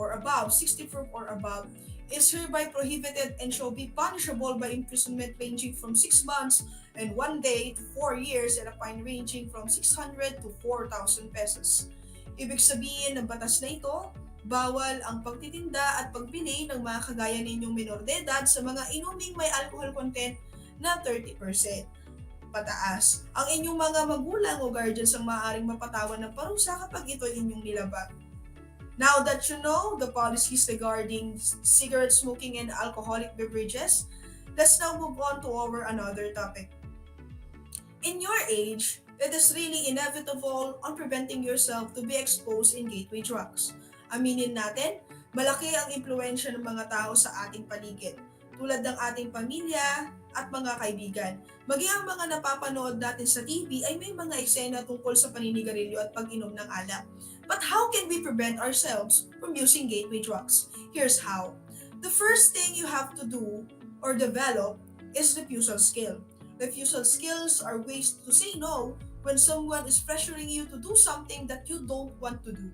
or above, 60 proof or above, is hereby prohibited and shall be punishable by imprisonment ranging from 6 months and 1 day to 4 years and a fine ranging from 600 to 4,000 pesos. Ibig sabihin ng batas na ito, bawal ang pagtitinda at pagbili ng mga kagaya ninyong minor de edad sa mga inuming may alcohol content na 30% pataas. Ang inyong mga magulang o guardians ang maaaring mapatawan ng parusa kapag ito inyong nilabag. Now that you know the policies regarding cigarette smoking and alcoholic beverages, let's now move on to our another topic. In your age, it is really inevitable on preventing yourself to be exposed in gateway drugs. Aminin natin, malaki ang impluwensya ng mga tao sa ating paligid, tulad ng ating pamilya at mga kaibigan. Maging ang mga napapanood natin sa TV ay may mga eksena tungkol sa paninigarilyo at pag-inom ng alak. But how can we prevent ourselves from using gateway drugs? Here's how. The first thing you have to do or develop is refusal skill. Refusal skills are ways to say no when someone is pressuring you to do something that you don't want to do.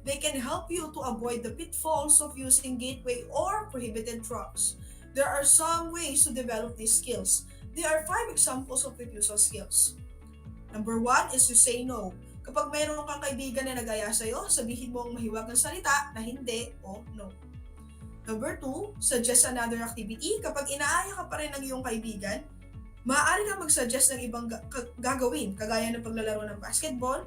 They can help you to avoid the pitfalls of using gateway or prohibited drugs. There are some ways to develop these skills. There are 5 examples of refusal skills. Number 1 is to say no. Kapag mayroon kang kaibigan na nag-aya sa'yo, sabihin mo ang mahiwag ng salita na hindi o no. Number 2, suggest another activity. Kapag inaaya ka pa rin ng iyong kaibigan, maaari kang mag-suggest ng ibang gagawin, kagaya ng paglalaro ng basketball,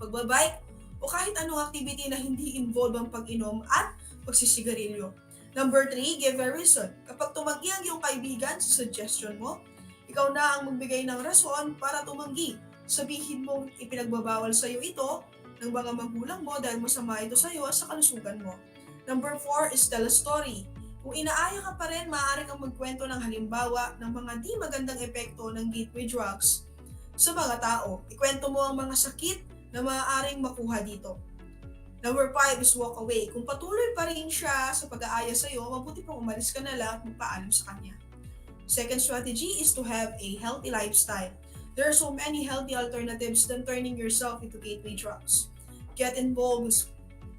pagbabike, o kahit anong activity na hindi involve ang pag-inom at pagsisigarilyo. Number 3, give a reason. Kapag tumanggi ang iyong kaibigan sa suggestion mo, ikaw na ang magbigay ng rason para tumanggi. Sabihin mong ipinagbabawal sa iyo ito ng mga magulang mo dahil masama ito sa iyo at sa kalusugan mo. Number 4 is tell a story. Kung inaaya ka pa rin, maaari kang magkwento ng halimbawa ng mga di magandang epekto ng gateway drugs sa mga tao. Ikwento mo ang mga sakit na maaaring makuha dito. Number 5 is walk away. Kung patuloy pa rin siya sa pag-aaya sa iyo, mabuti pang umalis ka na lang at magpaalam sa kanya. Second strategy is to have a healthy lifestyle. There are so many healthy alternatives than turning yourself into gateway drugs. Get involved with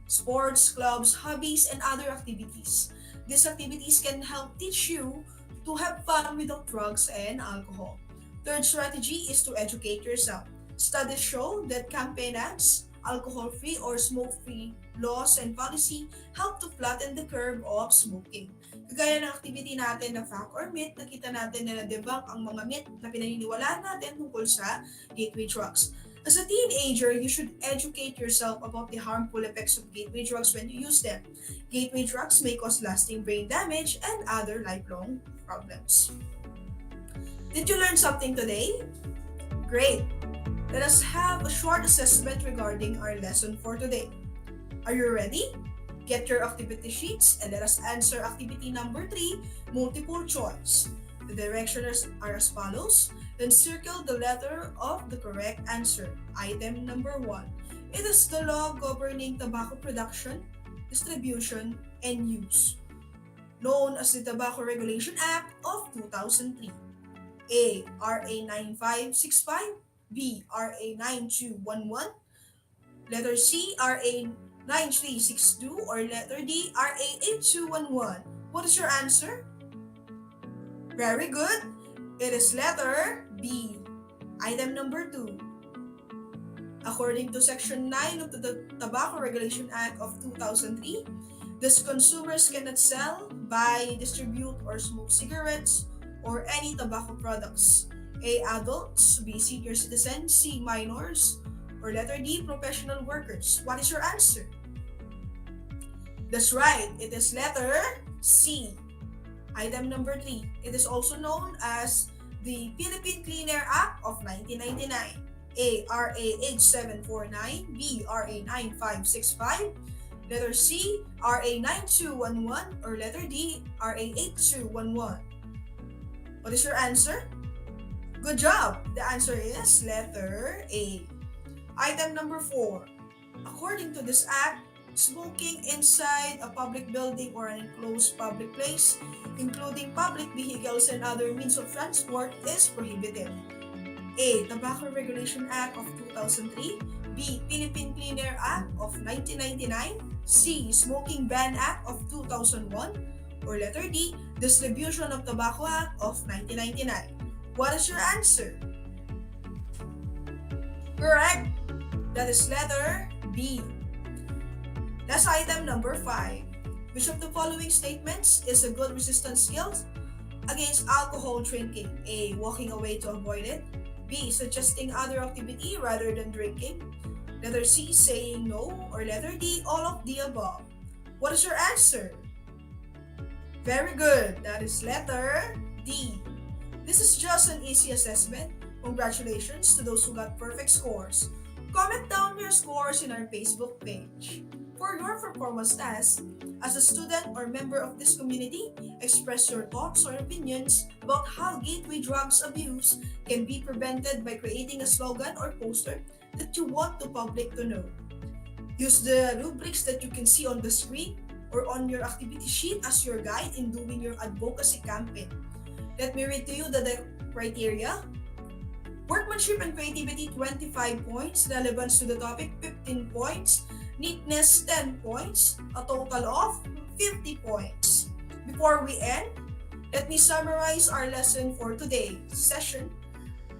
sports, clubs, hobbies, and other activities. These activities can help teach you to have fun without drugs and alcohol. Third strategy is to educate yourself. Studies show that campaign ads, alcohol-free or smoke-free laws and policy help to flatten the curve of smoking. Kagaya ng activity natin na fact or myth, nakita natin na na-debunk ang mga myth na pinaniniwalaan natin tungkol sa gateway drugs. As a teenager, you should educate yourself about the harmful effects of gateway drugs when you use them. Gateway drugs may cause lasting brain damage and other lifelong problems. Did you learn something today? Great! Let us have a short assessment regarding our lesson for today. Are you ready? Get your activity sheets and let us answer activity number 3, multiple choice. The directions are as follows. Then circle the letter of the correct answer. Item number 1. It is the law governing tobacco production, distribution, and use, known as the Tobacco Regulation Act of 2003. A. RA 9565. B. RA 9211. Letter C. RA 9362. Or letter D. RA 8211. What is your answer? Very good. It is letter B. Item number 2. According to Section 9 of the Tobacco Regulation Act of 2003, thus consumers cannot sell, buy, distribute, or smoke cigarettes or any tobacco products. A. Adults. B. Senior citizens. C. Minors. Or letter D. Professional workers. What is your answer? That's right. It is letter C. Item number 3. It is also known as the Philippine Clean Air Act of 1999. A. RA 8749. B. RA 9565. Letter C. RA 9211. Or letter D. RA 8211. What is your answer? Good job! The answer is letter A. Item number 4. According to this act, smoking inside a public building or an enclosed public place, including public vehicles and other means of transport, is prohibited. A. Tobacco Regulation Act of 2003 B. Philippine Clean Air Act of 1999, C. Smoking Ban Act of 2001, or letter D. Distribution of Tobacco Act of 1999. What is your answer? Correct! That is letter B. That's item number 5. Which of the following statements is a good resistance skill against alcohol drinking? A. Walking away to avoid it. B. Suggesting other activity rather than drinking. Letter C. Saying no. Or letter D. All of the above. What is your answer? Very good. That is letter D. This is just an easy assessment. Congratulations to those who got perfect scores. Comment down your scores in our Facebook page. For your performance test, as a student or member of this community, express your thoughts or opinions about how gateway drugs abuse can be prevented by creating a slogan or poster that you want the public to know. Use the rubrics that you can see on the screen or on your activity sheet as your guide in doing your advocacy campaign. Let me read to you the criteria. Workmanship and creativity, 25 points. Relevance to the topic, 15 points. Neatness, 10 points. A total of 50 points. Before we end, let me summarize our lesson for today's session.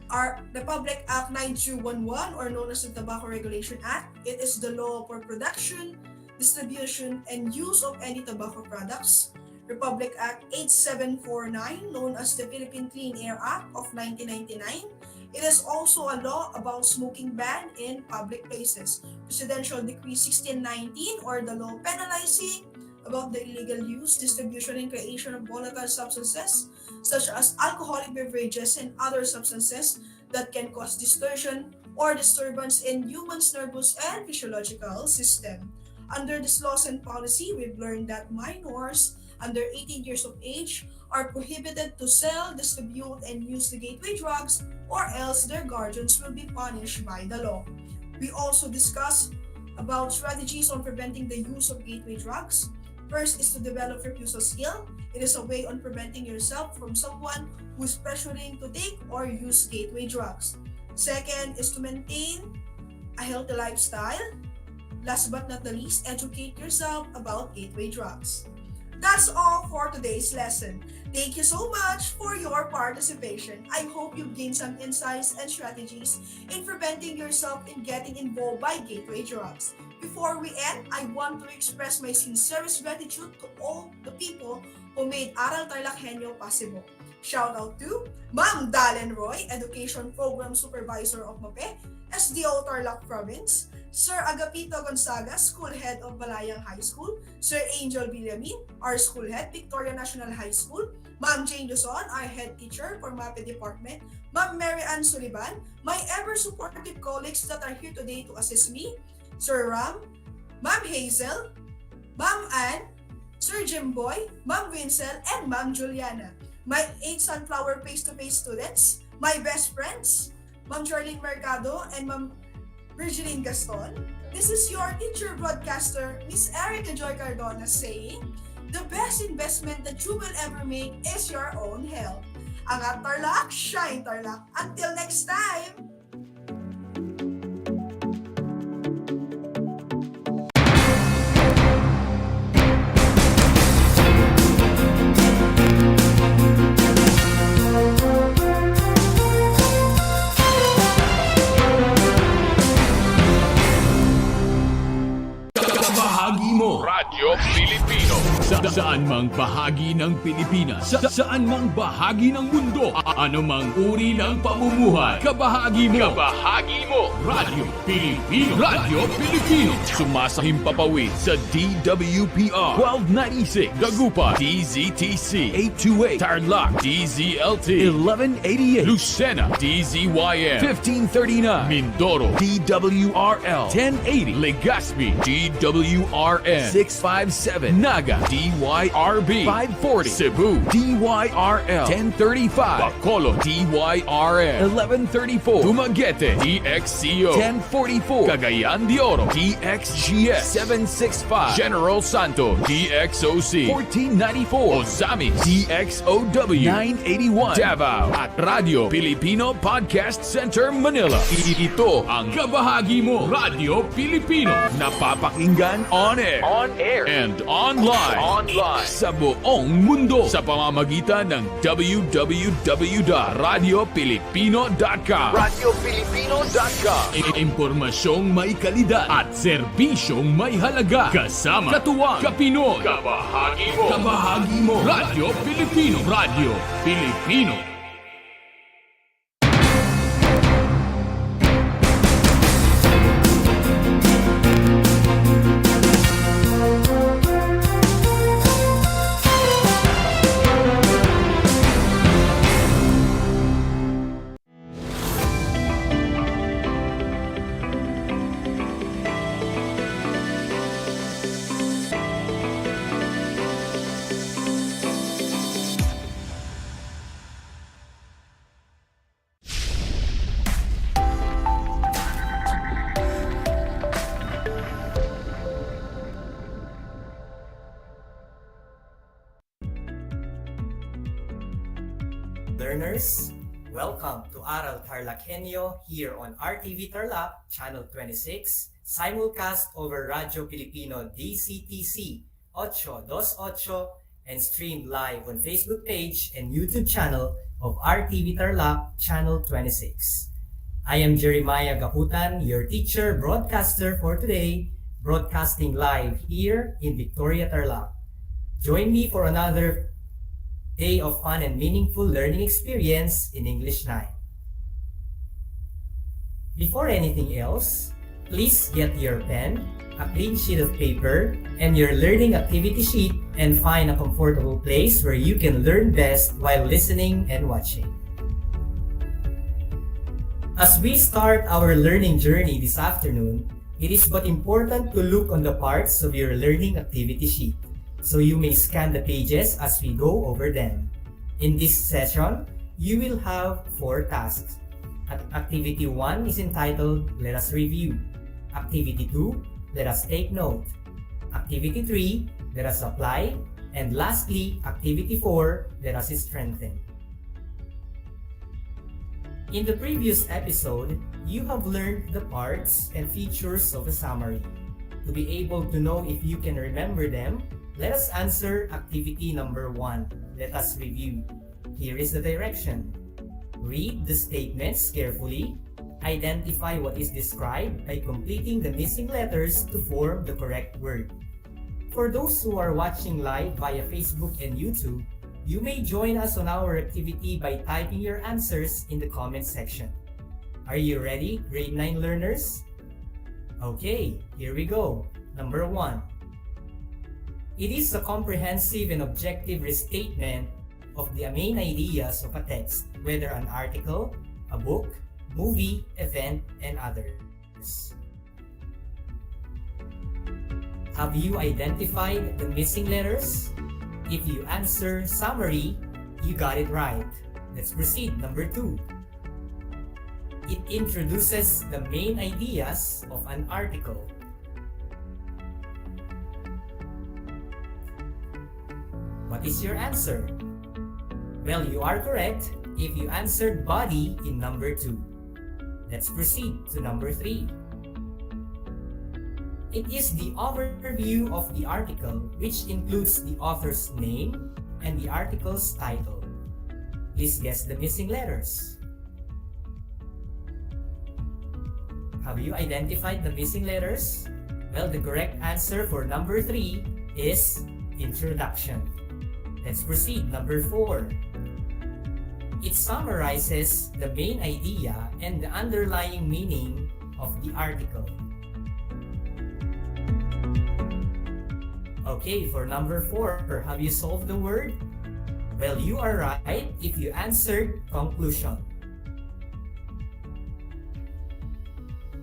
Our Republic Act 9211, or known as the Tobacco Regulation Act, it is the law for production, distribution, and use of any tobacco products. Republic Act 8749, known as the Philippine Clean Air Act of 1999. It is also a law about smoking ban in public places. Presidential Decree 1619, or the law penalizing about the illegal use, distribution, and creation of volatile substances such as alcoholic beverages and other substances that can cause distortion or disturbance in humans' nervous and physiological system. Under this laws and policy, we've learned that minors under 18 years of age are prohibited to sell, distribute, and use the gateway drugs, or else their guardians will be punished by the law. We also discussed about strategies on preventing the use of gateway drugs. First is to develop refusal skill. It is a way on preventing yourself from someone who is pressuring to take or use gateway drugs. Second is to maintain a healthy lifestyle. Last but not the least, educate yourself about gateway drugs. That's all for today's lesson. Thank you so much for your participation. I hope you've gained some insights and strategies in preventing yourself in getting involved by gateway drugs. Before we end, I want to express my sincerest gratitude to all the people who made Aral TarlakHenyo possible. Shout out to Ma'am Dalen Roy, Education Program Supervisor of MAPE, SDO Tarlac Province, Sir Agapito Gonzaga, School Head of Balayang High School, Sir Angel Villamin, our School Head, Victoria National High School, Ma'am Jane Duzon, our Head Teacher for MAPE Department, Ma'am Mary Ann Sullivan, my ever-supportive colleagues that are here today to assist me, Sir Ram, Ma'am Hazel, Ma'am Ann, Sir Jim Boy, Ma'am Winsel, and Ma'am Juliana, my 8 Sunflower face-to-face students, my best friends, Ma'am Charlene Mercado, and Ma'am Virgiline Gaston. This is your teacher broadcaster, Miss Erica Joy Cardona, saying, the best investment that you will ever make is your own health. Angat Tarlac, shine Tarlac. Until next time! Radyo Pilipino. Saan mang bahagi ng Pilipinas, saan mang bahagi ng mundo, anumang uri ng pamumuhay, kabahagi mo. Radyo Pilipino. Radyo Pilipino. Sumasahimpapawid sa DWPR 1296, Dagupan, DZTC 828, Tarlac, DZLT 1188, Lucena, DZYM 1539, Mindoro, DWRL 1080, Legazpi, DWRN 657, Naga, DY DYRB 540, Cebu DYRL 1035, Bacolod DYRL 1134, Dumaguete DXCO 1044, Cagayan de Oro DXGS 765, General Santo DXOC 1494, Ozamis DXOW 981, Davao at Radio Pilipino Podcast Center Manila. Ito ang kabahagi mo, Radio Pilipino, napapakinggan on air, and online sa buong mundo sa pamamagitan ng www.radiopilipino.com. Impormasyong may kalidad at serbisyong may halaga, kasama katuwang kapinoy. Kabahagi mo, Radio Pilipino. Radio Pilipino. Learners, welcome to Aral TarlakHenyo here on RTV Tarlac, Channel 26, simulcast over Radio Filipino DCTC 828 and streamed live on Facebook page and YouTube channel of RTV Tarlac, Channel 26. I am Jeremiah Gaputan, your teacher broadcaster for today, broadcasting live here in Victoria, Tarlac. Join me for another day of fun and meaningful learning experience in English 9. Before anything else, please get your pen, a clean sheet of paper, and your learning activity sheet and find a comfortable place where you can learn best while listening and watching. As we start our learning journey this afternoon, it is but important to look on the parts of your learning activity sheet, so you may scan the pages as we go over them. In this session, you will have 4 tasks. Activity 1 is entitled Let Us Review. Activity 2, Let Us Take Note. Activity 3, Let Us Apply. And lastly, Activity 4, Let Us Strengthen. In the previous episode, you have learned the parts and features of a summary. To be able to know if you can remember them, let us answer activity number 1. Let us review. Here is the direction. Read the statements carefully. Identify what is described by completing the missing letters to form the correct word. For those who are watching live via Facebook and YouTube, you may join us on our activity by typing your answers in the comment section. Are you ready, grade 9 learners? Okay, here we go. Number 1. It is a comprehensive and objective restatement of the main ideas of a text, whether an article, a book, movie, event, and others. Have you identified the missing letters? If you answer summary, you got it right. Let's proceed. Number 2. It introduces the main ideas of an article. What is your answer? Well, you are correct if you answered body in number 2. Let's proceed to number 3. It is the overview of the article, which includes the author's name and the article's title. Please guess the missing letters. Have you identified the missing letters? Well, the correct answer for number 3 is introduction. Let's proceed. Number 4. It summarizes the main idea and the underlying meaning of the article. Okay, for number 4, have you solved the word? Well, you are right if you answered conclusion.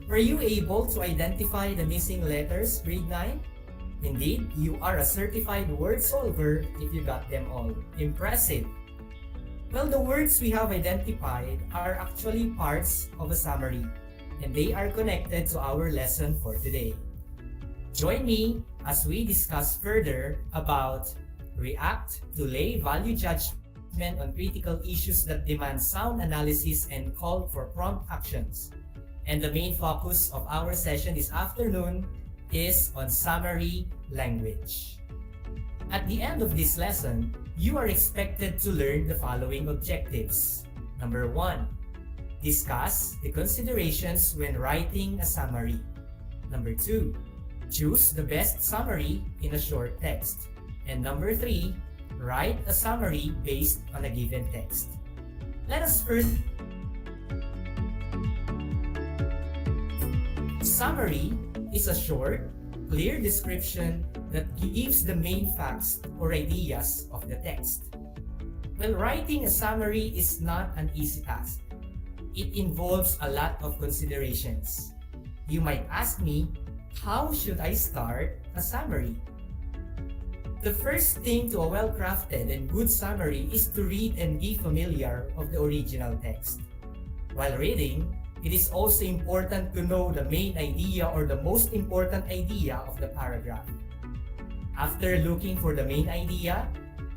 Were you able to identify the missing letters, grade 9? Indeed, you are a certified word solver if you got them all. Impressive! Well, the words we have identified are actually parts of a summary, and they are connected to our lesson for today. Join me as we discuss further about react to lay value judgment on critical issues that demand sound analysis and call for prompt actions. And the main focus of our session this afternoon is on summary language. At the end of this lesson, you are expected to learn the following objectives. Number 1, discuss the considerations when writing a summary. Number 2, choose the best summary in a short text. And number 3, write a summary based on a given text. Let us first. Summary is a short, clear description that gives the main facts or ideas of the text. Well, writing a summary is not an easy task. It involves a lot of considerations. You might ask me, how should I start a summary? The first thing to a well-crafted and good summary is to read and be familiar of the original text. While reading, it is also important to know the main idea or the most important idea of the paragraph. After looking for the main idea,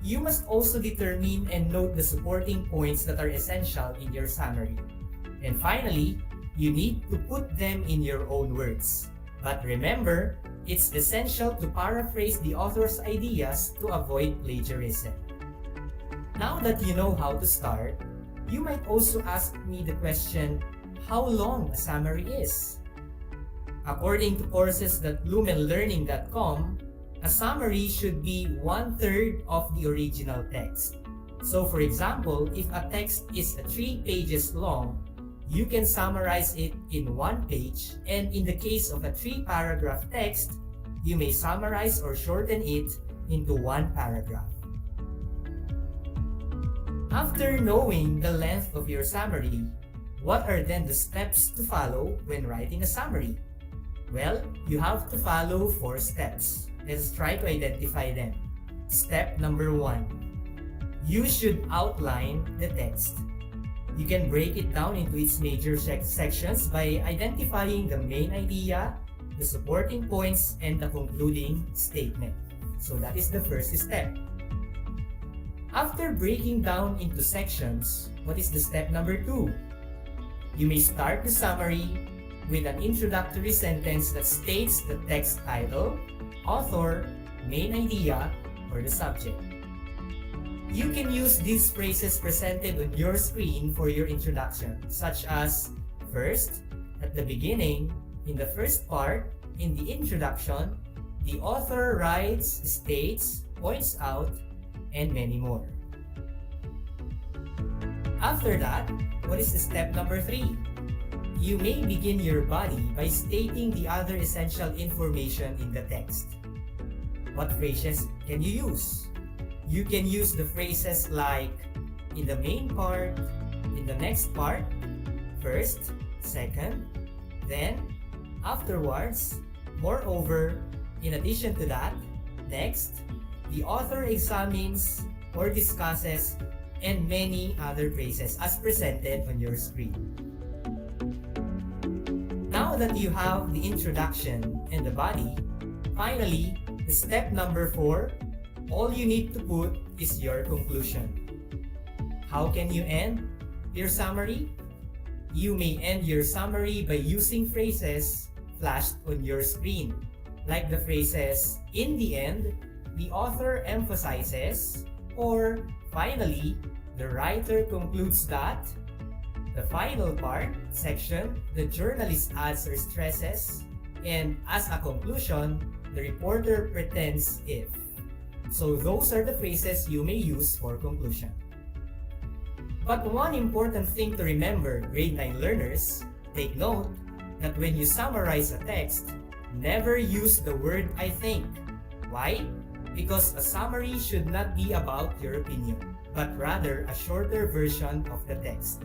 you must also determine and note the supporting points that are essential in your summary. And finally, you need to put them in your own words. But remember, it's essential to paraphrase the author's ideas to avoid plagiarism. Now that you know how to start, you might also ask me the question, how long a summary is? According to courses.lumenlearning.com, a summary should be 1/3 of the original text. So for example, if a text is 3 pages long, you can summarize it in 1 page, and in the case of a 3-paragraph text, you may summarize or shorten it into 1 paragraph. After knowing the length of your summary, what are then the steps to follow when writing a summary? Well, you have to follow 4 steps. Let's try to identify them. Step number 1. You should outline the text. You can break it down into its major sections by identifying the main idea, the supporting points, and the concluding statement. So that is the first step. After breaking down into sections, what is the step number 2? You may start the summary with an introductory sentence that states the text title, author, main idea, or the subject. You can use these phrases presented on your screen for your introduction, such as first, at the beginning, in the first part, in the introduction, the author writes, states, points out, and many more. After that, what is the step number 3? You may begin your body by stating the other essential information in the text. What phrases can you use? You can use the phrases like in the main part, in the next part, first, second, then, afterwards, moreover, in addition to that, next, the author examines or discusses, and many other phrases as presented on your screen. Now that you have the introduction and the body, finally, the step number 4, all you need to put is your conclusion. How can you end your summary? You may end your summary by using phrases flashed on your screen, like the phrases, in the end, the author emphasizes, or finally, the writer concludes that, the final part, section, the journalist adds or stresses, and as a conclusion, the reporter pretends if. So those are the phrases you may use for conclusion. But one important thing to remember, grade 9 learners, take note that when you summarize a text, never use the word I think. Why? Because a summary should not be about your opinion, but rather a shorter version of the text.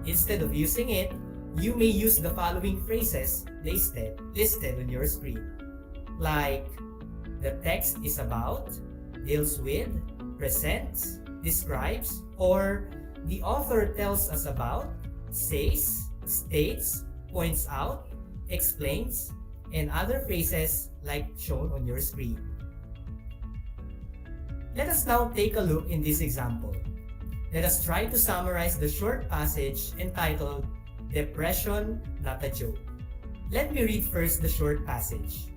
Instead of using it, you may use the following phrases listed on your screen. Like, the text is about, deals with, presents, describes, or the author tells us about, says, states, points out, explains, and other phrases like shown on your screen. Let us now take a look in this example. Let us try to summarize the short passage entitled Depression, Not a Joke. Let me read first the short passage.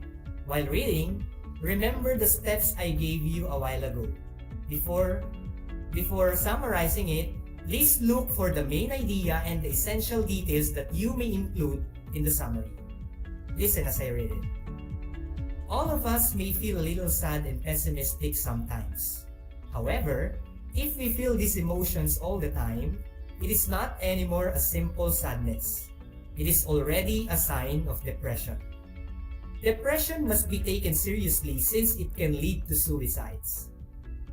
While reading, remember the steps I gave you a while ago. Before summarizing it, please look for the main idea and the essential details that you may include in the summary. Listen as I read it. All of us may feel a little sad and pessimistic sometimes. However, if we feel these emotions all the time, it is not anymore a simple sadness. It is already a sign of depression. Depression must be taken seriously since it can lead to suicides.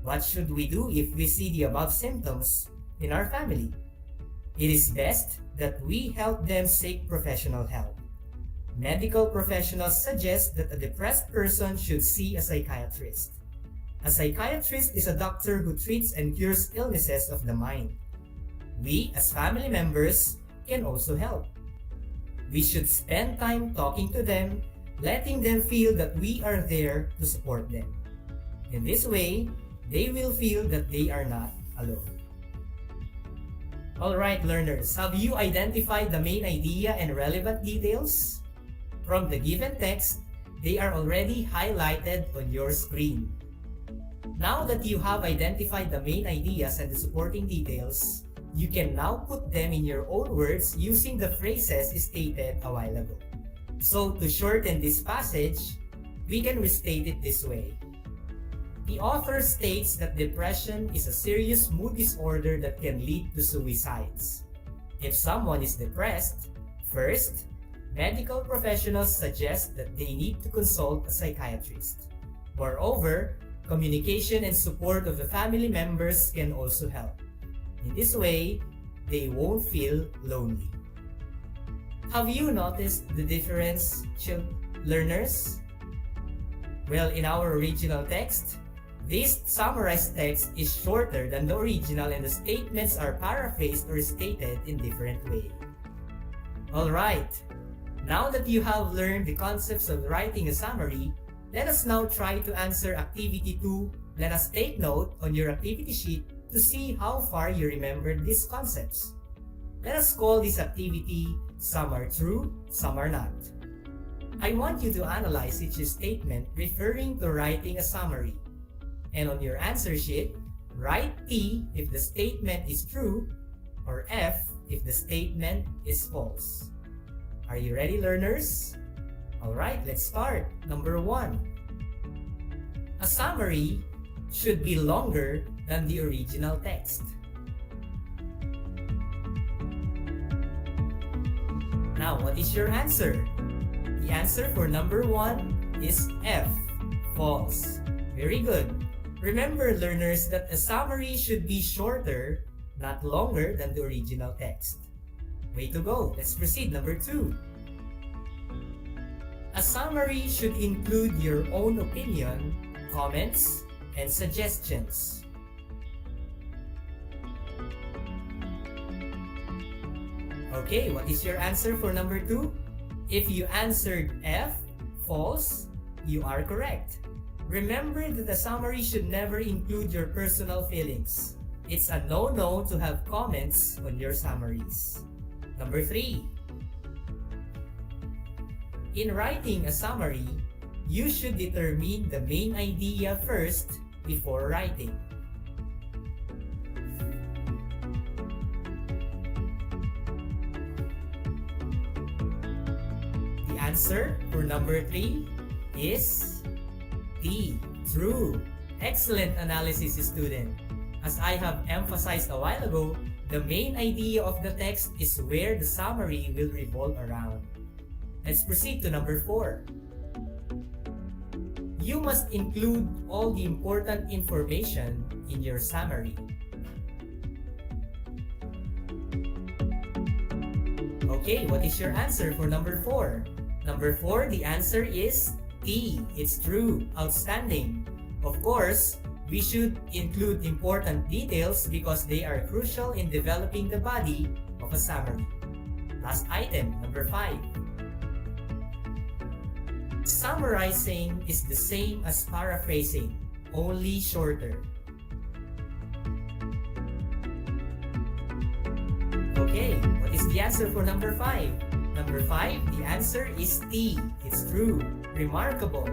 What should we do if we see the above symptoms in our family? It is best that we help them seek professional help. Medical professionals suggest that a depressed person should see a psychiatrist. A psychiatrist is a doctor who treats and cures illnesses of the mind. We, as family members, can also help. We should spend time talking to them, letting them feel that we are there to support them. In this way, they will feel that they are not alone. Alright learners, have you identified the main idea and relevant details? From the given text, they are already highlighted on your screen. Now that you have identified the main ideas and the supporting details, you can now put them in your own words using the phrases stated a while ago. So to shorten this passage, we can restate it this way. The author states that depression is a serious mood disorder that can lead to suicides. If someone is depressed, first, medical professionals suggest that they need to consult a psychiatrist. Moreover, communication and support of the family members can also help. In this way, they won't feel lonely. Have you noticed the difference, learners? Well, in our original text, this summarized text is shorter than the original and the statements are paraphrased or stated in different way. Alright, now that you have learned the concepts of writing a summary, let us now try to answer activity 2. Let us take note on your activity sheet to see how far you remembered these concepts. Let us call this activity Some Are True, Some Are Not. I want you to analyze each statement referring to writing a summary. And on your answer sheet, write T if the statement is true or F if the statement is false. Are you ready, learners? Alright, let's start. Number 1. A summary should be longer than the original text. Now, what is your answer? The answer for number 1 is F, false. Very good. Remember, learners, that a summary should be shorter, not longer than the original text. Way to go. Let's proceed. Number 2. A summary should include your own opinion, comments, and suggestions. Okay, what is your answer for number 2? If you answered F, false, you are correct. Remember that a summary should never include your personal feelings. It's a no-no to have comments on your summaries. Number 3. In writing a summary, you should determine the main idea first before writing. The answer for number 3 is D, true. Excellent analysis, student. As I have emphasized a while ago, the main idea of the text is where the summary will revolve around. Let's proceed to number 4. You must include all the important information in your summary. Okay, what is your answer for number 4? Number 4, the answer is T. It's true. Outstanding. Of course, we should include important details because they are crucial in developing the body of a summary. Last item, number 5. Summarizing is the same as paraphrasing, only shorter. Okay, what is the answer for number 5? Number 5, the answer is T. It's true. Remarkable.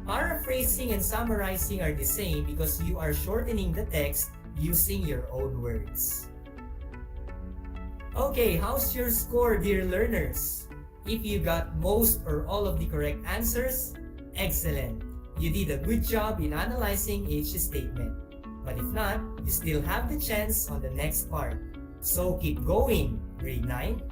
Paraphrasing and summarizing are the same because you are shortening the text using your own words. Okay, how's your score, dear learners? If you got most or all of the correct answers, excellent. You did a good job in analyzing each statement. But if not, you still have the chance on the next part. So keep going, grade 9.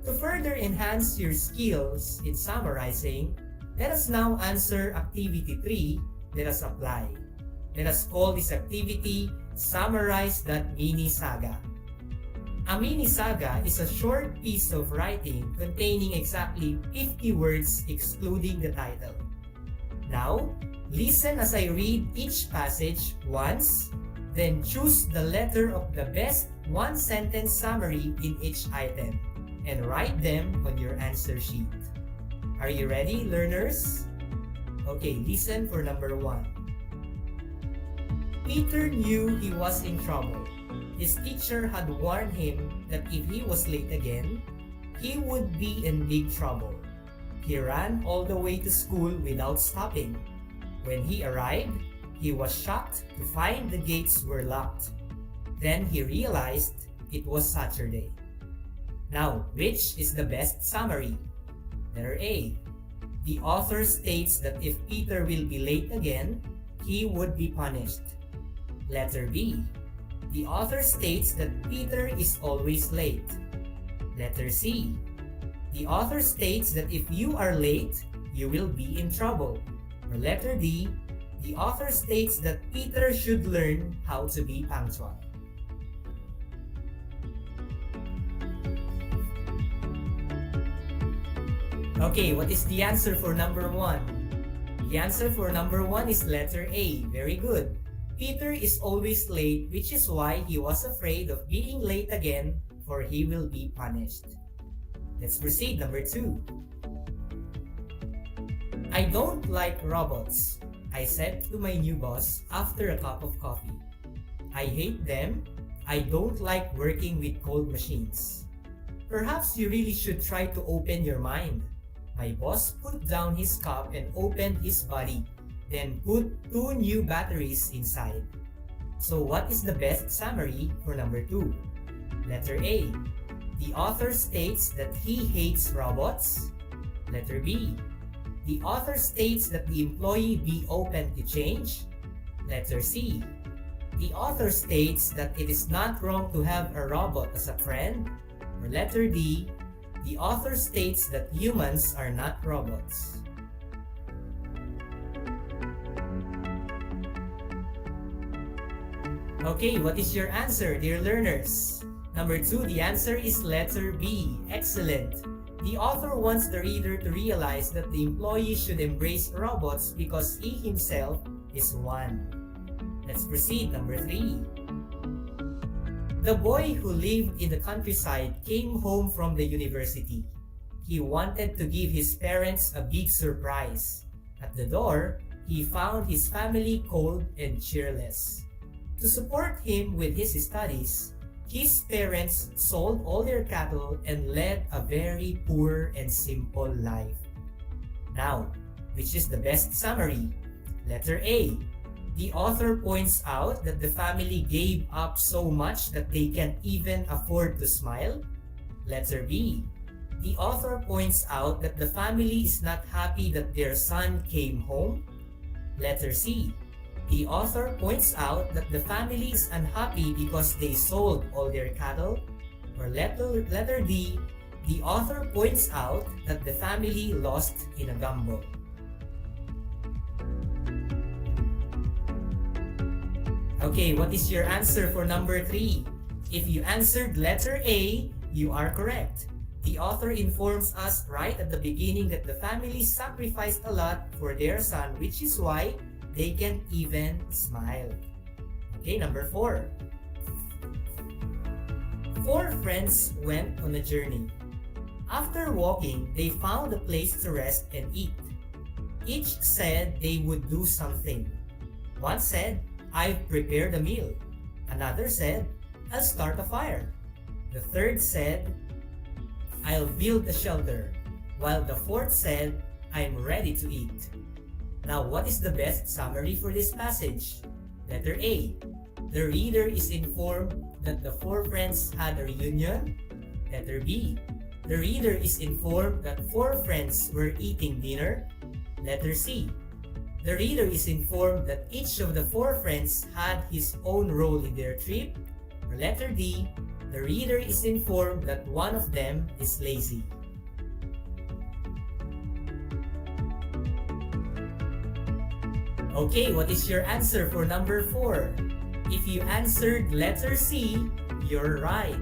To further enhance your skills in summarizing, let us now answer activity 3. Let us apply. Let us call this activity Summarize That Mini Saga. A mini saga is a short piece of writing containing exactly 50 words excluding the title. Now, listen as I read each passage once, then choose the letter of the best one-sentence summary in each item and write them on your answer sheet. Are you ready, learners? Okay, listen for number 1. Peter knew he was in trouble. His teacher had warned him that if he was late again, he would be in big trouble. He ran all the way to school without stopping. When he arrived, he was shocked to find the gates were locked. Then he realized it was Saturday. Now, which is the best summary? Letter A. The author states that if Peter will be late again, he would be punished. Letter B. The author states that Peter is always late. Letter C. The author states that if you are late, you will be in trouble. Or letter D. The author states that Peter should learn how to be punctual. Okay, what is the answer for number 1? The answer for number 1 is letter A. Very good. Peter is always late, which is why he was afraid of being late again, for he will be punished. Let's proceed, number 2. I don't like robots, I said to my new boss after a cup of coffee. I hate them. I don't like working with cold machines. Perhaps you really should try to open your mind. My boss put down his cup and opened his body, then put 2 new batteries inside. So what is the best summary for number 2? Letter A. The author states that he hates robots. Letter B. The author states that the employee be open to change. Letter C. The author states that it is not wrong to have a robot as a friend. Or letter D. The author states that humans are not robots. Okay, what is your answer, dear learners? Number 2, the answer is letter B. Excellent. The author wants the reader to realize that the employee should embrace robots because he himself is one. Let's proceed, number 3. The boy who lived in the countryside came home from the university. He wanted to give his parents a big surprise. At the door, he found his family cold and cheerless. To support him with his studies, his parents sold all their cattle and led a very poor and simple life. Now, which is the best summary? Letter A. The author points out that the family gave up so much that they can't even afford to smile. Letter B. The author points out that the family is not happy that their son came home. Letter C. The author points out that the family is unhappy because they sold all their cattle. Or letter D. The author points out that the family lost in a gamble. Okay, what is your answer for number 3? If you answered letter A, you are correct. the author informs us right at the beginning that the family sacrificed a lot for their son, which is why they can't even smile. Okay, number 4. 4 friends went on a journey. After walking, they found a place to rest and eat. Each said they would do something. One said, "I've prepared a meal." Another said, "I'll start a fire." The third said, "I'll build a shelter," while the fourth said, "I'm ready to eat." Now, what is the best summary for this passage? Letter A. The reader is informed that the 4 friends had a reunion. Letter B. The reader is informed that 4 friends were eating dinner. Letter C. The reader is informed that each of the 4 friends had his own role in their trip. Or letter D. The reader is informed that one of them is lazy. Okay, what is your answer for number 4? If you answered letter C, you're right.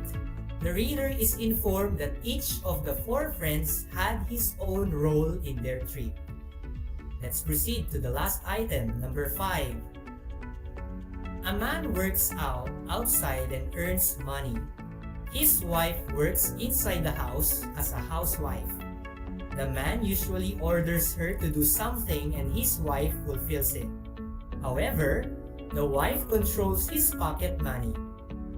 The reader is informed that each of the 4 friends had his own role in their trip. Let's proceed to the last item, number 5. A man works outside and earns money. His wife works inside the house as a housewife. The man usually orders her to do something and his wife fulfills it. However, the wife controls his pocket money.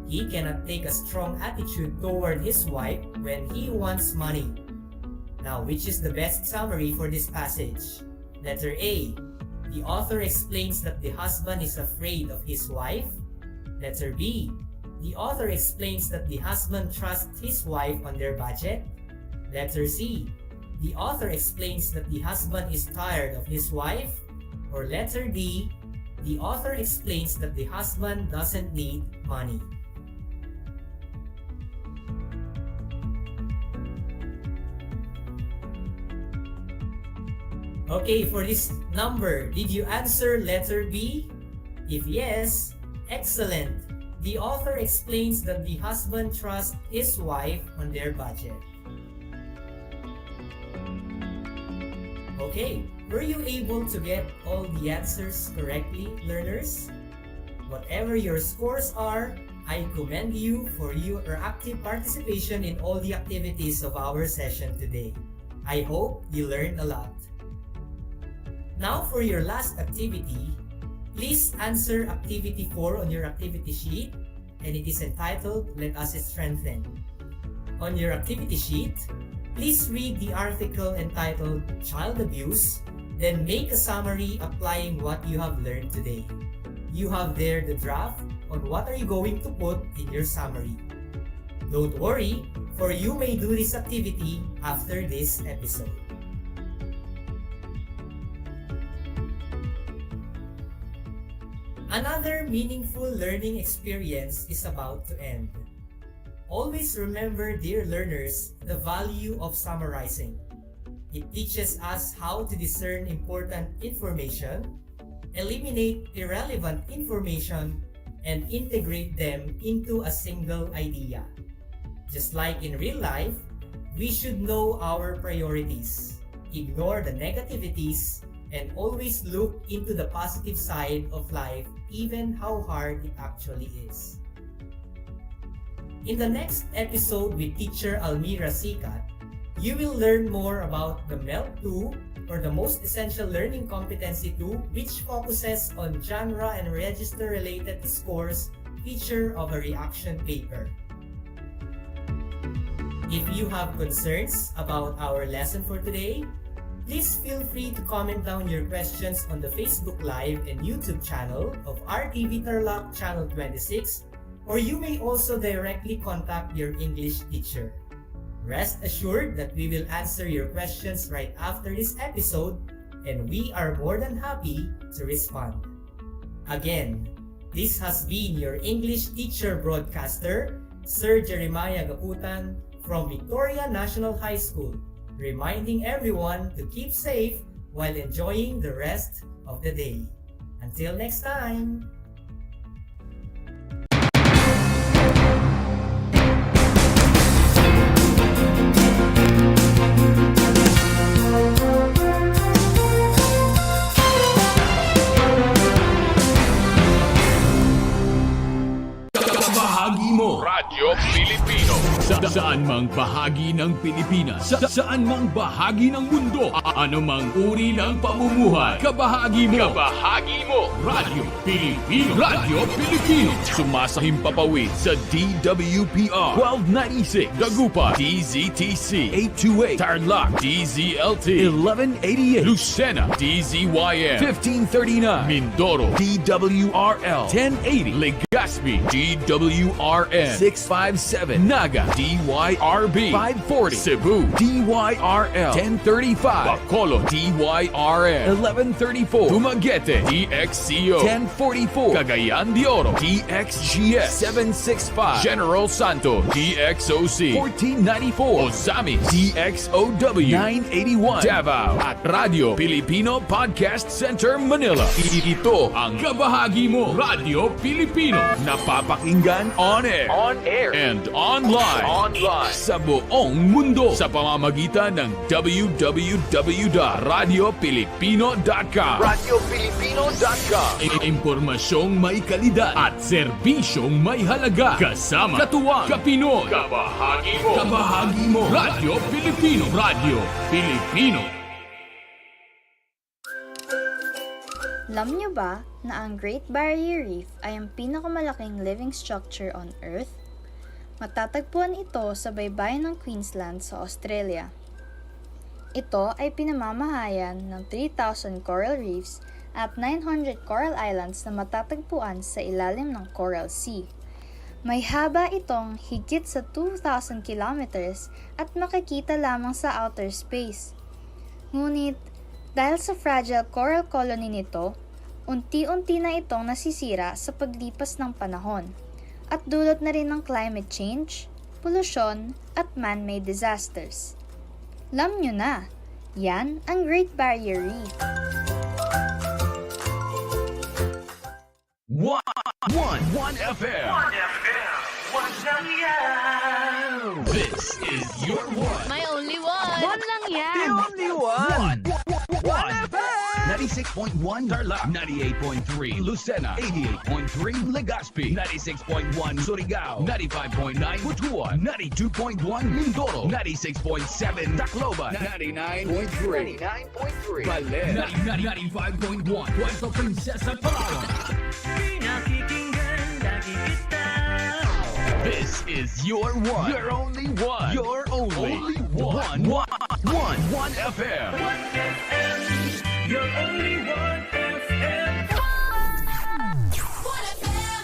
He cannot take a strong attitude toward his wife when he wants money. Now, which is the best summary for this passage? Letter A. The author explains that the husband is afraid of his wife. Letter B. The author explains that the husband trusts his wife on their budget. Letter C. The author explains that the husband is tired of his wife. Or letter D. The author explains that the husband doesn't need money. Okay, for this number, did you answer letter B? If yes, excellent. The author explains that the husband trusts his wife on their budget. Okay, were you able to get all the answers correctly, learners? Whatever your scores are, I commend you for your active participation in all the activities of our session today. I hope you learned a lot. Now for your last activity, please answer activity 4 on your activity sheet, and it is entitled "Let Us Strengthen." On your activity sheet, please read the article entitled "Child Abuse," then make a summary applying what you have learned today. You have there the draft on what are you going to put in your summary. Don't worry, for you may do this activity after this episode. Another meaningful learning experience is about to end. Always remember, dear learners, the value of summarizing. It teaches us how to discern important information, eliminate irrelevant information, and integrate them into a single idea. Just like in real life, we should know our priorities, ignore the negativities, and always look into the positive side of life, even how hard it actually is. In the next episode with teacher Almira Sikat, you will learn more about the MELC 2 or the Most Essential Learning Competency 2, which focuses on genre and register related scores feature of a reaction paper. If you have concerns about our lesson for today, please feel free to comment down your questions on the Facebook Live and YouTube channel of RTV Tarlac Channel 26, or you may also directly contact your English teacher. Rest assured that we will answer your questions right after this episode, and we are more than happy to respond. Again, this has been your English teacher broadcaster, Sir Jeremiah Gaputan from Victoria National High School, reminding everyone to keep safe while enjoying the rest of the day. Until next time! Saan mang bahagi ng Pilipinas, saan mang bahagi ng mundo, anumang uri ng pamumuhay, kabahagi mo. Radyo Pilipino. Radyo Pilipino. Sumasahim papawid sa DWPR 1296 Dagupan, DZTC 828 Tarlac, DZLT 1188 Lucena, DZYM 1539 Mindoro, DWRL 1080 Legazpi, DWRN 657 Naga, DYRB 540 Cebu, DYRL 1035 Bacolod, DYRN 1134 Dumaguete, DXCO 1044 Cagayan de Oro, DXGS 765 General Santos, DXOC 1494 Osamis, DXOW 981 Davao at Radio Filipino Podcast Center Manila. Ito ang kabahagi mo, Radio Filipino, napapakinggan on air and online sa buong mundo sa pamamagitan ng www.radiofilipino.com. Impormasyong may kalidad at serbisyong may halaga. Kasama, katuwang, kapinoy, kabahagi mo, Radio Filipino. Radio Filipino. Alam niyo ba na ang Great Barrier Reef ay ang pinakamalaking living structure on Earth? Matatagpuan ito sa baybayin ng Queensland sa Australia. Ito ay pinamamahayan ng 3,000 coral reefs at 900 coral islands na matatagpuan sa ilalim ng Coral Sea. May haba itong higit sa 2,000 kilometers at makikita lamang sa outer space. Ngunit, dahil sa fragile coral colony nito, unti-unti na itong nasisira sa paglipas ng panahon at dulot na rin ng climate change, polusyon at man-made disasters. Alam nyo na, yan ang Great Barrier Reef. One FM. This is your one. My only one. One lang yan. The only one. One FM. 96.1 Tarlac, 98.3 Lucena, 88.3 Legazpi, 96.1 Surigao, 95.9 Butuan, 92.1 Mindoro, 96.7 Tacloban, 99.3 Baler, 95.1 Puerto Princesa, Palawan. This is your one. Your only one. Your only one. One FM. Your only one FM. One FM.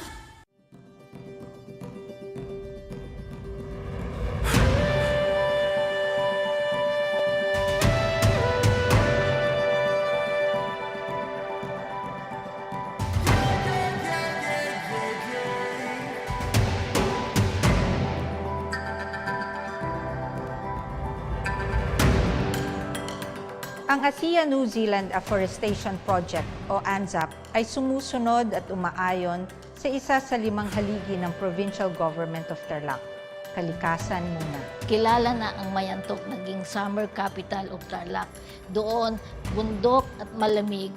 Ang ASEAN New Zealand Afforestation Project o ANZAP ay sumusunod at umaayon sa isa sa 5 haligi ng Provincial Government of Tarlac, Kalikasan muna. Kilala na ang Mayantok naging summer capital of Tarlac. Doon, bundok at malamig,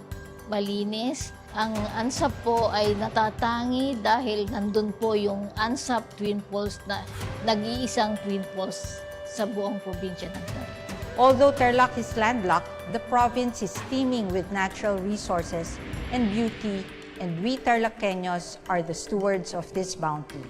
malinis. Ang ANZAP po ay natatangi dahil nandun po yung ANZAP Twin Falls na nag-iisang Twin Falls sa buong probinsya ng Tarlac. Although Tarlac is landlocked, the province is teeming with natural resources and beauty, and we TarlakHenyos are the stewards of this bounty.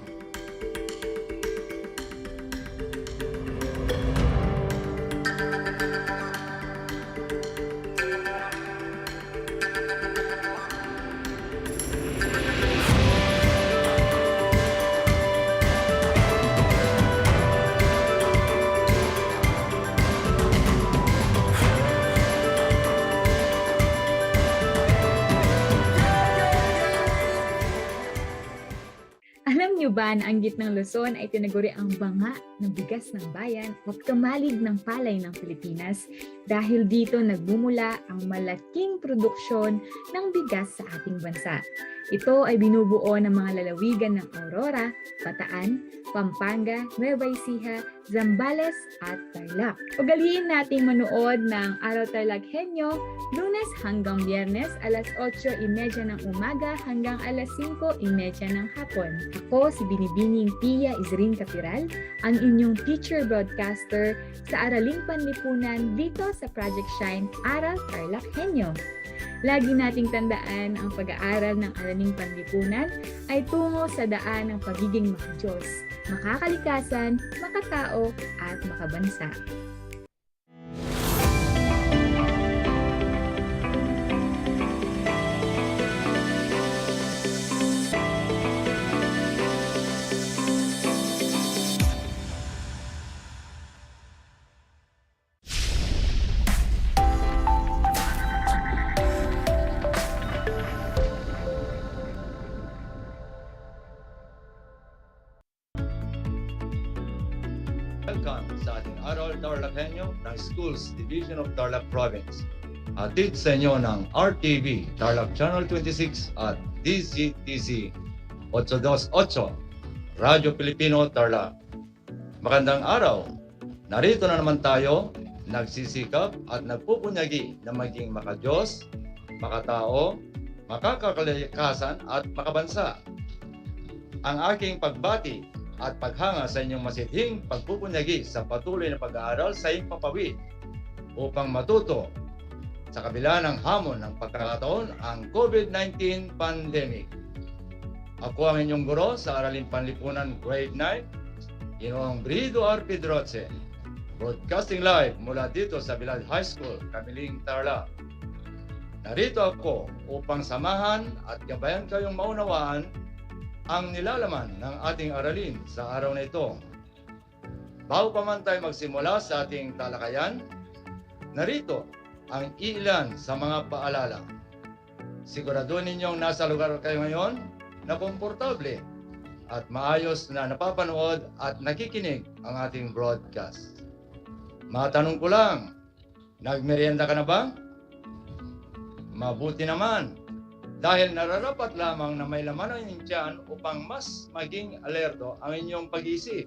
Alam niyo ba na ang gitnang Luzon ay tinaguri ang banga ng bigas ng bayan at kamalig ng palay ng Pilipinas dahil dito nagbumula ang malaking produksyon ng bigas sa ating bansa. Ito ay binubuo ng mga lalawigan ng Aurora, Bataan, Pampanga, Nueva Ecija, Zambales at Tarlac. Ugaliin nating manood ng Aral TarlakHenyo Lunes hanggang Biyernes alas 8:30 ng umaga hanggang alas 5:30 ng hapon. Ako si binibining Pia Isrin Capiral, ang inyong teacher broadcaster sa Araling Panlipunan dito sa Project Shine Aral TarlakHenyo. Lagi nating tandaan ang pag-aaral ng Araling Panlipunan ay tungo sa daan ng pagiging makadiyos, makakalikasan, makatao at makabansa. Welcome sa ating Aral TarlakHenyo ng Schools Division of Tarlac Province. Hatid sa inyo ng RTV Tarlac Channel 26 at DCTC 828 Radyo Pilipino Tarlac. Magandang araw! Narito na naman tayo, nagsisikap at nagpupunyagi na maging makadiyos, makatao, makakakalikasan at makabansa. Ang aking pagbati at paghanga sa inyong masidhing pagpupunyagi sa patuloy na pag-aaral sa iyong papawid upang matuto sa kabila ng hamon ng pagkakataon ang COVID-19 pandemic. Ako ang inyong guro sa Araling Panlipunan Grade 9, Ginoong Brido R. Pedroche, broadcasting live mula dito sa Bilad High School, Kamiling, Tarlac. Narito ako upang samahan at gabayan kayong maunawaan ang nilalaman ng ating aralin sa araw na ito. Bago pa man tayo magsimula sa ating talakayan, narito ang ilan sa mga paalala. Siguraduhin ninyong nasa lugar kayo ngayon na komportable at maayos na napapanood at nakikinig ang ating broadcast. Matanong ko lang, nagmerienda ka na ba? Mabuti naman. Dahil nararapat lamang na may laman ang inyong tiyan upang mas maging alerto ang inyong pag-iisip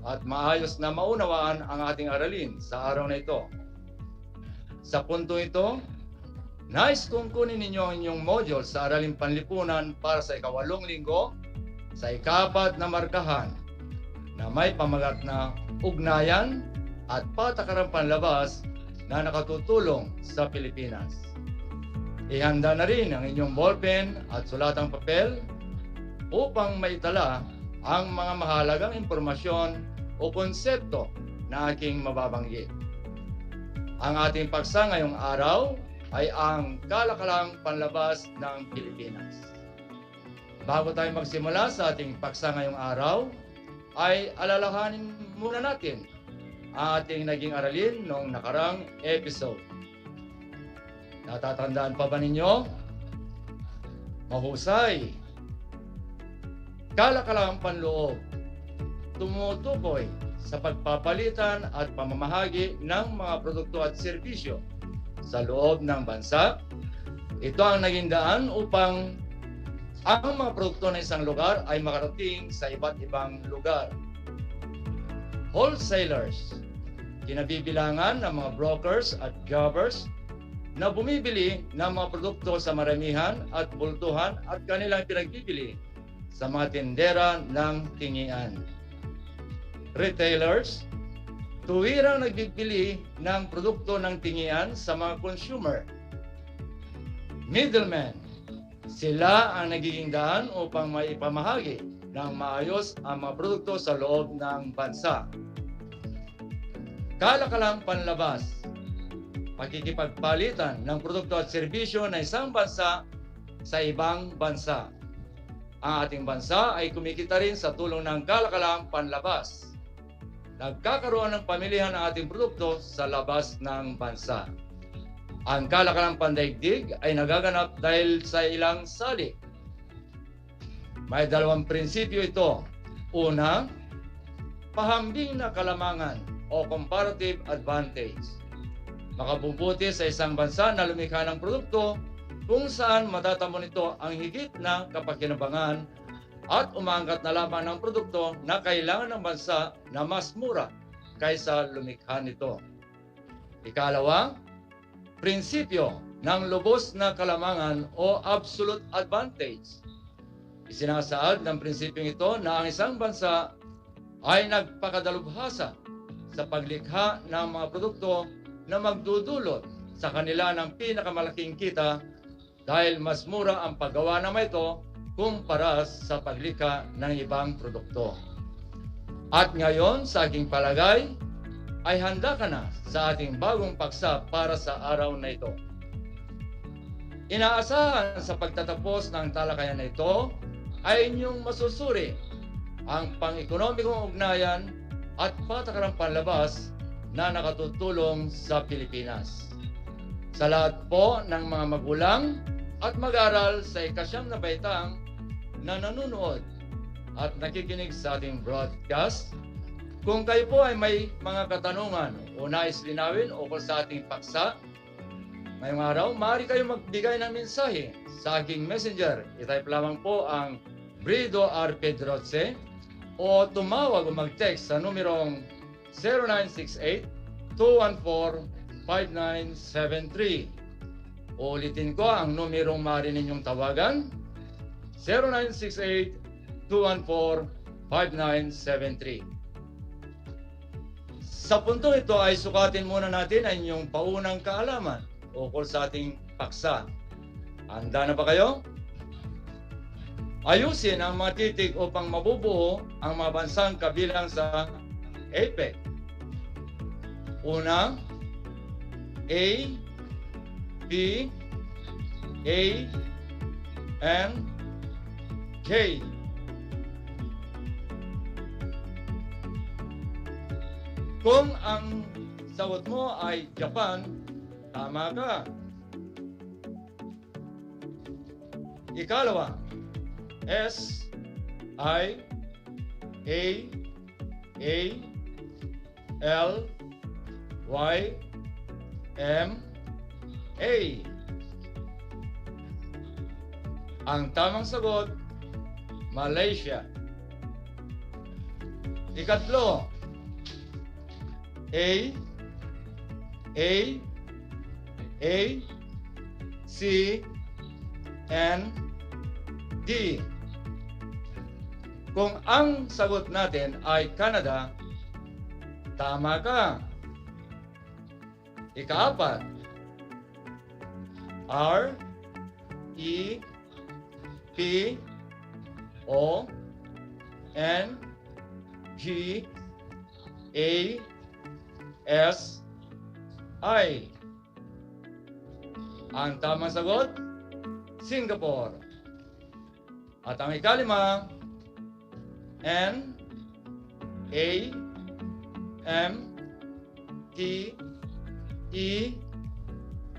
at maayos na maunawaan ang ating aralin sa araw na ito. Sa punto ito, nais kong kunin ninyo ang inyong module sa Araling Panlipunan para sa ika-8 linggo sa ika-4 na markahan na may pamagat na ugnayan at patakarang panlabas na nakatutulong sa Pilipinas. Ihanda na rin ang inyong ballpen at sulatang papel upang maitala ang mga mahalagang impormasyon o konsepto na aking mababanggit. Ang ating paksa ngayong araw ay ang kalakalang panlabas ng Pilipinas. Bago tayo magsimula sa ating paksa ngayong araw, ay alalahanin muna natin ang ating naging aralin noong nakarang episode. Natatandaan pa ba ninyo? Mahusay. Kalakalang panloob. Tumutukoy sa pagpapalitan at pamamahagi ng mga produkto at serbisyo sa loob ng bansa. Ito ang naging daan upang ang mga produkto ng isang lugar ay makarating sa iba't ibang lugar. Wholesalers. Kinabibilangan ng mga brokers at jobbers na bumibili ng mga produkto sa maramihan at bultuhan at kanilang pinagbibili sa mga tindera ng tingian. Retailers, tuwirang nagbibili ng produkto ng tingian sa mga consumer. Middlemen, sila ang nagiging daan upang maipamahagi ng maayos ang mga produkto sa loob ng bansa. Kalakalang panlabas, pagkikipagpalitan ng produkto at serbisyo ng isang bansa sa ibang bansa. Ang ating bansa ay kumikita rin sa tulong ng kalakalang panlabas. Nagkakaroon ng pamilihan ng ating produkto sa labas ng bansa. Ang kalakalang pandaigdig ay nagaganap dahil sa ilang salik. May dalawang prinsipyo ito. Una, pahambing na kalamangan o comparative advantage. Makabubuti sa isang bansa na lumikha ng produkto kung saan matatamo nito ang higit na kapakinabangan at umaangkat na lamang ng produkto na kailangan ng bansa na mas mura kaysa lumikha nito. Ikalawa, prinsipyo ng lubos na kalamangan o absolute advantage. Isinasaad ng prinsipyong ito na ang isang bansa ay nagpakadalubhasa sa paglikha ng mga produkto na magdudulot sa kanila ng pinakamalaking kita dahil mas mura ang paggawa ng ito kumpara sa paglikha ng ibang produkto. At ngayon, sa aking palagay, ay handa ka na sa ating bagong paksa para sa araw na ito. Inaasahan sa pagtatapos ng talakayan na ito ay inyong masusuri ang pang-ekonomikong ugnayan at patakarang panlabas na nakatutulong sa Pilipinas. Sa lahat po ng mga magulang at mag-aral sa ikasyam na baitang na nanonood at nakikinig sa ating broadcast, kung kayo po ay may mga katanungan o nais linawin ukol sa ating paksa, ngayong araw, maaari kayong magbigay ng mensahe sa aking messenger. I-type lamang po ang Brido R. Pedroce o tumawag o mag-text sa numerong 0968-214-5973. Ulitin ko ang numerong maaari ninyong tawagan, 0968-214-5973. Sa puntong ito ay sukatin muna natin ang inyong paunang kaalaman ukol sa ating paksa. Handa na ba kayo? Ayusin ang mga titik upang mabubuo ang mga bansang kabilang sa APEC. Una, A, B, A, N, K. Kung ang sagot mo ay Japan, tama ka. Ikalawa, S, I, A, L, Y, M, A. Ang tamang sagot, Malaysia. Ikatlo, A, C, N, D. Kung ang sagot natin ay Canada, tama ka. Ikaapat, R, E, P, O, N, G, A, S, I. Ang tamang sagot, Singapore. At ang ikalima, N, A, M, T, E,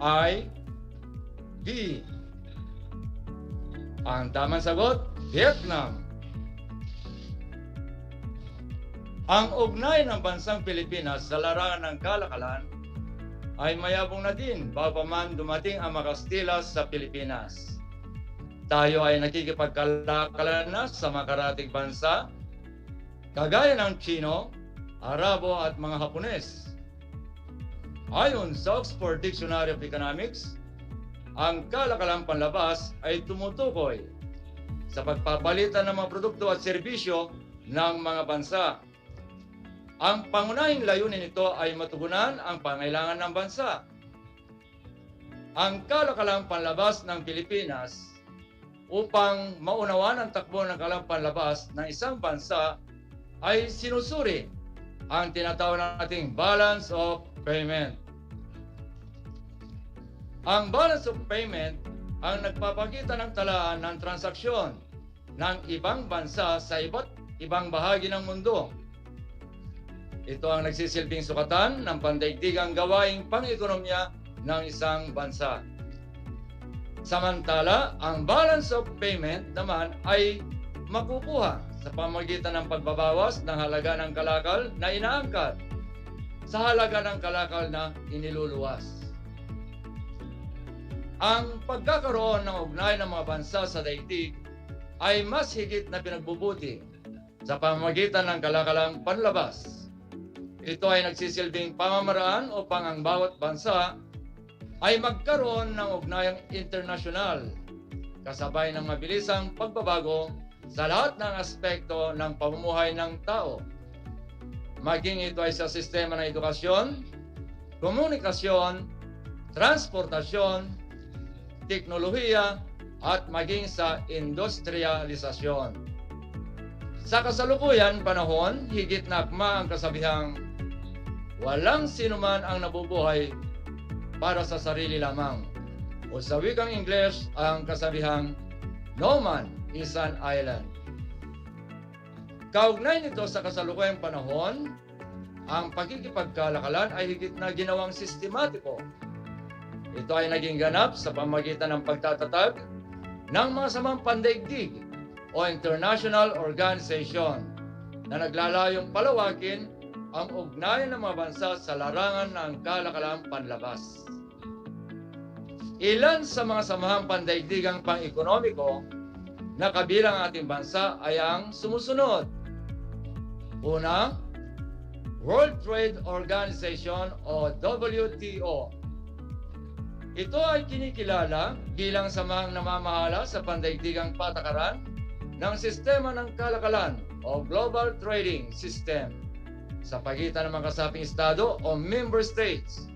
I, D. Ang tamang sagot, Vietnam. Ang ugnay ng bansang Pilipinas sa larangan ng kalakalan ay mayabong na din bago man dumating ang mga Kastila sa Pilipinas. Tayo ay nakikipagkalakalan na sa mga karatig bansa, kagaya ng Chino, Arabo at mga Hapones. Ayon sa Oxford Dictionary of Economics, ang kalakalang panlabas ay tumutukoy sa pagpapalitan ng mga produkto at serbisyo ng mga bansa. Ang pangunahing layunin nito ay matugunan ang pangailangan ng bansa. Ang kalakalang panlabas ng Pilipinas upang maunawan ang takbo ng kalakalang panlabas ng isang bansa ay sinusuri ang tinatawag nating balance of payment. Ang balance of payment ang nagpapakita ng talaan ng transaksyon ng ibang bansa sa iba't ibang bahagi ng mundo. Ito ang nagsisilbing sukatan ng pandaigdigang gawaing pang-ekonomiya ng isang bansa. Samantala, ang balance of payment naman ay makukuha sa pamamagitan ng pagbabawas ng halaga ng kalakal na inaangkat sa halaga ng kalakal na iniluluwas. Ang pagkakaroon ng ugnay ng mga bansa sa daigdig ay mas higit na pinagbubuti sa pamamagitan ng kalakalang panlabas. Ito ay nagsisilbing pamamaraan upang ang bawat bansa ay magkaroon ng ugnayang internasyonal kasabay ng mabilisang pagbabago sa lahat ng aspekto ng pamumuhay ng tao. Maging ito ay sa sistema ng edukasyon, komunikasyon, transportasyon, teknolohiya, at maging sa industrialisasyon. Sa kasalukuyan panahon, higit na akma ang kasabihang walang sinuman ang nabubuhay para sa sarili lamang. O sa wikang Ingles, ang kasabihang no man is an island. Kaugnay nito sa kasalukuyang panahon, ang pagkikipagkalakalan ay higit na ginawang sistematiko. Ito ay naging ganap sa pamamagitan ng pagtatatag ng mga samang pandaigdig o international organization na naglalayong palawakin ang ugnayan ng mga bansa sa larangan ng kalakalang panlabas. Ilan sa mga samahang pandaigdigang pang-ekonomiko na kabilang ang ating bansa ay ang sumusunod. Una, World Trade Organization o WTO. Ito ay kinikilala bilang samahang namamahala sa pandaigdigang patakaran ng sistema ng kalakalan o Global Trading System sa pagitan ng mga kasaping estado o member states.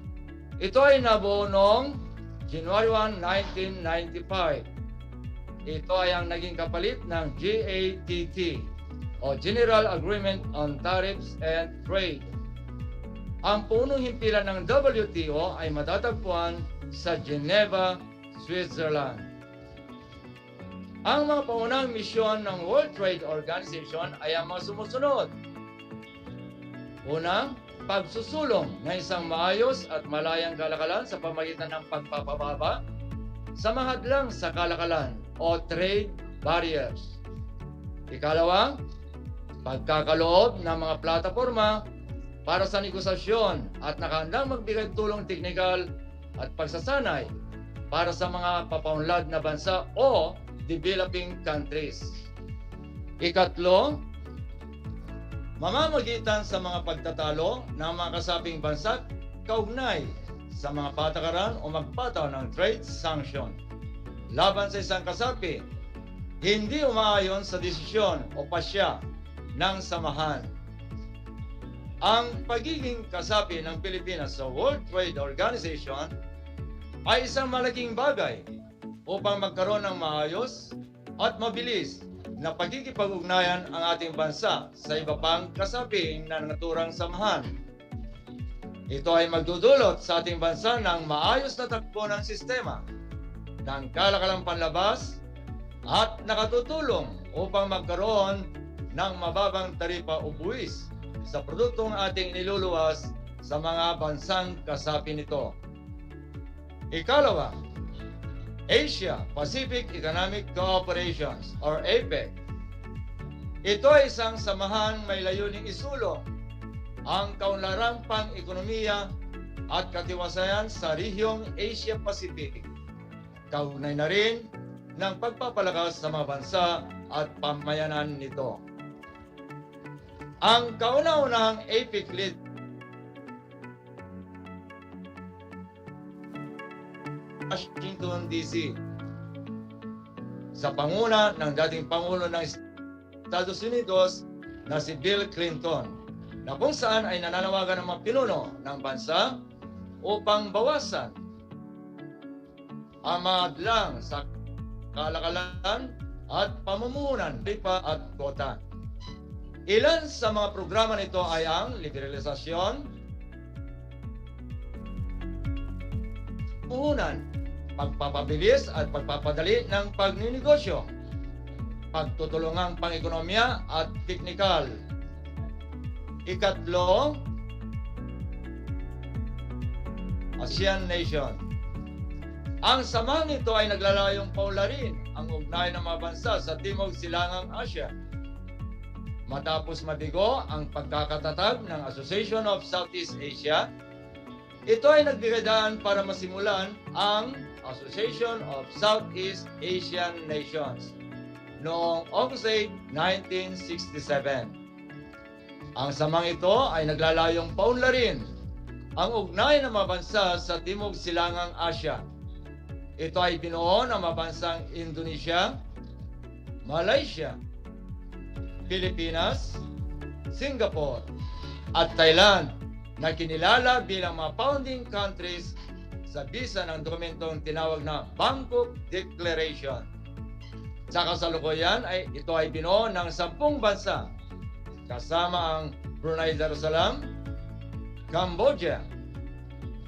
Ito ay nabuo noong January 1, 1995. Ito ay ang naging kapalit ng GATT o General Agreement on Tariffs and Trade. Ang punong himpilan ng WTO ay matatagpuan sa Geneva, Switzerland. Ang mga paunang misyon ng World Trade Organization ay ang mga sumusunod. Una, pagsusulong ng isang maayos at malayang kalakalan sa pamagitan ng pagpapababa sa mga hadlang sa kalakalan o trade barriers. Ikalawa, pagkakaloob ng mga plataporma para sa negosasyon at nakahandang magbigay tulong teknikal at pagsasanay para sa mga papaunlad na bansa o developing countries. Ikatlo, mamamagitan sa mga pagtatalo ng mga kasaping bansa kaugnay sa mga patakaran o magpataw ng trade sanction laban sa isang kasapi, hindi umaayon sa desisyon o pasya ng samahan. Ang pagiging kasapi ng Pilipinas sa World Trade Organization ay isang malaking bagay upang magkaroon ng maayos at mabilis na pagkikipag-ugnayan ang ating bansa sa iba pang kasaping na naturang samahan. Ito ay magdudulot sa ating bansa ng maayos na takbo ng sistema ng kalakalang panlabas at nakatutulong upang magkaroon ng mababang taripa o buwis sa produktong ating niluluwas sa mga bansang kasapi nito. Ikalawa, Asia Pacific Economic Cooperations or APEC. Ito ay isang samahang may layuning isulong ang kaunlarang pang-ekonomiya at katiwasayan sa rehiyong Asia Pacific. Kaugnay na rin ng pagpapalakas sa mga bansa at pamayanan nito. Ang kauna-unahang APEC lead Washington, D.C. sa panguna ng dating Pangulo ng Estados Unidos na si Bill Clinton, na kung saan ay nananawagan ng mga pinuno ng bansa upang bawasan ang mga hadlang sa kalakalan at pamumuhunan, ripa at kota. Ilan sa mga programa nito ay ang liberalisasyon, puhunan, pagpapabilis at pagpapadali ng pagninegosyo, pagtutulungang pang-ekonomiya at teknikal. Ikatlo, ASEAN Nation. Ang samahan nito ay naglalayong paularin ang ugnayan ng mga bansa sa Timog Silangang Asya. Matapos mabigo ang pagkakatatag ng Association of Southeast Asia, ito ay nagbigay daan para masimulan ang Association of Southeast Asian Nations noong August 8, 1967. Ang samang ito ay naglalayong paunlarin ang ugnayan ng mga bansa sa Timog Silangang Asya. Ito ay binuo ng mga bansang Indonesia, Malaysia, Pilipinas, Singapore, at Thailand na kinilala bilang mga founding countries sa bisa ng dokumentong tinawag na Bangkok Declaration. Sa kasalukuyan ay ito ay binuo ng 10 bansa kasama ang Brunei Darussalam, Cambodia,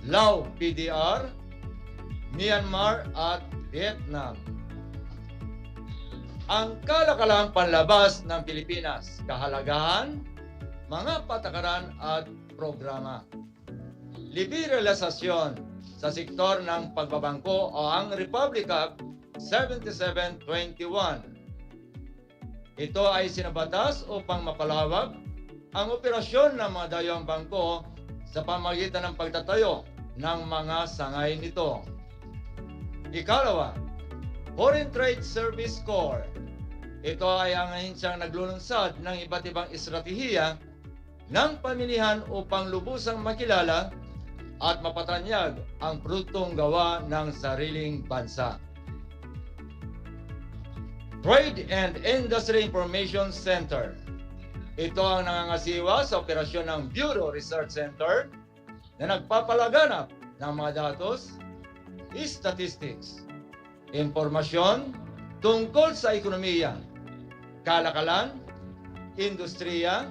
Laos PDR, Myanmar at Vietnam. Ang kalakalang panlabas ng Pilipinas, kahalagahan, mga patakaran at programa. Liberalisasyon sa sektor ng pagbabangko o ang Republic Act 7721. Ito ay sinabatas upang mapalawak ang operasyon ng mga dayong bangko sa pamamagitan ng pagtatayo ng mga sangay nito. Ikalawa, Foreign Trade Service Corps. Ito ay ang ahensyang naglulunsad ng iba't ibang estratehiya ng pamilihan upang lubusang makilala at mapatanyag ang produktong gawa ng sariling bansa. Trade and Industry Information Center. Ito ang nangangasiwa sa operasyon ng Bureau Research Center na nagpapalaganap ng mga datos, statistics, impormasyon tungkol sa ekonomiya, kalakalan, industriya,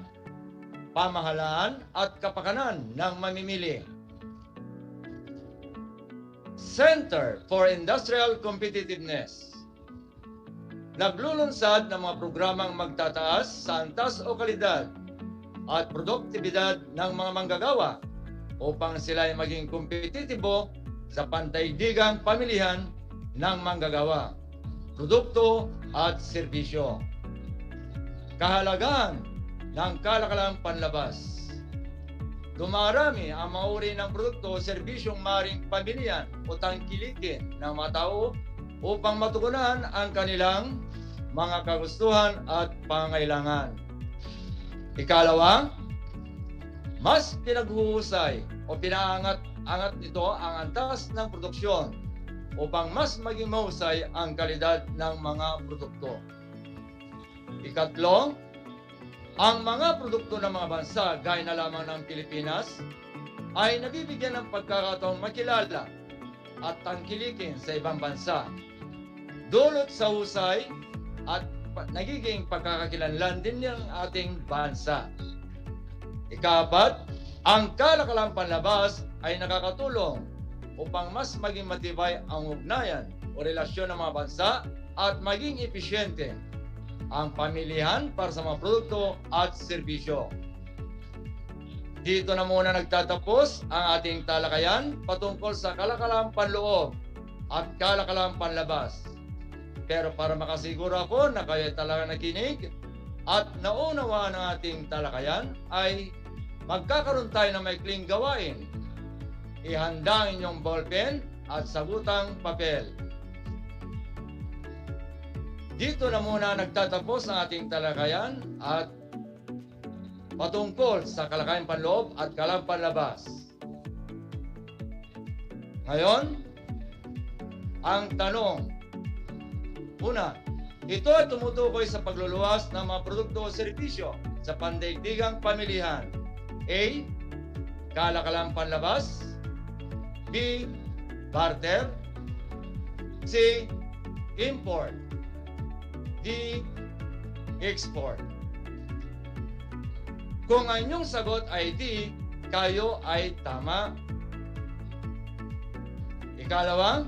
pamahalaan at kapakanan ng mamimili. Center for Industrial Competitiveness. Naglulunsad ng mga programang magtataas sa antas o kalidad at produktibidad ng mga manggagawa upang sila ay maging kompetitibo sa pandaigdigang pamilihan ng manggagawa, produkto at serbisyo. Kahalagahan ng kalakalang panlabas. Dumarami ang mga uri ng produkto o serbisyong maring pamilihan o tangkilikin ng mga tao upang matugunan ang kanilang mga kagustuhan at pangailangan. Ikalawa, mas pinaghuhusay o pinaangat nito ang antas ng produksyon upang mas maging mahusay ang kalidad ng mga produkto. Ikatlo, ang mga produkto ng mga bansa gaya na lamang ng Pilipinas ay nabibigyan ng pagkakataong makilala at tangkilikin sa ibang bansa. Dulot sa husay at nagiging pagkakakilanlan din ng ating bansa. Ikapat, ang kalakalang panlabas ay nakakatulong upang mas maging matibay ang ugnayan o relasyon ng mga bansa at maging episyente ang pamilihan para sa mga produkto at serbisyo. Dito na muna nagtatapos ang ating talakayan patungkol sa kalakalang panloob at kalakalang panlabas. Pero para makasiguro ako na kayo talaga nakinig at naunawaan ang ating talakayan ay magkakaroon tayo ng maikling gawain. Ihanda ang inyong ballpen at sagutang papel. Dito na muna nagtatapos ang ating talakayan at patungkol sa kalakayang panloob at kalakayang panlabas. Ngayon, ang tanong. Una, ito ay tumutukoy sa pagluluwas ng mga produkto o serbisyo sa pandaigdigang pamilihan. A. Kalakalang panlabas. B. Barter. C. Import. D. Export. Kung ang inyong sagot ay D, kayo ay tama. Ikalawa,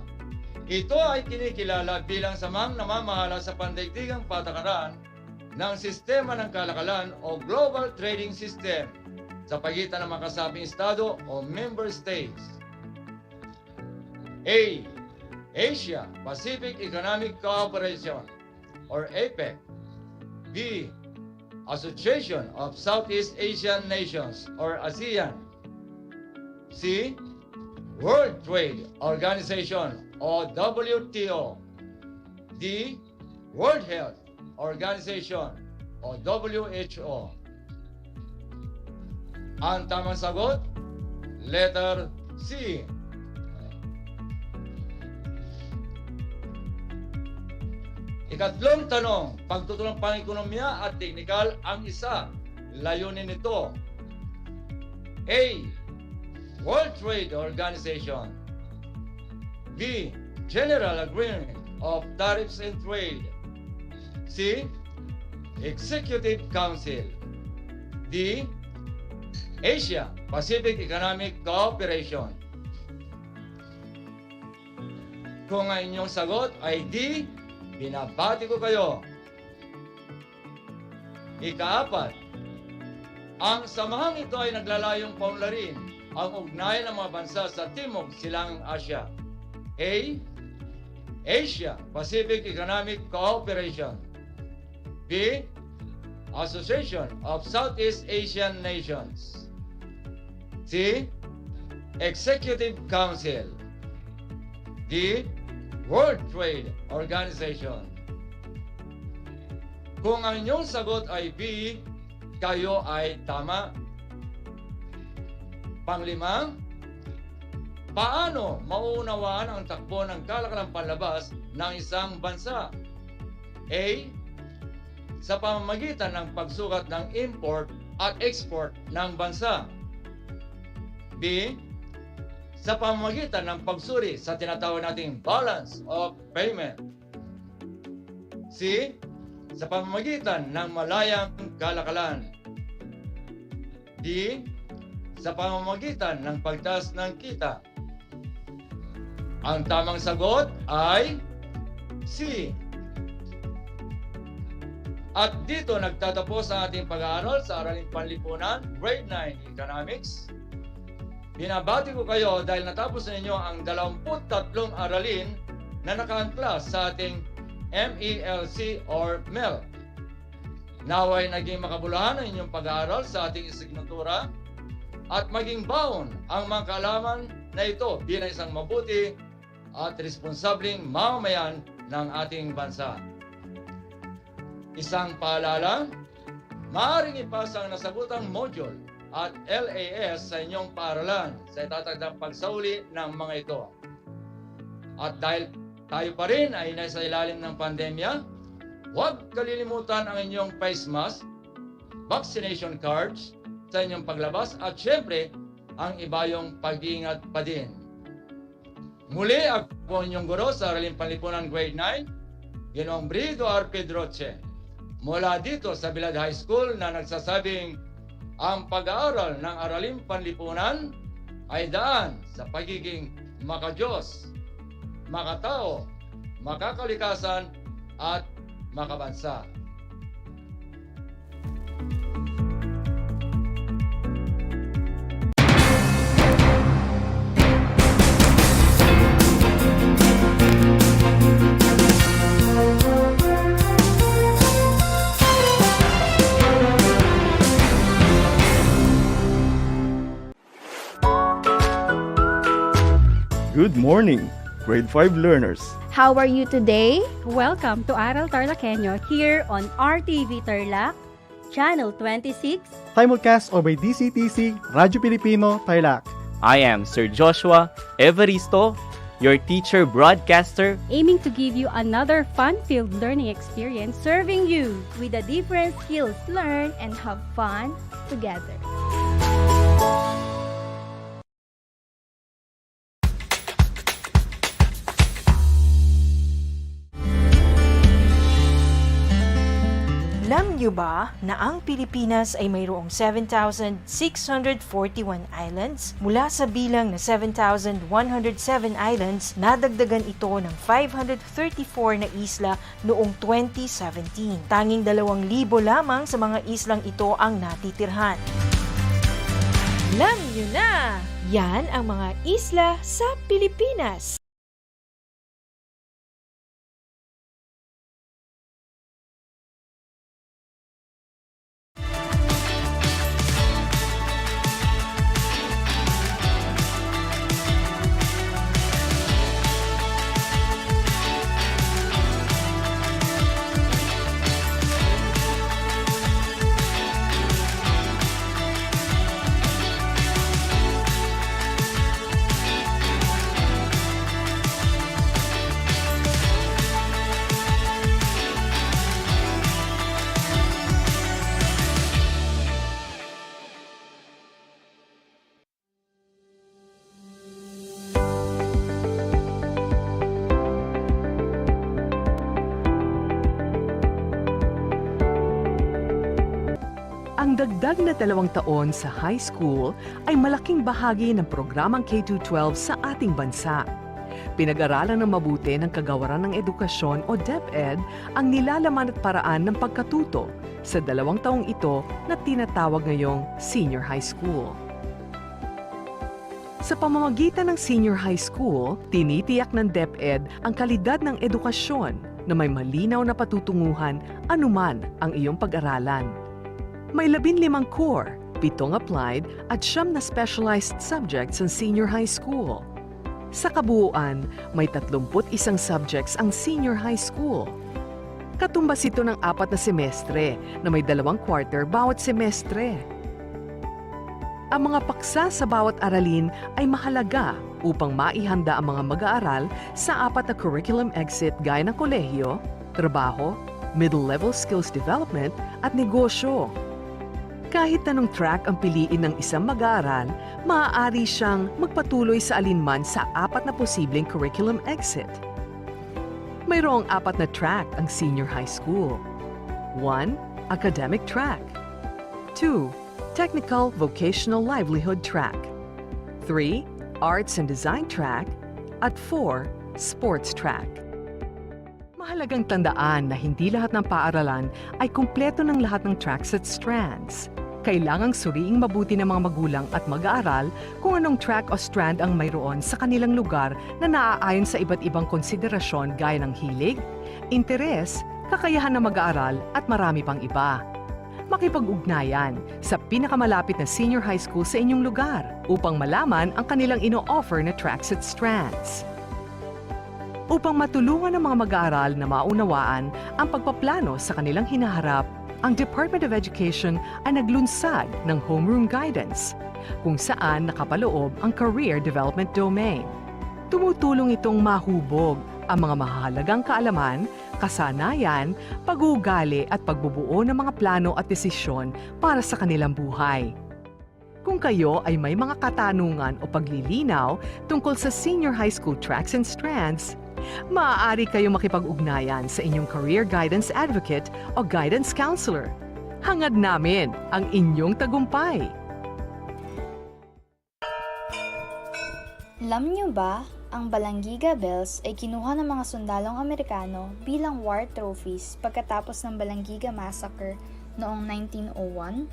ito ay kinikilala bilang samang namamahala sa pandaigdigang patakaran ng sistema ng kalakalan o Global Trading System sa pagitan ng mga kasabing estado o member states. A. Asia Pacific Economic Cooperation or APEC. B. Association of Southeast Asian Nations or ASEAN. C. World Trade Organization o WTO. D. World Health Organization o WHO. Ang tamang sagot, letter C. Ikatlong tanong, pagtutulong pang-ekonomiya at teknikal ang isa. Layunin nito. A. World Trade Organization. B. General Agreement of Tariffs and Trade. C. Executive Council. D. Asia Pacific Economic Cooperation. Kung ang inyong sagot ay D, binabati ko kayo. Ikaapat, ang samahang ito ay naglalayong paunlarin ang ugnayan ng mga bansa sa Timog Silangang Asya. A. Asia Pacific Economic Cooperation. B. Association of Southeast Asian Nations. C. Executive Council. D. World Trade Organization. Kung ang inyong sagot ay B, kayo ay tama. Panglima, paano mauunawaan ang takbo ng kalakalang panlabas ng isang bansa? A. Sa pamamagitan ng pagsukat ng import at export ng bansa. B. Sa pamamagitan ng pagsuri sa tinatawag nating balance of payment. C. Sa pamamagitan ng malayang kalakalan. D. Sa pamamagitan ng pagtaas ng kita. Ang tamang sagot ay C. At dito nagtatapos ang ating pag-aaral sa Araling Panlipunan, Grade 9 Economics. Binabati ko kayo dahil natapos ninyo ang 23 aralin na nakaangklas sa ating MELC or MELC. Naway naging makabuluhan ang inyong pag-aaral sa ating isignatura at maging baon ang mga kaalaman na ito bilang isang mabuti at responsabling mamamayan ng ating bansa. Isang paalala, maaaring ipasa ang nasagutang module at LAS sa inyong paaralan sa itatagdang pagsauli ng mga ito. At dahil tayo pa rin ay nasa ilalim ng pandemya, huwag kalilimutan ang inyong face mask, vaccination cards sa inyong paglabas at syempre ang ibayong pag-iingat pa din. Muli ako inyong guro sa Araling Panlipunan Grade 9, Ginoong Brido R. Pedroche. Mula dito sa Bilad High School na nagsasabing ang pag-aaral ng Araling Panlipunan ay daan sa pagiging makadiyos, makatao, makakalikasan at makabansa. Good morning, grade 5 learners. How are you today? Welcome to Aral TarlakHenyo here on RTV Tarlac, Channel 26. Simulcast over DCTC, Radyo Pilipino, Tarlac. I am Sir Joshua Evaristo, your teacher broadcaster, Aiming to give you another fun-filled learning experience, serving you with the different skills learn and have fun together. Alam niyo ba na ang Pilipinas ay mayroong 7,641 islands? Mula sa bilang na 7,107 islands, nadagdagan ito ng 534 na isla noong 2017. Tanging 2,000 lamang sa mga islang ito ang natitirhan. Alam niyo na! Yan ang mga isla sa Pilipinas. dagdag na 2 taon sa high school ay malaking bahagi ng programang K-12 sa ating bansa. Pinag-aralan ng mabuti ng Kagawaran ng Edukasyon o DEPED ang nilalaman at paraan ng pagkatuto sa 2 taong ito na tinatawag ngayong senior high school. Sa pamamagitan ng senior high school, tinitiyak ng DEPED ang kalidad ng edukasyon na may malinaw na patutunguhan anuman ang iyong pag-aralan. May 15 core, 7 applied at 9 na specialized subjects ang senior high school. Sa kabuuan, may 31 subjects ang senior high school. Katumbas ito ng 4 na semestre na may 2 quarter bawat semestre. Ang mga paksa sa bawat aralin ay mahalaga upang maihanda ang mga mag-aaral sa 4 na curriculum exit gaya ng kolehiyo, trabaho, middle-level skills development at negosyo. Kahit anong track ang piliin ng isang mag-aaral, maaari siyang magpatuloy sa alinman sa 4 na posibleng curriculum exit. Mayroong 4 na track ang senior high school. 1. Academic track. 2. Technical Vocational Livelihood track. 3. Arts and Design track. At 4. Sports track. Mahalagang tandaan na hindi lahat ng paaralan ay kumpleto ng lahat ng tracks at strands. Kailangang suriing mabuti ng mga magulang at mag-aaral kung anong track o strand ang mayroon sa kanilang lugar na naaayon sa iba't ibang konsiderasyon gaya ng hilig, interes, kakayahan ng mag-aaral at marami pang iba. Makipag-ugnayan sa pinakamalapit na senior high school sa inyong lugar upang malaman ang kanilang ino-offer na tracks at strands. Upang matulungan ng mga mag-aaral na maunawaan ang pagpaplano sa kanilang hinaharap, ang Department of Education ay naglunsad ng homeroom guidance kung saan nakapaloob ang career development domain. Tumutulong itong mahubog ang mga mahalagang kaalaman, kasanayan, pag-uugali at pagbubuo ng mga plano at desisyon para sa kanilang buhay. Kung kayo ay may mga katanungan o paglilinaw tungkol sa senior high school tracks and strands, maaari kayong makipag-ugnayan sa inyong career guidance advocate o guidance counselor. Hangad namin ang inyong tagumpay. Alam niyo ba, ang Balangiga Bells ay kinuha ng mga sundalong Amerikano bilang war trophies pagkatapos ng Balangiga Massacre noong 1901?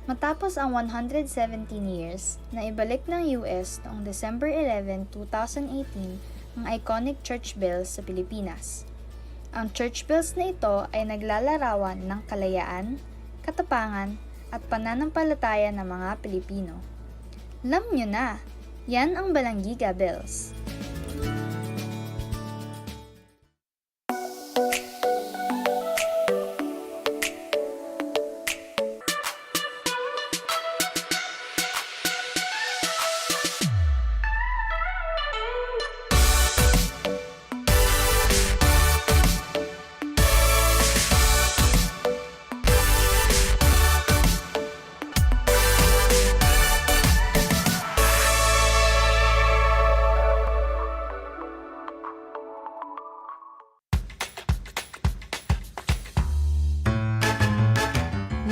Matapos ang 117 years, na ibalik ng US noong December 11, 2018 ang iconic church bells sa Pilipinas. Ang church bells na ito ay naglalarawan ng kalayaan, katapangan at pananampalataya ng mga Pilipino. Alam nyo na, yan ang Balangiga Bells.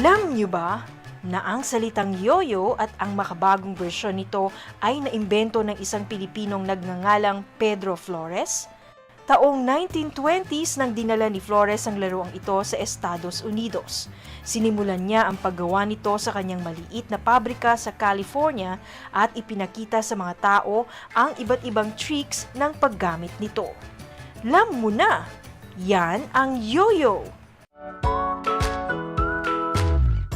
Alam niyo ba na ang salitang yoyo at ang makabagong bersyon nito ay naimbento ng isang Pilipinong nagngangalang Pedro Flores? Taong 1920s nang dinala ni Flores ang laruang ito sa Estados Unidos. Sinimulan niya ang paggawa nito sa kanyang maliit na pabrika sa California at ipinakita sa mga tao ang iba't ibang tricks ng paggamit nito. Alam mo na, yan ang yoyo!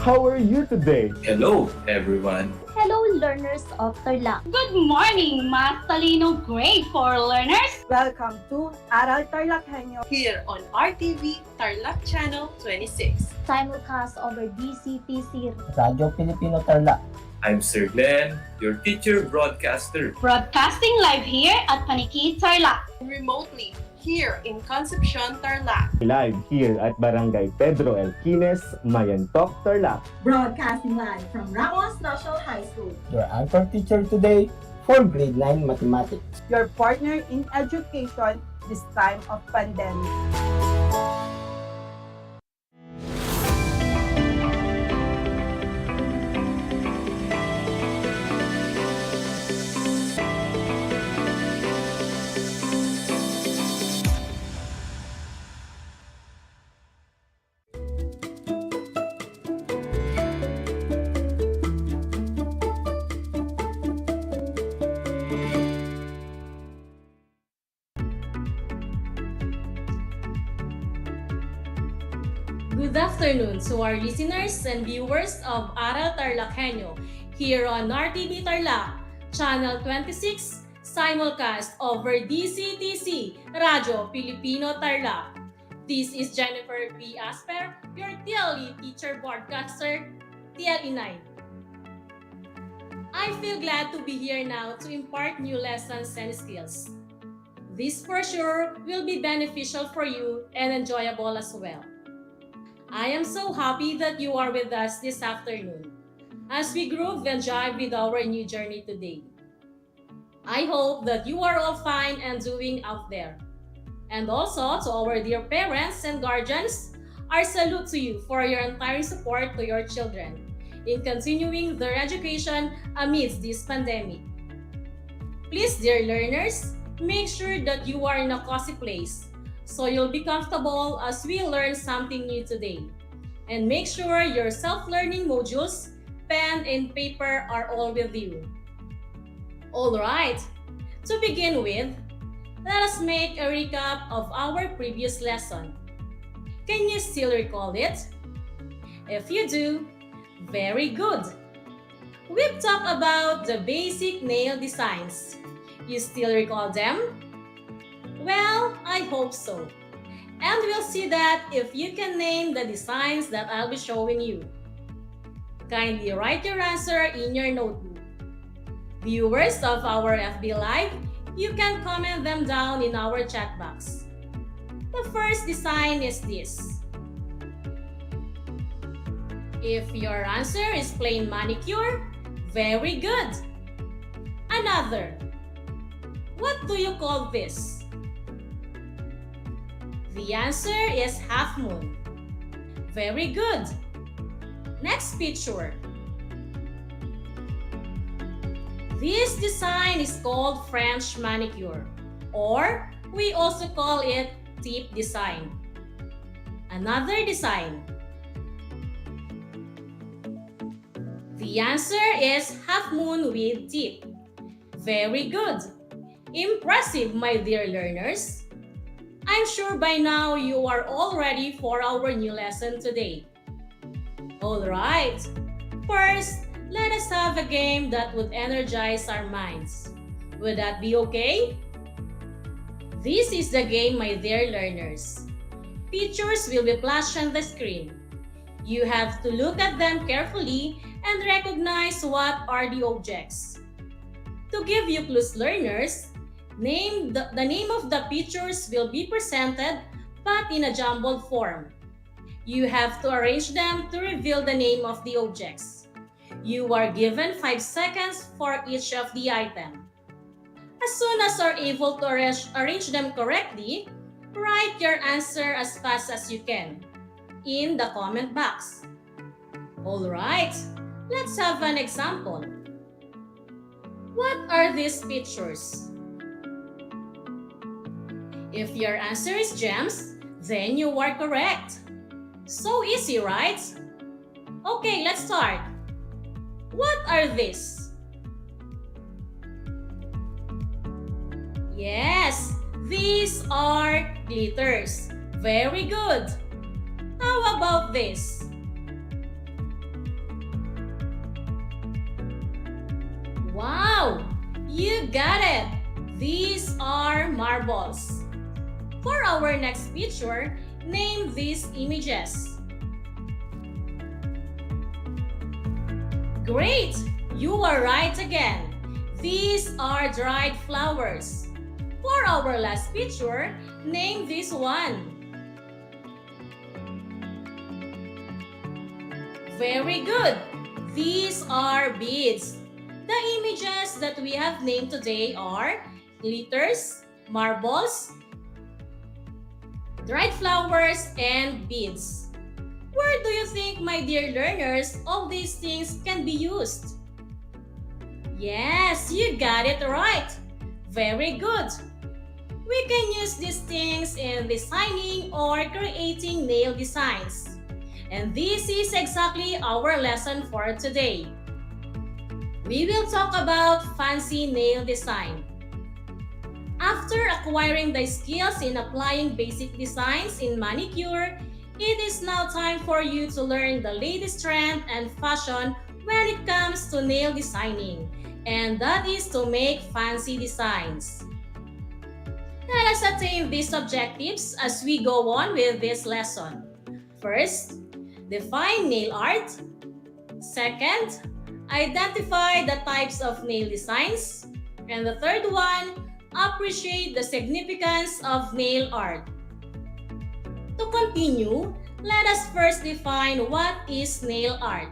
How are you today? Hello, everyone. Hello, learners of Tarlac. Good morning, Math Talino Grade 4 learners. Welcome to Aral TarlakHenyo here on RTV Tarlac Channel 26. Simulcast over DCTC Radio Filipino Tarlac. I'm Sir Glenn, your teacher broadcaster. Broadcasting live here at Paniki Tarlac. Remotely here in Concepcion, Tarlac. Live here at Barangay Pedro Elquines, Mayantok, Tarlac. Broadcasting live from Ramos National High School. Your anchor teacher today for grade 9 mathematics. Your partner in education this time of pandemic. Good afternoon to our listeners and viewers of Aral TarlakHenyo here on RTV Tarlac, Channel 26, simulcast over DCTC, Radyo Pilipino Tarlac. This is Jennifer B. Asper, your TLE teacher broadcaster, TLE9. I feel glad to be here now to impart new lessons and skills. This for sure will be beneficial for you and enjoyable as well. I am so happy that you are with us this afternoon as we groove and jive with our new journey today. I hope that you are all fine and doing out there. And also to our dear parents and guardians, our salute to you for your untiring support to your children in continuing their education amidst this pandemic. Please, dear learners, make sure that you are in a cozy place so you'll be comfortable as we learn something new today. And make sure your self-learning modules, pen and paper are all with you. Alright, to begin with, let us make a recap of our previous lesson. Can you still recall it? If you do, very good. We've talked about the basic nail designs. You still recall them? Well, I hope so. And we'll see that if you can name the designs that I'll be showing you. Kindly write your answer in your notebook. Viewers of our FB Live, you can comment them down in our chat box. The first design is this. If your answer is plain manicure, very good. Another. What do you call this? The answer is half moon. Very good. Next picture. This design is called French manicure, or we also call it tip design. Another design. The answer is half moon with tip. Very good. Impressive, my dear learners. I'm sure by now you are all ready for our new lesson today. Alright, first, let us have a game that would energize our minds. Would that be okay? This is the game, my dear learners. Pictures will be flashed on the screen. You have to look at them carefully and recognize what are the objects. To give you clues, learners, the name of the pictures will be presented but in a jumbled form. You have to arrange them to reveal the name of the objects. You are given 5 seconds for each of the item. As soon as you are able to arrange them correctly, write your answer as fast as you can in the comment box. Alright, let's have an example. What are these pictures? If your answer is gems, then you are correct. So easy, right? Okay, let's start. What are these? Yes, these are glitters. Very good. How about this? Wow, you got it. These are marbles. For our next picture, name these images. Great! You are right again. These are dried flowers. For our last picture, name this one. Very good! These are beads. The images that we have named today are glitters, marbles, dried flowers, and beads. Where do you think, my dear learners, all these things can be used? Yes, you got it right. Very good. We can use these things in designing or creating nail designs. And this is exactly our lesson for today. we will talk about fancy nail design. After acquiring the skills in applying basic designs in manicure, it is now time for you to learn the latest trend and fashion when it comes to nail designing, and that is to make fancy designs. Let us attain these objectives as we go on with this lesson. First, define nail art. Second, identify the types of nail designs. And the third one, appreciate the significance of nail art. To continue, let us first define what is nail art.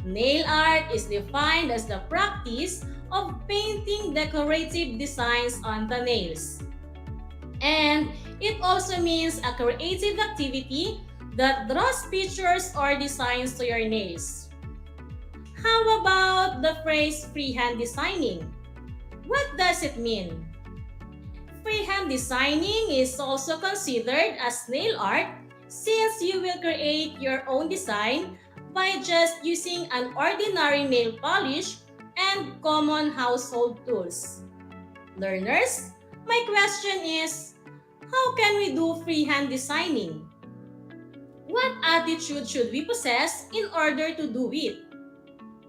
Nail art is defined as the practice of painting decorative designs on the nails. And it also means a creative activity that draws pictures or designs to your nails. How about the phrase freehand designing? What does it mean? Freehand designing is also considered as nail art since you will create your own design by just using an ordinary nail polish and common household tools. Learners, my question is, how can we do freehand designing? What attitude should we possess in order to do it?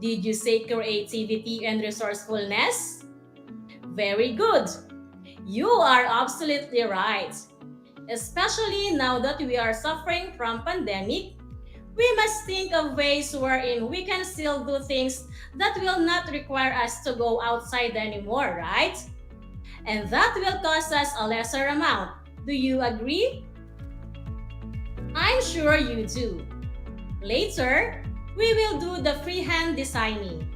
Did you say creativity and resourcefulness? Very good. You are absolutely right. Especially now that we are suffering from pandemic, we must think of ways wherein we can still do things that will not require us to go outside anymore, right? And that will cost us a lesser amount. Do you agree? I'm sure you do. Later, we will do the freehand designing.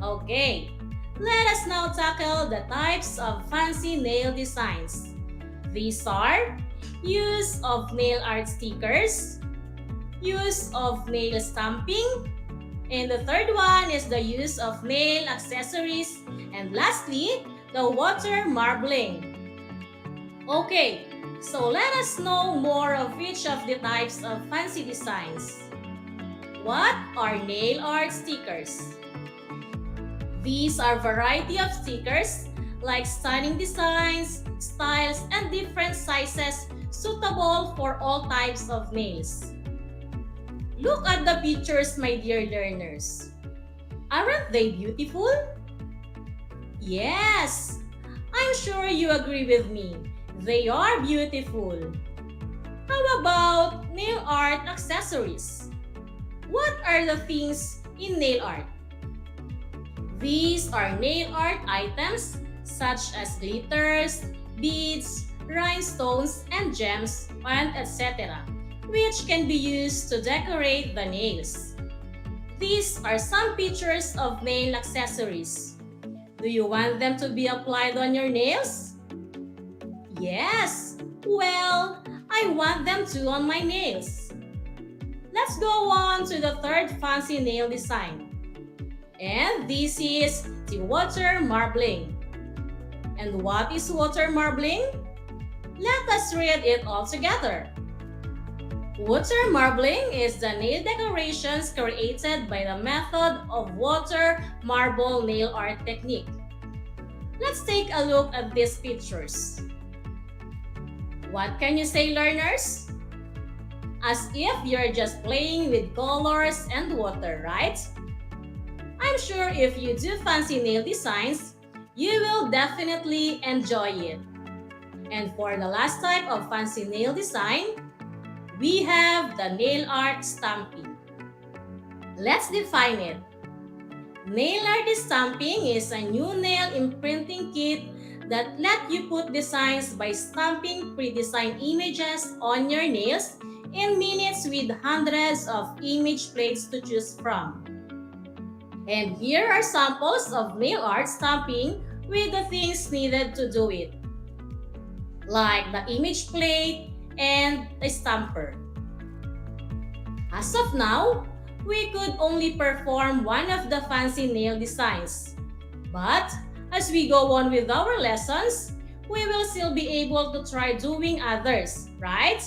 Okay, let us now tackle the types of fancy nail designs. These are use of nail art stickers, use of nail stamping, and the third one is the use of nail accessories, and lastly, the water marbling. Okay, so let us know more of each of the types of fancy designs. What are nail art stickers? These are a variety of stickers like stunning designs, styles, and different sizes suitable for all types of nails. Look at the pictures, my dear learners. Aren't they beautiful? Yes, I'm sure you agree with me. They are beautiful. How about nail art accessories? What are the things in nail art? These are nail art items such as glitters, beads, rhinestones, and gems, and etc., which can be used to decorate the nails. These are some pictures of nail accessories. Do you want them to be applied on your nails? Yes, well, I want them to on my nails. Let's go on to the third fancy nail design. And this is the water marbling. And what is water marbling? Let us read it all together. Water marbling is the nail decorations created by the method of water marble nail art technique. Let's take a look at these pictures. What can you say, learners? As if you're just playing with colors and water, right? I'm sure if you do fancy nail designs, you will definitely enjoy it. And for the last type of fancy nail design, we have the nail art stamping. Let's define it. Nail art stamping is a new nail imprinting kit that let you put designs by stamping pre-designed images on your nails in minutes with hundreds of image plates to choose from. And here are samples of nail art stamping with the things needed to do it, like the image plate and the stamper. As of now, we could only perform one of the fancy nail designs. But as we go on with our lessons, we will still be able to try doing others, right?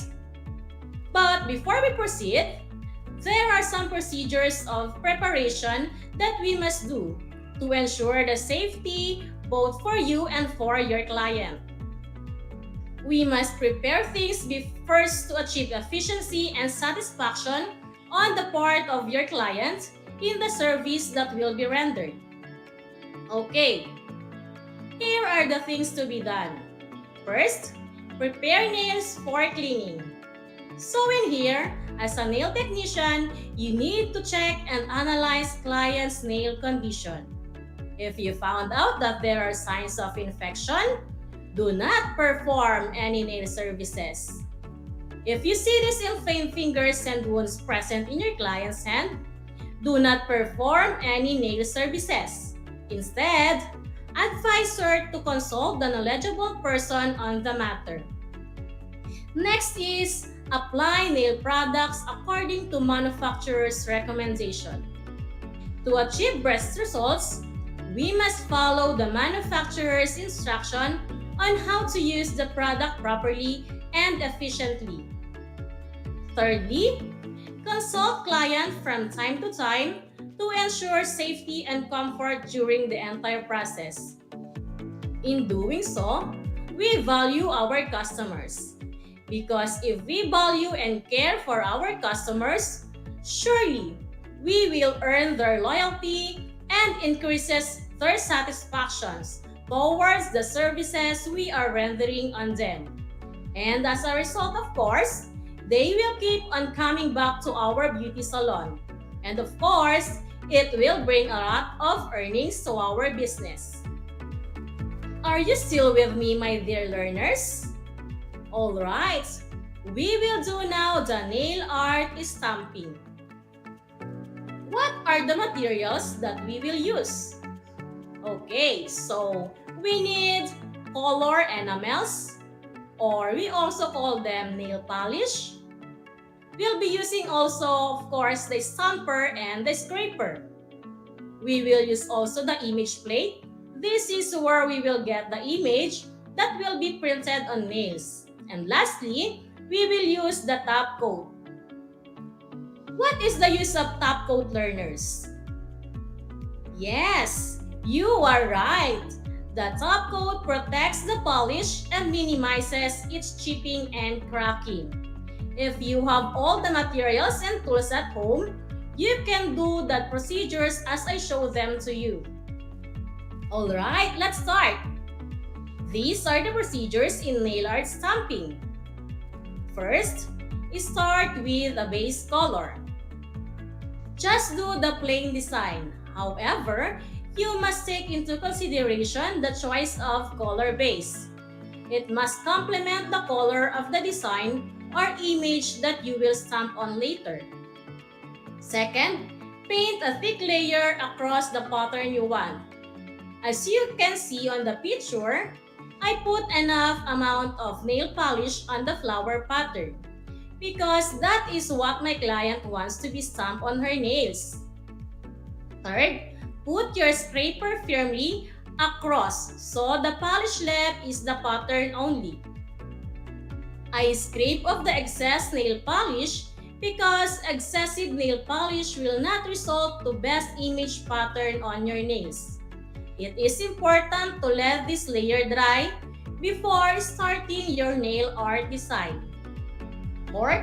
But before we proceed, there are some procedures of preparation that we must do to ensure the safety both for you and for your client. We must prepare things first to achieve efficiency and satisfaction on the part of your client in the service that will be rendered. Okay, here are the things to be done. First, prepare nails for cleaning. So in here, as a nail technician, you need to check and analyze client's nail condition. If you found out that there are signs of infection, do not perform any nail services. If you see these inflamed fingers and wounds present in your client's hand, do not perform any nail services. Instead, advise her to consult the knowledgeable person on the matter. Next is apply nail products according to manufacturer's recommendation. To achieve best results, we must follow the manufacturer's instruction on how to use the product properly and efficiently. Thirdly, consult client from time to time to ensure safety and comfort during the entire process. In doing so, we value our customers. Because if we value and care for our customers, surely we will earn their loyalty and increases their satisfactions towards the services we are rendering on them. And as a result, of course, they will keep on coming back to our beauty salon. And of course, it will bring a lot of earnings to our business. Are you still with me, my dear learners? Alright, we will do now the nail art stamping. What are the materials that we will use? Okay, so we need color enamels, or we also call them nail polish. We'll be using also, of course, the stamper and the scraper. We will use also the image plate. This is where we will get the image that will be printed on nails. And lastly, we will use the top coat. What is the use of top coat, learners? Yes, you are right. The top coat protects the polish and minimizes its chipping and cracking. If you have all the materials and tools at home, you can do the procedures as I show them to you. Alright, let's start. These are the procedures in nail art stamping. First, start with a base color. Just do the plain design. However, you must take into consideration the choice of color base. It must complement the color of the design or image that you will stamp on later. Second, paint a thick layer across the pattern you want. As you can see on the picture, I put enough amount of nail polish on the flower pattern because that is what my client wants to be stamped on her nails. Third, put your scraper firmly across so the polish left is the pattern only. I scrape off the excess nail polish because excessive nail polish will not result to best image pattern on your nails. It is important to let this layer dry before starting your nail art design. Fourth,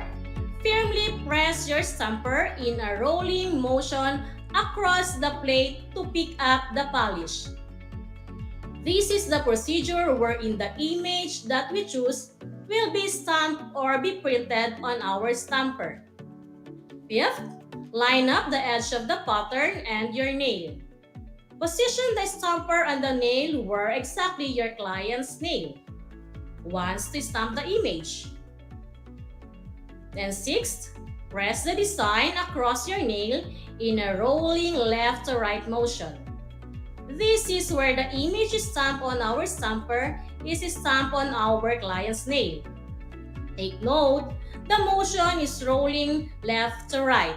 firmly press your stamper in a rolling motion across the plate to pick up the polish. This is the procedure wherein the image that we choose will be stamped or be printed on our stamper. Fifth, line up the edge of the pattern and your nail. Position the stamper on the nail where exactly your client's nail wants to stamp the image. Then sixth, press the design across your nail in a rolling left to right motion. This is where the image stamped on our stamper is stamped on our client's nail. Take note, the motion is rolling left to right.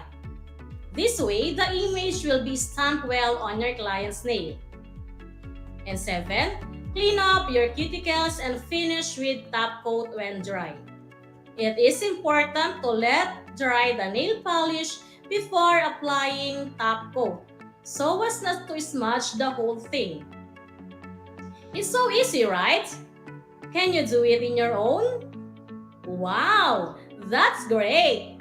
This way, the image will be stamped well on your client's nail. And seventh, clean up your cuticles and finish with top coat when dry. It is important to let dry the nail polish before applying top coat, so as not to smudge the whole thing. It's so easy, right? Can you do it in your own? Wow, that's great!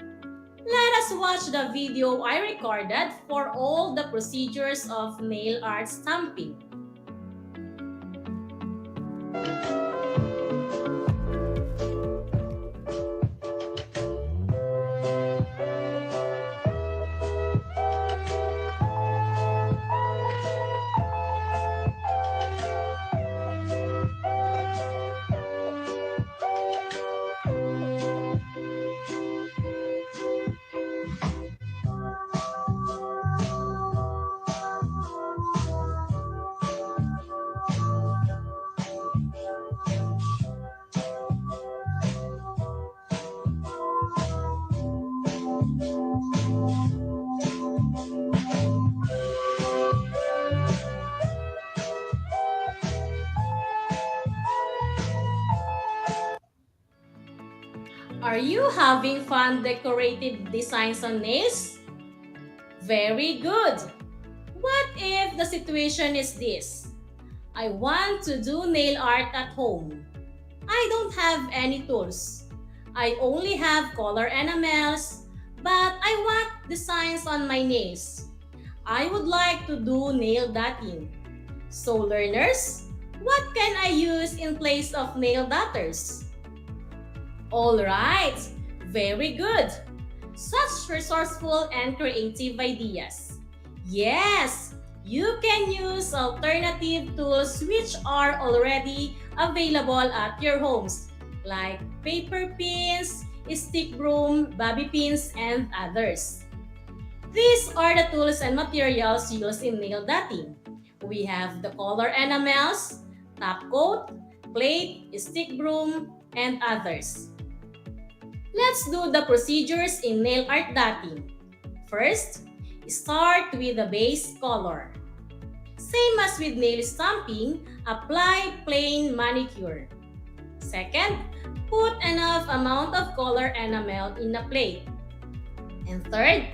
Let us watch the video I recorded for all the procedures of nail art stamping. Are you having fun decorative designs on nails? Very good! What if the situation is this? I want to do nail art at home. I don't have any tools. I only have color enamels, but I want designs on my nails. I would like to do nail dotting. So learners, what can I use in place of nail dotters? Alright, very good. Such resourceful and creative ideas. Yes, you can use alternative tools which are already available at your homes, like paper pins, stick broom, bobby pins, and others. These are the tools and materials used in nail dotting. We have the color enamels, top coat, plate, stick broom, and others. Let's do the procedures in nail art dotting. First, start with the base color. Same as with nail stamping, apply plain manicure. Second, put enough amount of color enamel in the plate. And third,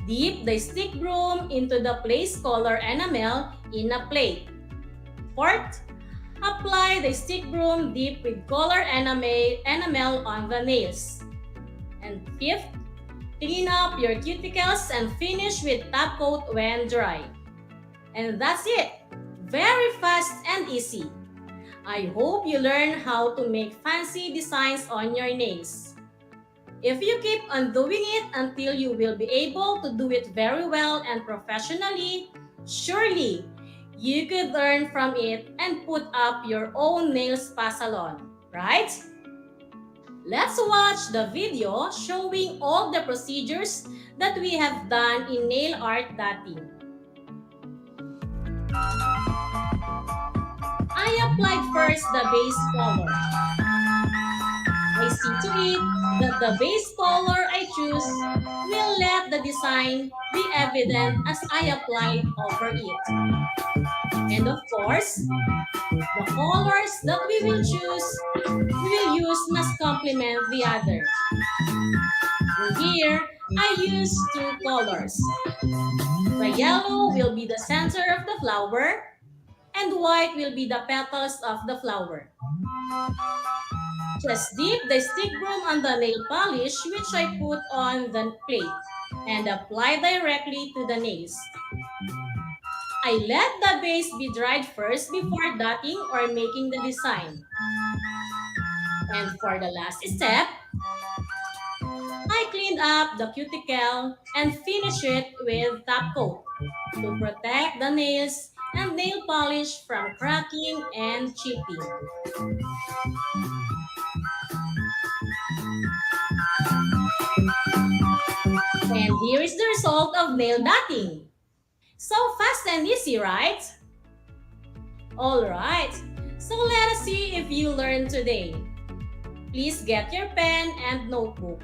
dip the stick broom into the place color enamel in a plate. Fourth, apply the stick broom dip with color enamel on the nails. And fifth, clean up your cuticles and finish with top coat when dry. And that's it! Very fast and easy. I hope you learn how to make fancy designs on your nails. If you keep on doing it until you will be able to do it very well and professionally, surely you could learn from it and put up your own nail spa salon, right? Let's watch the video showing all the procedures that we have done in nail art dotting. I applied first the base color. I see to it that the base color I choose will let the design be evident as I apply over it. And of course, the colors that we will use must complement the other. And here, I use two colors. The yellow will be the center of the flower, and white will be the petals of the flower. Just dip the stick broom on the nail polish which I put on the plate and apply directly to the nails. I let the base be dried first before dotting or making the design. And for the last step, I cleaned up the cuticle and finish it with top coat to protect the nails and nail polish from cracking and chipping. And here is the result of nail dotting. So fast and easy, right? Alright, so let us see if you learned today. Please get your pen and notebook.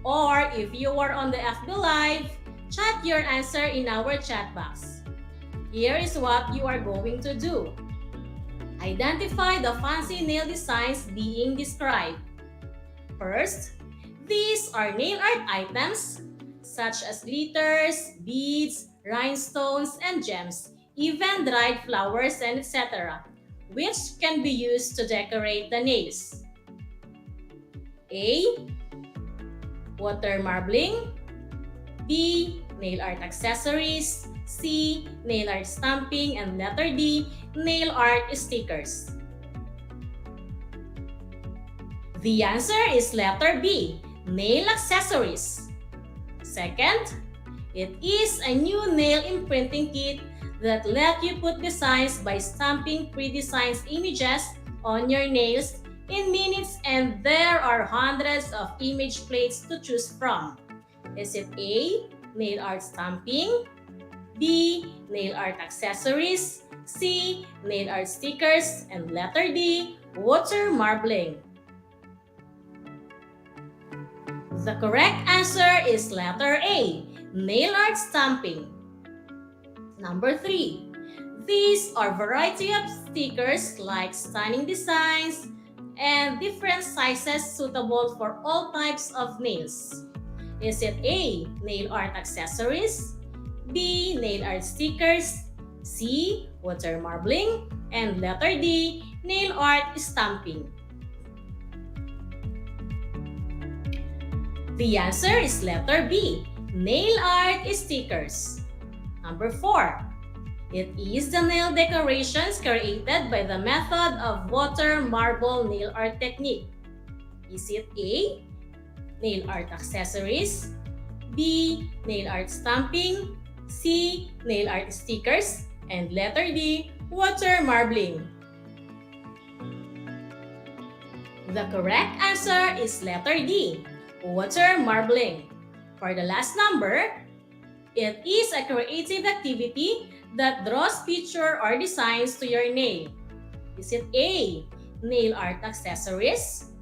Or if you are on the FB Live, chat your answer in our chat box. Here is what you are going to do. Identify the fancy nail designs being described. First, these are nail art items. such as glitters, beads, rhinestones, and gems, even dried flowers, and etc., which can be used to decorate the nails. A. Water marbling. B. Nail art accessories. C. Nail art stamping. And letter D. Nail art stickers. The answer is letter B. Nail accessories. Second, it is a new nail imprinting kit that let you put designs by stamping pre-designed images on your nails in minutes, and there are hundreds of image plates to choose from. Is it A. Nail art stamping, B. Nail art accessories, C. Nail art stickers, and letter D. Water marbling? The correct answer is letter A. Nail art stamping. Number 3. These are variety of stickers like stunning designs and different sizes suitable for all types of nails. Is it A. Nail art accessories, B. Nail art stickers, C. Water marbling, and letter D. Nail art stamping? The answer is letter B. Nail art stickers. Number 4. It is the nail decorations created by the method of water marble nail art technique. Is it A. Nail art accessories, B. Nail art stamping, C. Nail art stickers, and letter D. Water marbling? The correct answer is letter D. Water marbling. For the last number, it is a creative activity that draws picture or designs to your nail. Is it A. Nail art accessories,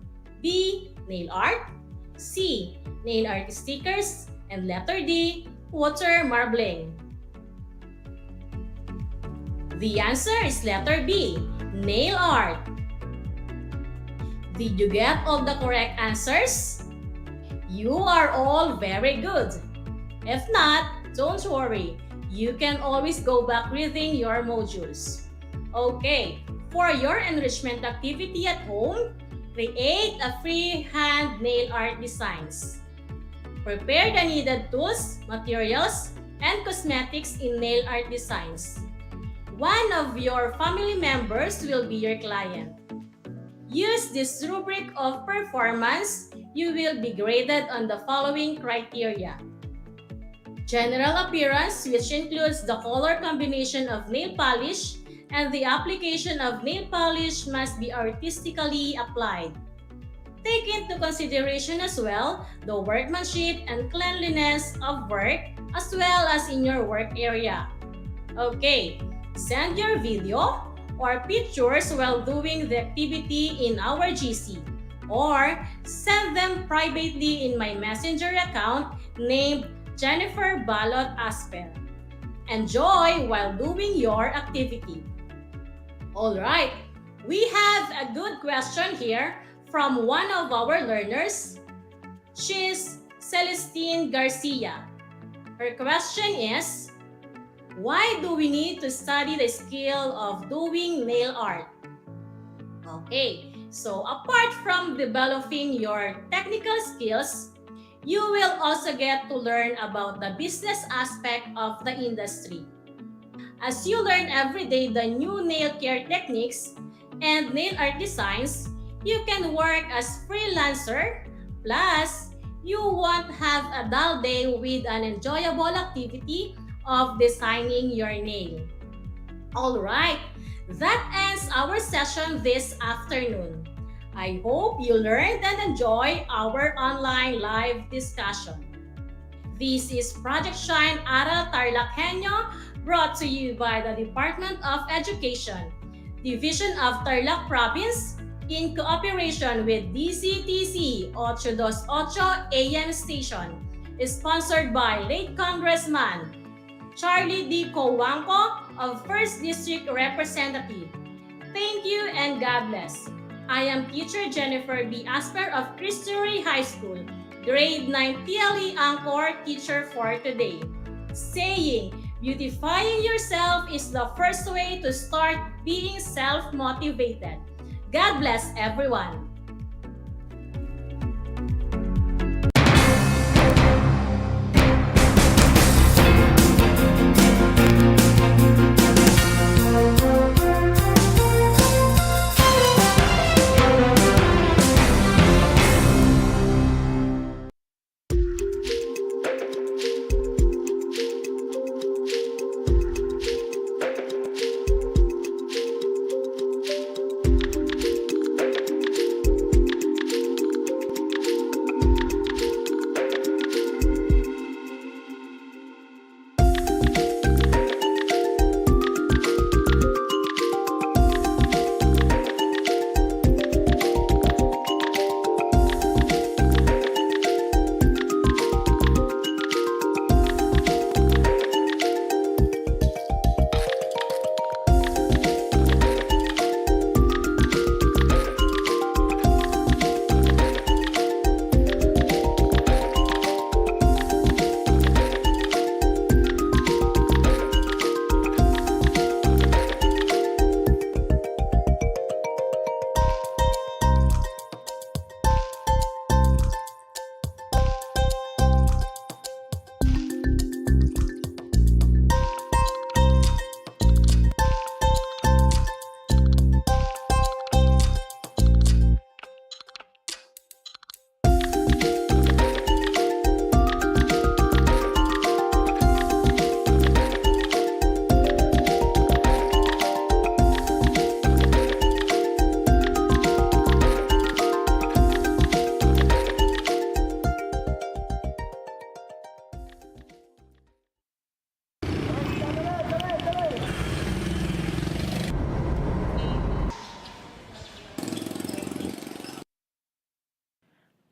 B. Nail art, C. Nail art stickers, and letter D. Water marbling? The answer is letter B. Nail art. Did you get all the correct answers? You are all very good. If not, don't worry. You can always go back reading your modules. Okay, for your enrichment activity at home, create a freehand nail art designs. Prepare the needed tools, materials, and cosmetics in nail art designs. One of your family members will be your client. Use this rubric of performance. You will be graded on the following criteria. General appearance, which includes the color combination of nail polish, and the application of nail polish must be artistically applied. Take into consideration as well the workmanship and cleanliness of work as well as in your work area. Okay, send your video or pictures while doing the activity in our GC, or send them privately in my messenger account named Jennifer Balot Asper. Enjoy while doing your activity. Alright, we have a good question here from one of our learners. She's Celestine Garcia. Her question is, why do we need to study the skill of doing nail art? Okay, so apart from developing your technical skills, you will also get to learn about the business aspect of the industry. As you learn every day the new nail care techniques and nail art designs, you can work as freelancer, plus you won't have a dull day with an enjoyable activity of designing your nail. Alright, that ends our session this afternoon. I hope you learned and enjoyed our online live discussion. This is Project Shine Aral TarlakHenyo, brought to you by the Department of Education, Division of Tarlac Province, in cooperation with DZTC 828 AM station, sponsored by late Congressman Charlie D. Cowanco of 1st District Representative. Thank you and God bless. I am teacher Jennifer B. Asper of Christiery High School. Grade 9 TLE Anchor Teacher for today, saying, beautifying yourself is the first way to start being self-motivated. God bless everyone.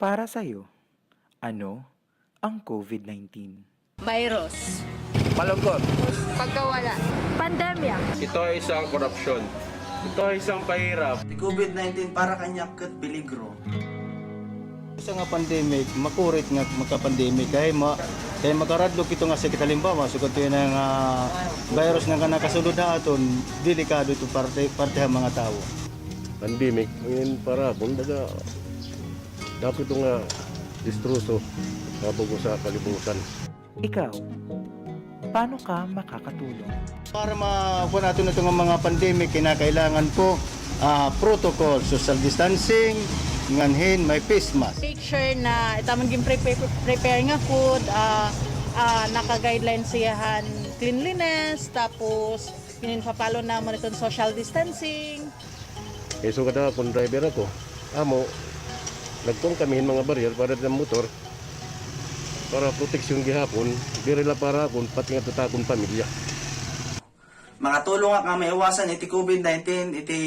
Para sa'yo, ano ang COVID-19? Virus. Malungkot. Pagkawala. Pandemya. Ito ay isang korupsyon. Ito ay isang pahirap. COVID-19 para kanyak kat peligro. Sa nga pandemic, makurit nga magka-pandemic kaya makaradlok ito nga sakit halimbawa sugod ito ng virus nga nakasulod na aton, delikado ito parte ang mga tao. Pandemic, ngayon para bundaga dapat ito nga distruso habang sa kalibutan. Ikaw, paano ka makakatulong? Para makuha natin ito nga mga pandemic, kinakailangan po protocol, social distancing, nganhin, may face mask. Make sure na itamang prepare nga food, naka-guidelines siyahan cleanliness, tapos pinipapalo naman itong social distancing. So kada kung driver ako, amo, nagtong kamihin mga barrier para ng motor para proteksyon gihapon, birila para akong pati nga tatakong pamilya. Makatulong nga kami iwasan iti COVID-19, iti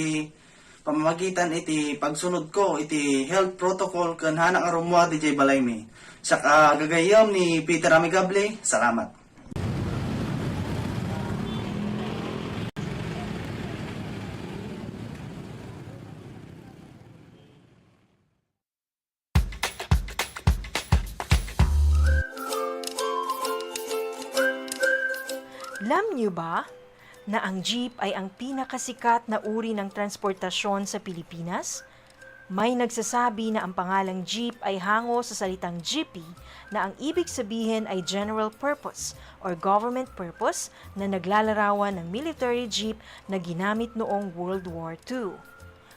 pamamagitan iti pagsunod ko, iti health protocol kan hanak arumwa DJ Balaymi. Sa gagayam ni Peter Amigable, salamat. Alam niyo ba na ang jeep ay ang pinakasikat na uri ng transportasyon sa Pilipinas? May nagsasabi na ang pangalang jeep ay hango sa salitang jeepy na ang ibig sabihin ay general purpose or government purpose na naglalarawan ng military jeep na ginamit noong World War II.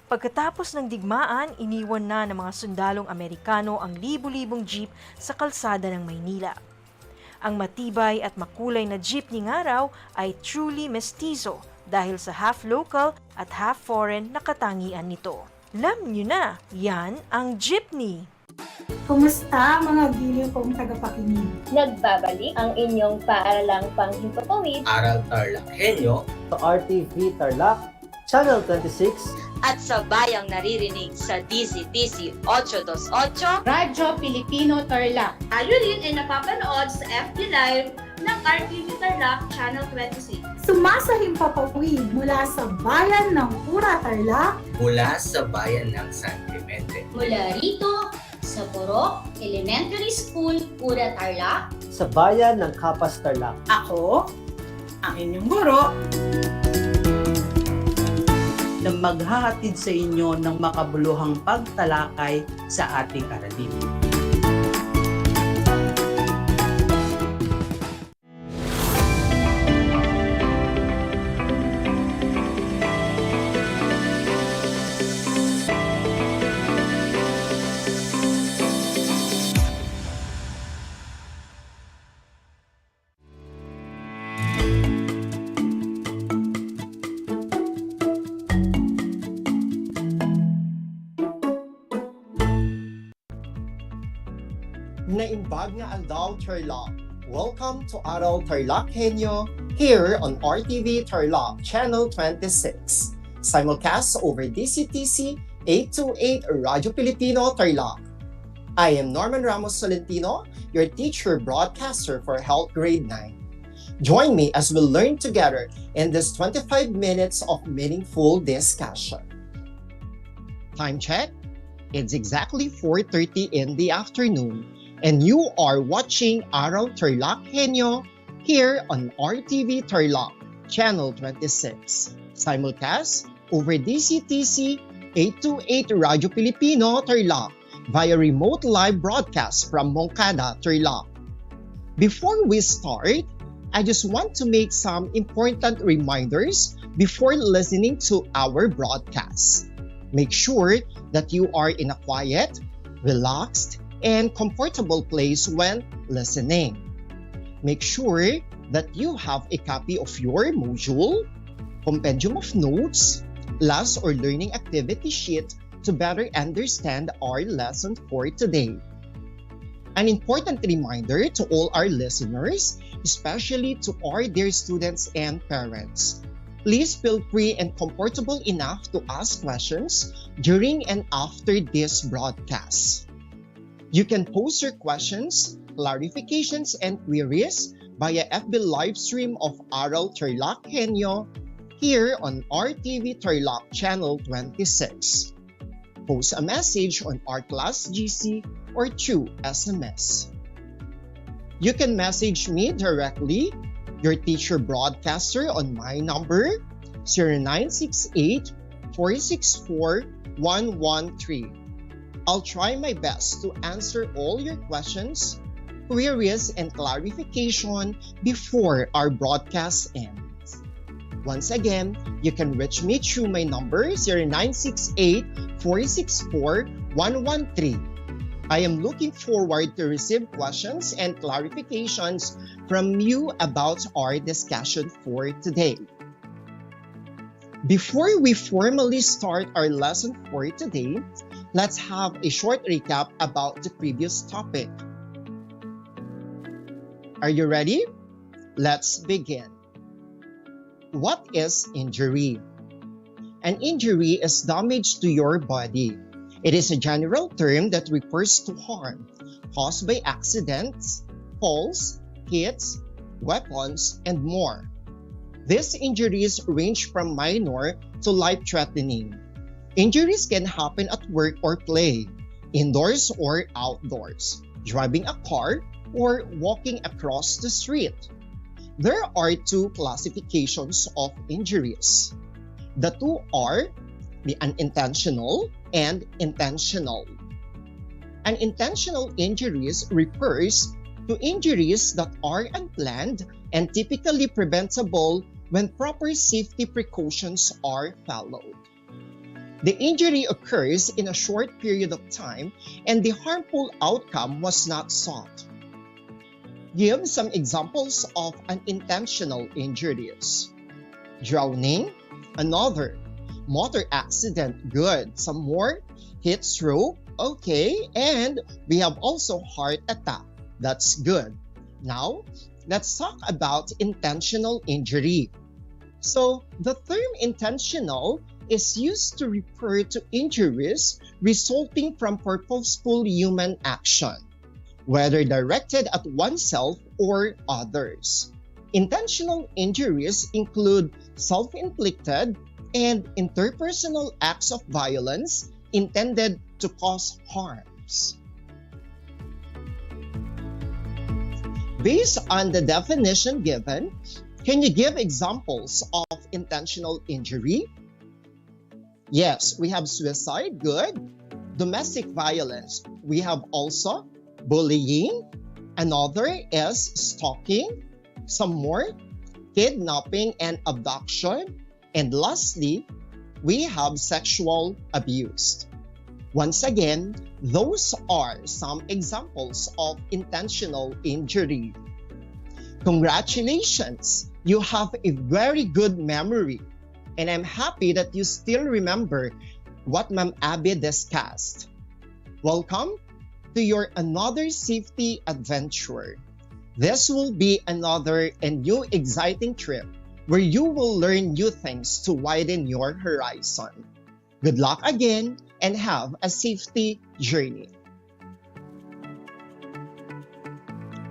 Pagkatapos ng digmaan, iniwan na ng mga sundalong Amerikano ang libu-libong jeep sa kalsada ng Maynila. Ang matibay at makulay na jeepney nga raw ay truly mestizo dahil sa half local at half foreign na katangian nito. Alam nyo na, yan ang jeepney. Kumusta mga giliw kong tagapakinig? Nagbabalik ang inyong paaralang panghimpapawid Aral TarlakHenyo RTV Tarlac, Channel 26 at sa bayang naririnig sa DZTC 828 Radyo Pilipino Tarlac. Tayo rin ay napapanood sa FB Live ng RTV Tarlac Channel 26. Sumasahimpapawid mula sa bayan ng Pura Tarlac, mula sa bayan ng San Clemente, mula rito sa sa Purok Elementary School, Pura Tarlac. Sa bayan ng Kapas Tarlac. Ako, ang inyong guro, na maghahatid sa inyo ng makabuluhang pagtalakay sa ating aralin. Naimbag nga aldaw Tarlac. Welcome to Aral TarlakHenyo here on RTV Tarlac Channel 26. Simulcast over DCTC 828 Radio Filipino Tarlac. I am Norman Ramos Solentino, your teacher broadcaster for Health Grade 9. Join me as we learn together in this 25 minutes of meaningful discussion. Time check. It's exactly 4:30 in the afternoon. And you are watching Aral TarlakHenyo here on RTV Tarlac, Channel 26. Simulcast over DCTC 828 Radio Filipino Tarlac via remote live broadcast from Moncada, Tarlac. Before we start, I just want to make some important reminders before listening to our broadcast. Make sure that you are in a quiet, relaxed, and comfortable place when listening. Make sure that you have a copy of your module, compendium of notes, class or learning activity sheet to better understand our lesson for today. An important reminder to all our listeners, especially to our dear students and parents. Please feel free and comfortable enough to ask questions during and after this broadcast. You can post your questions, clarifications, and queries via FB live stream of Aral TarlakHenyo here on RTV Tarlac Channel 26. Post a message on our class GC or through SMS. You can message me directly, your teacher broadcaster, on my number 0968 464 113. I'll try my best to answer all your questions, queries, and clarification before our broadcast ends. Once again, you can reach me through my number 0968 464 113. I am looking forward to receive questions and clarifications from you about our discussion for today. Before we formally start our lesson for today, let's have a short recap about the previous topic. Are you ready? Let's begin. What is injury? An injury is damage to your body. It is a general term that refers to harm caused by accidents, falls, hits, weapons, and more. These injuries range from minor to life-threatening. Injuries can happen at work or play, indoors or outdoors, driving a car, or walking across the street. There are two classifications of injuries. The two are the unintentional and intentional. Unintentional injuries refers to injuries that are unplanned and typically preventable when proper safety precautions are followed. The injury occurs in a short period of time and the harmful outcome was not sought. Give some examples of unintentional injuries. Drowning, another. Motor accident, good. Some more. Heat stroke, okay. And we have also heart attack, that's good. Now, let's talk about intentional injury. So, the term intentional is used to refer to injuries resulting from purposeful human action, whether directed at oneself or others. Intentional injuries include self-inflicted and interpersonal acts of violence intended to cause harms. Based on the definition given, can you give examples of intentional injury? Yes, we have suicide, good. Domestic violence, we have also bullying. Another is stalking. Some more, kidnapping and abduction. And lastly, we have sexual abuse. Once again, those are some examples of intentional injury. Congratulations! You have a very good memory, and I'm happy that you still remember what Ma'am Abby discussed. Welcome to your another safety adventure. This will be another and new exciting trip where you will learn new things to widen your horizon. Good luck again and have a safety journey.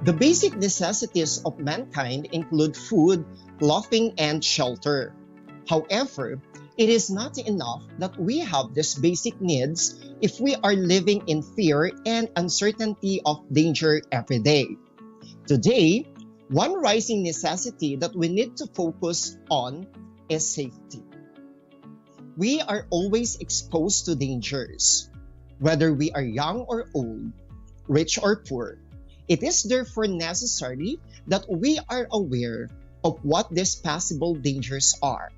The basic necessities of mankind include food, clothing, and shelter. However, it is not enough that we have these basic needs if we are living in fear and uncertainty of danger every day. Today, one rising necessity that we need to focus on is safety. We are always exposed to dangers, whether we are young or old, rich or poor. It is therefore necessary that we are aware of what these possible dangers are,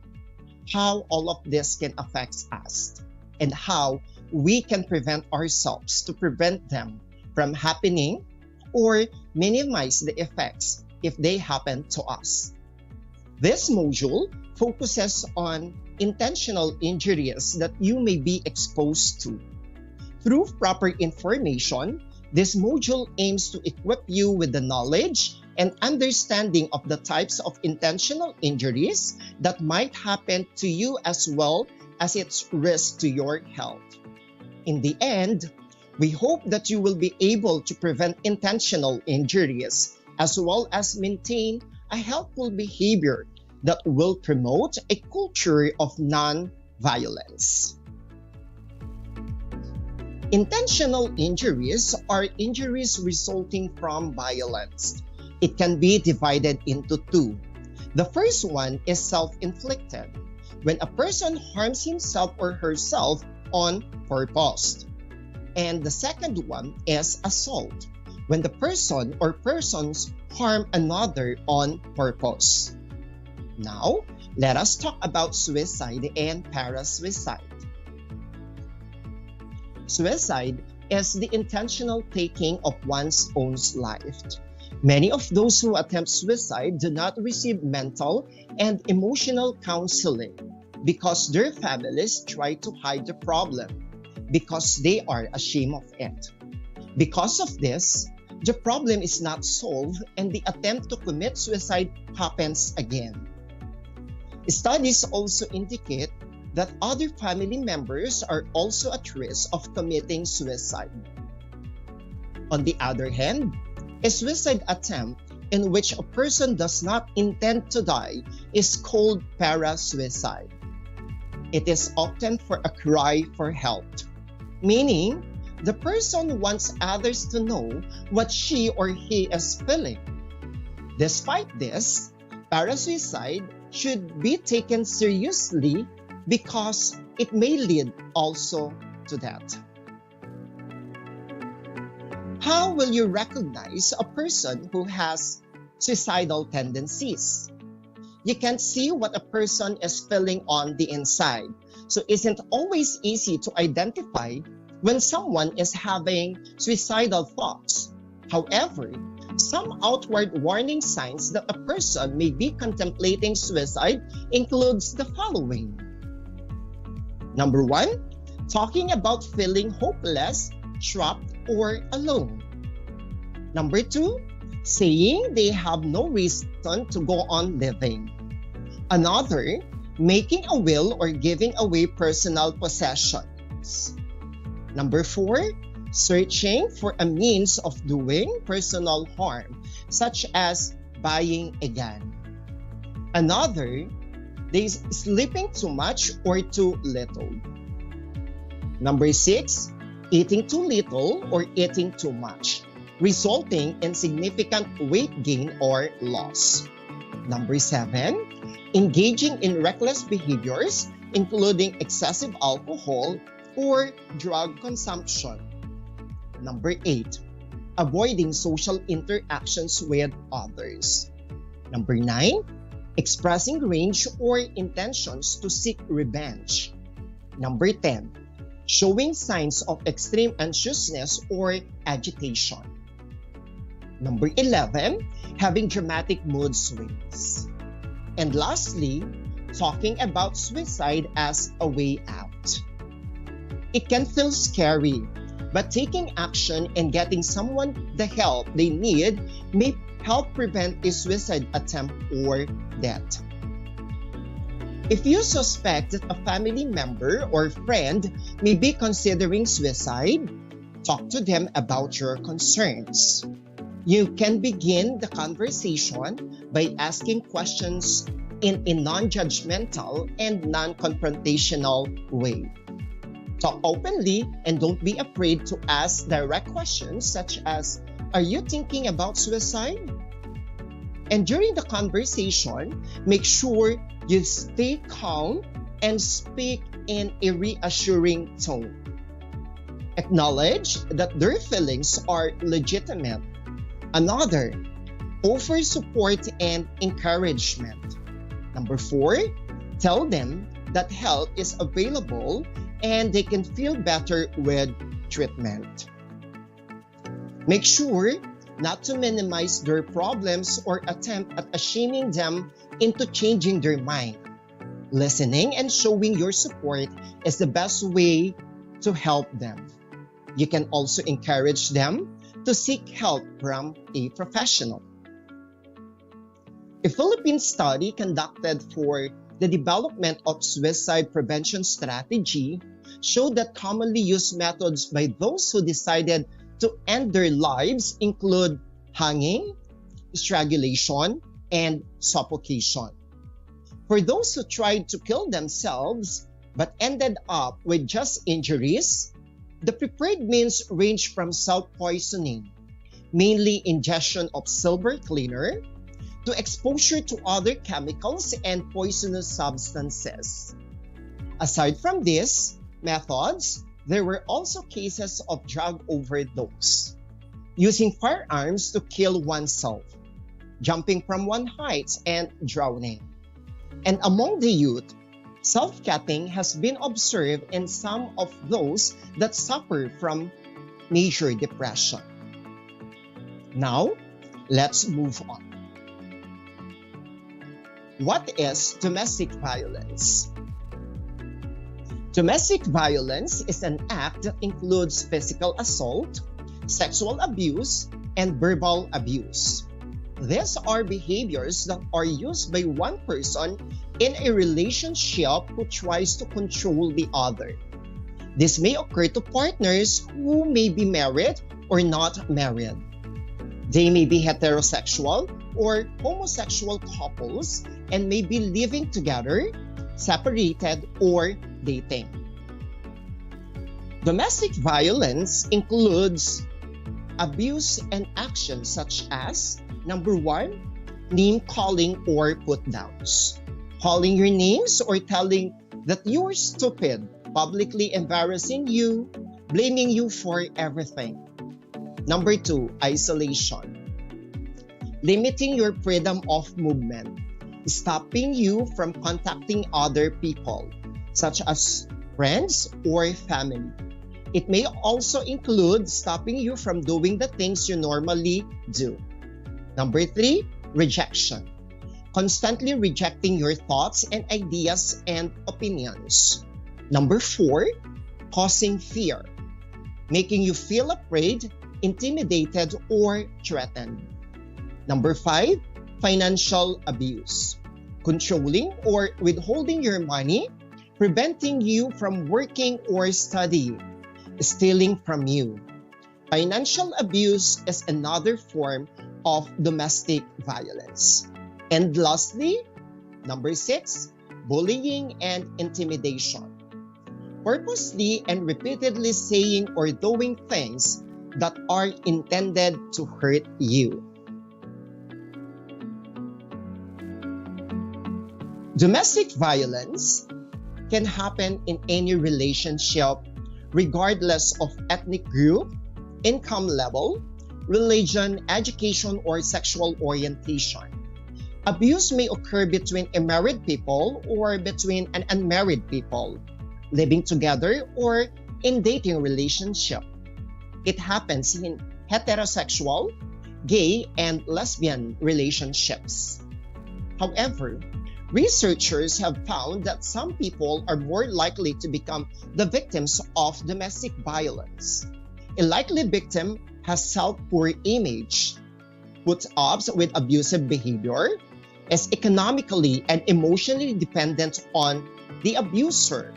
how all of this can affect us, and how we can prevent ourselves to prevent them from happening or minimize the effects if they happen to us. This module focuses on intentional injuries that you may be exposed to. Through proper information, this module aims to equip you with the knowledge and understanding of the types of intentional injuries that might happen to you as well as its risk to your health. In the end, we hope that you will be able to prevent intentional injuries as well as maintain a healthful behavior that will promote a culture of non-violence. Intentional injuries are injuries resulting from violence. It can be divided into two. The first one is self-inflicted, when a person harms himself or herself on purpose. And the second one is assault, when the person or persons harm another on purpose. Now, let us talk about suicide and parasuicide. Suicide is the intentional taking of one's own life. Many of those who attempt suicide do not receive mental and emotional counseling because their families try to hide the problem because they are ashamed of it. Because of this, the problem is not solved and the attempt to commit suicide happens again. Studies also indicate that other family members are also at risk of committing suicide. On the other hand, a suicide attempt in which a person does not intend to die is called parasuicide. It is often for a cry for help, meaning the person wants others to know what she or he is feeling. Despite this, parasuicide should be taken seriously because it may lead also to that. How will you recognize a person who has suicidal tendencies? You can't see what a person is feeling on the inside, so it isn't always easy to identify when someone is having suicidal thoughts. However, some outward warning signs that a person may be contemplating suicide includes the following. Number 1, talking about feeling hopeless, trapped, or alone. Number 2, saying they have no reason to go on living. Another, making a will or giving away personal possessions. Number 4, searching for a means of doing personal harm, such as buying a gun. Another, they sleeping too much or too little. Number 6, eating too little or eating too much. resulting in significant weight gain or loss. Number 7, engaging in reckless behaviors, including excessive alcohol or drug consumption. Number 8, avoiding social interactions with others. Number 9, expressing rage or intentions to seek revenge. Number 10, showing signs of extreme anxiousness or agitation. Number 11, having dramatic mood swings. And lastly, talking about suicide as a way out. It can feel scary, but taking action and getting someone the help they need may help prevent a suicide attempt or death. If you suspect that a family member or friend may be considering suicide, talk to them about your concerns. You can begin the conversation by asking questions in a non-judgmental and non-confrontational way. Talk openly and don't be afraid to ask direct questions such as, "Are you thinking about suicide?" And during the conversation, make sure you stay calm and speak in a reassuring tone. Acknowledge that their feelings are legitimate. Another, offer support and encouragement. Number 4, tell them that help is available and they can feel better with treatment. Make sure not to minimize their problems or attempt at shaming them into changing their mind. Listening and showing your support is the best way to help them. You can also encourage them to seek help from a professional. A Philippine study conducted for the development of suicide prevention strategy showed that commonly used methods by those who decided to end their lives include hanging, strangulation, and suffocation. For those who tried to kill themselves but ended up with just injuries, the preferred means range from self-poisoning, mainly ingestion of silver cleaner, to exposure to other chemicals and poisonous substances. Aside from these methods, there were also cases of drug overdose, using firearms to kill oneself, jumping from one height, and drowning. And among the youth, self-cutting has been observed in some of those that suffer from major depression. Now, let's move on. What is domestic violence? Domestic violence is an act that includes physical assault, sexual abuse, and verbal abuse. These are behaviors that are used by one person in a relationship who tries to control the other. This may occur to partners who may be married or not married. They may be heterosexual or homosexual couples and may be living together, separated, or dating. Domestic violence includes abuse and actions such as, number 1, name-calling or put-downs. Calling your names or telling that you're stupid, publicly embarrassing you, blaming you for everything. Number 2, isolation. Limiting your freedom of movement, stopping you from contacting other people, such as friends or family. It may also include stopping you from doing the things you normally do. Number 3, rejection. Constantly rejecting your thoughts and ideas and opinions. Number 4, causing fear. Making you feel afraid, intimidated, or threatened. Number 5, financial abuse. Controlling or withholding your money, preventing you from working or studying, stealing from you. Financial abuse is another form of domestic violence. And lastly, number 6, bullying and intimidation. Purposely and repeatedly saying or doing things that are intended to hurt you. Domestic violence can happen in any relationship, regardless of ethnic group, income level, religion, education, or sexual orientation. Abuse may occur between a married people or between an unmarried people, living together or in dating relationship. It happens in heterosexual, gay, and lesbian relationships. However, researchers have found that some people are more likely to become the victims of domestic violence. A likely victim has self-poor image, puts up with abusive behavior, is economically and emotionally dependent on the abuser,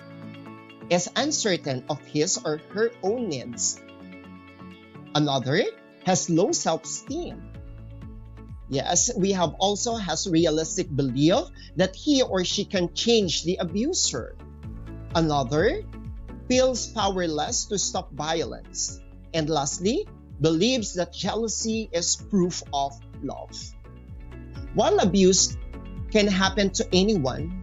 is uncertain of his or her own needs. Another has low self-esteem. Yes, we have also has realistic belief that he or she can change the abuser. Another feels powerless to stop violence. And lastly, believes that jealousy is proof of love. While abuse can happen to anyone,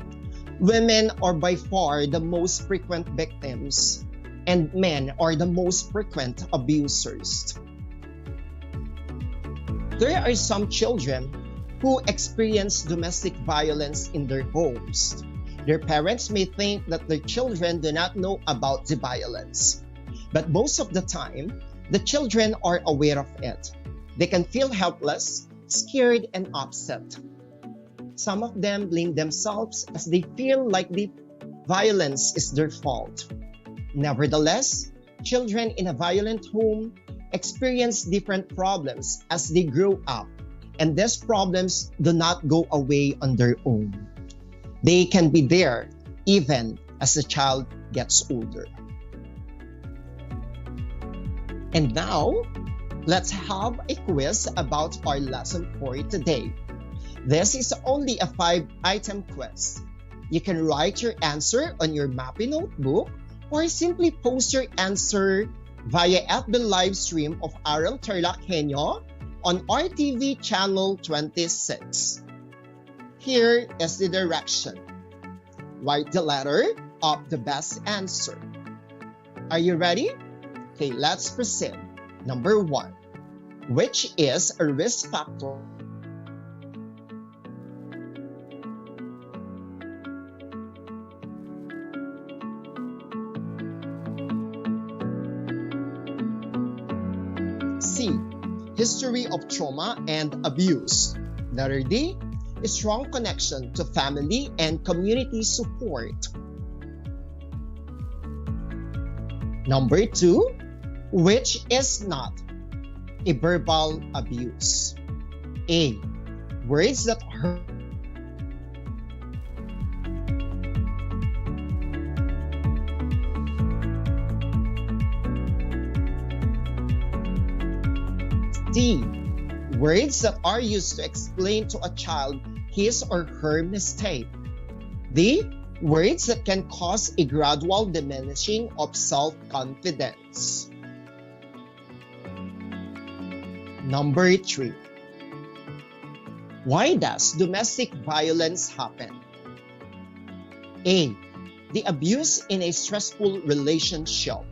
women are by far the most frequent victims, and men are the most frequent abusers. There are some children who experience domestic violence in their homes. Their parents may think that their children do not know about the violence, but most of the time, the children are aware of it. They can feel helpless, scared, and upset. Some of them blame themselves as they feel like the violence is their fault. Nevertheless, children in a violent home experience different problems as they grow up, and these problems do not go away on their own. They can be there even as the child gets older. And now, let's have a quiz about our lesson for today. This is only a 5-item quiz. You can write your answer on your Mappy notebook or simply post your answer via FB live stream of Aral TarlakHenyo on RTV channel 26. Here is the direction. Write the letter of the best answer. Are you ready? Okay, let's proceed. Number 1. Which is a risk factor? C. History of trauma and abuse. Letter D. A strong connection to family and community support. Number 2. Which is not a verbal abuse? A. Words that hurt. D. Words that are used to explain to a child his or her mistake. D. Words that can cause a gradual diminishing of self-confidence. Number 3. Why does domestic violence happen? A. The abuse in a stressful relationship.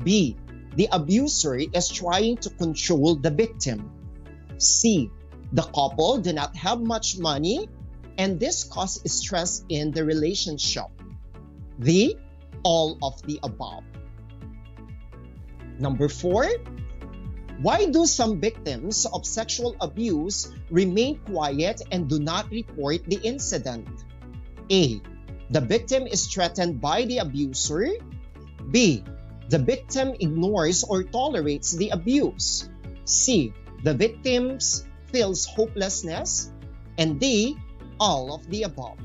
B. The abuser is trying to control the victim. C. The couple do not have much money and this causes stress in the relationship. D. All of the above. Number 4. Why do some victims of sexual abuse remain quiet and do not report the incident? A. The victim is threatened by the abuser. B. The victim ignores or tolerates the abuse. C. The victim feels hopelessness. And D. All of the above.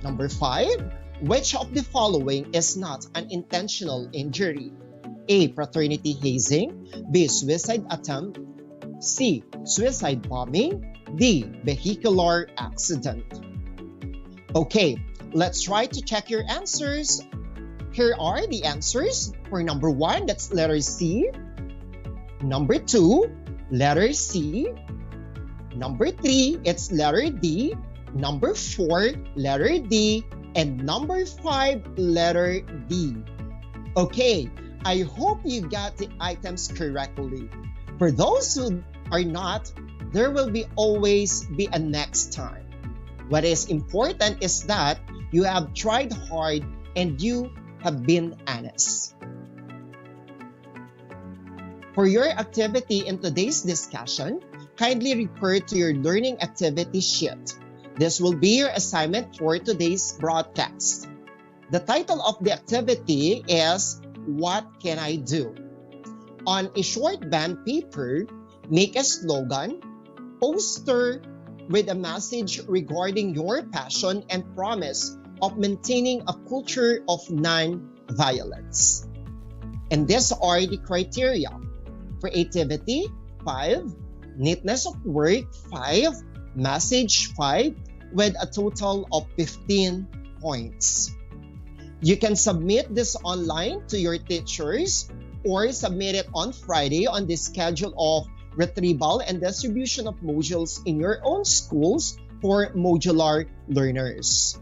Number 5. Which of the following is not an intentional injury? A. Fraternity hazing. B. Suicide attempt. C. Suicide bombing. D. Vehicular accident. Okay, let's try to check your answers Here are the answers. For number 1, that's letter C. Number 2, letter C. Number 3, it's letter D. Number 4, letter D. And number 5, letter D. Okay, I hope you got the items correctly. For those who are not, there will always be a next time. What is important is that you have tried hard and you have been honest. For your activity in today's discussion, kindly refer to your learning activity sheet. This will be your assignment for today's broadcast. The title of the activity is, What Can I Do? On a short band paper, make a slogan, poster with a message regarding your passion and promise of maintaining a culture of non-violence. And these are the criteria. Creativity, 5. Neatness of work, 5. Message, 5. With a total of 15 points. You can submit this online to your teachers or submit it on Friday on the schedule of retrieval and distribution of modules in your own schools for modular learners.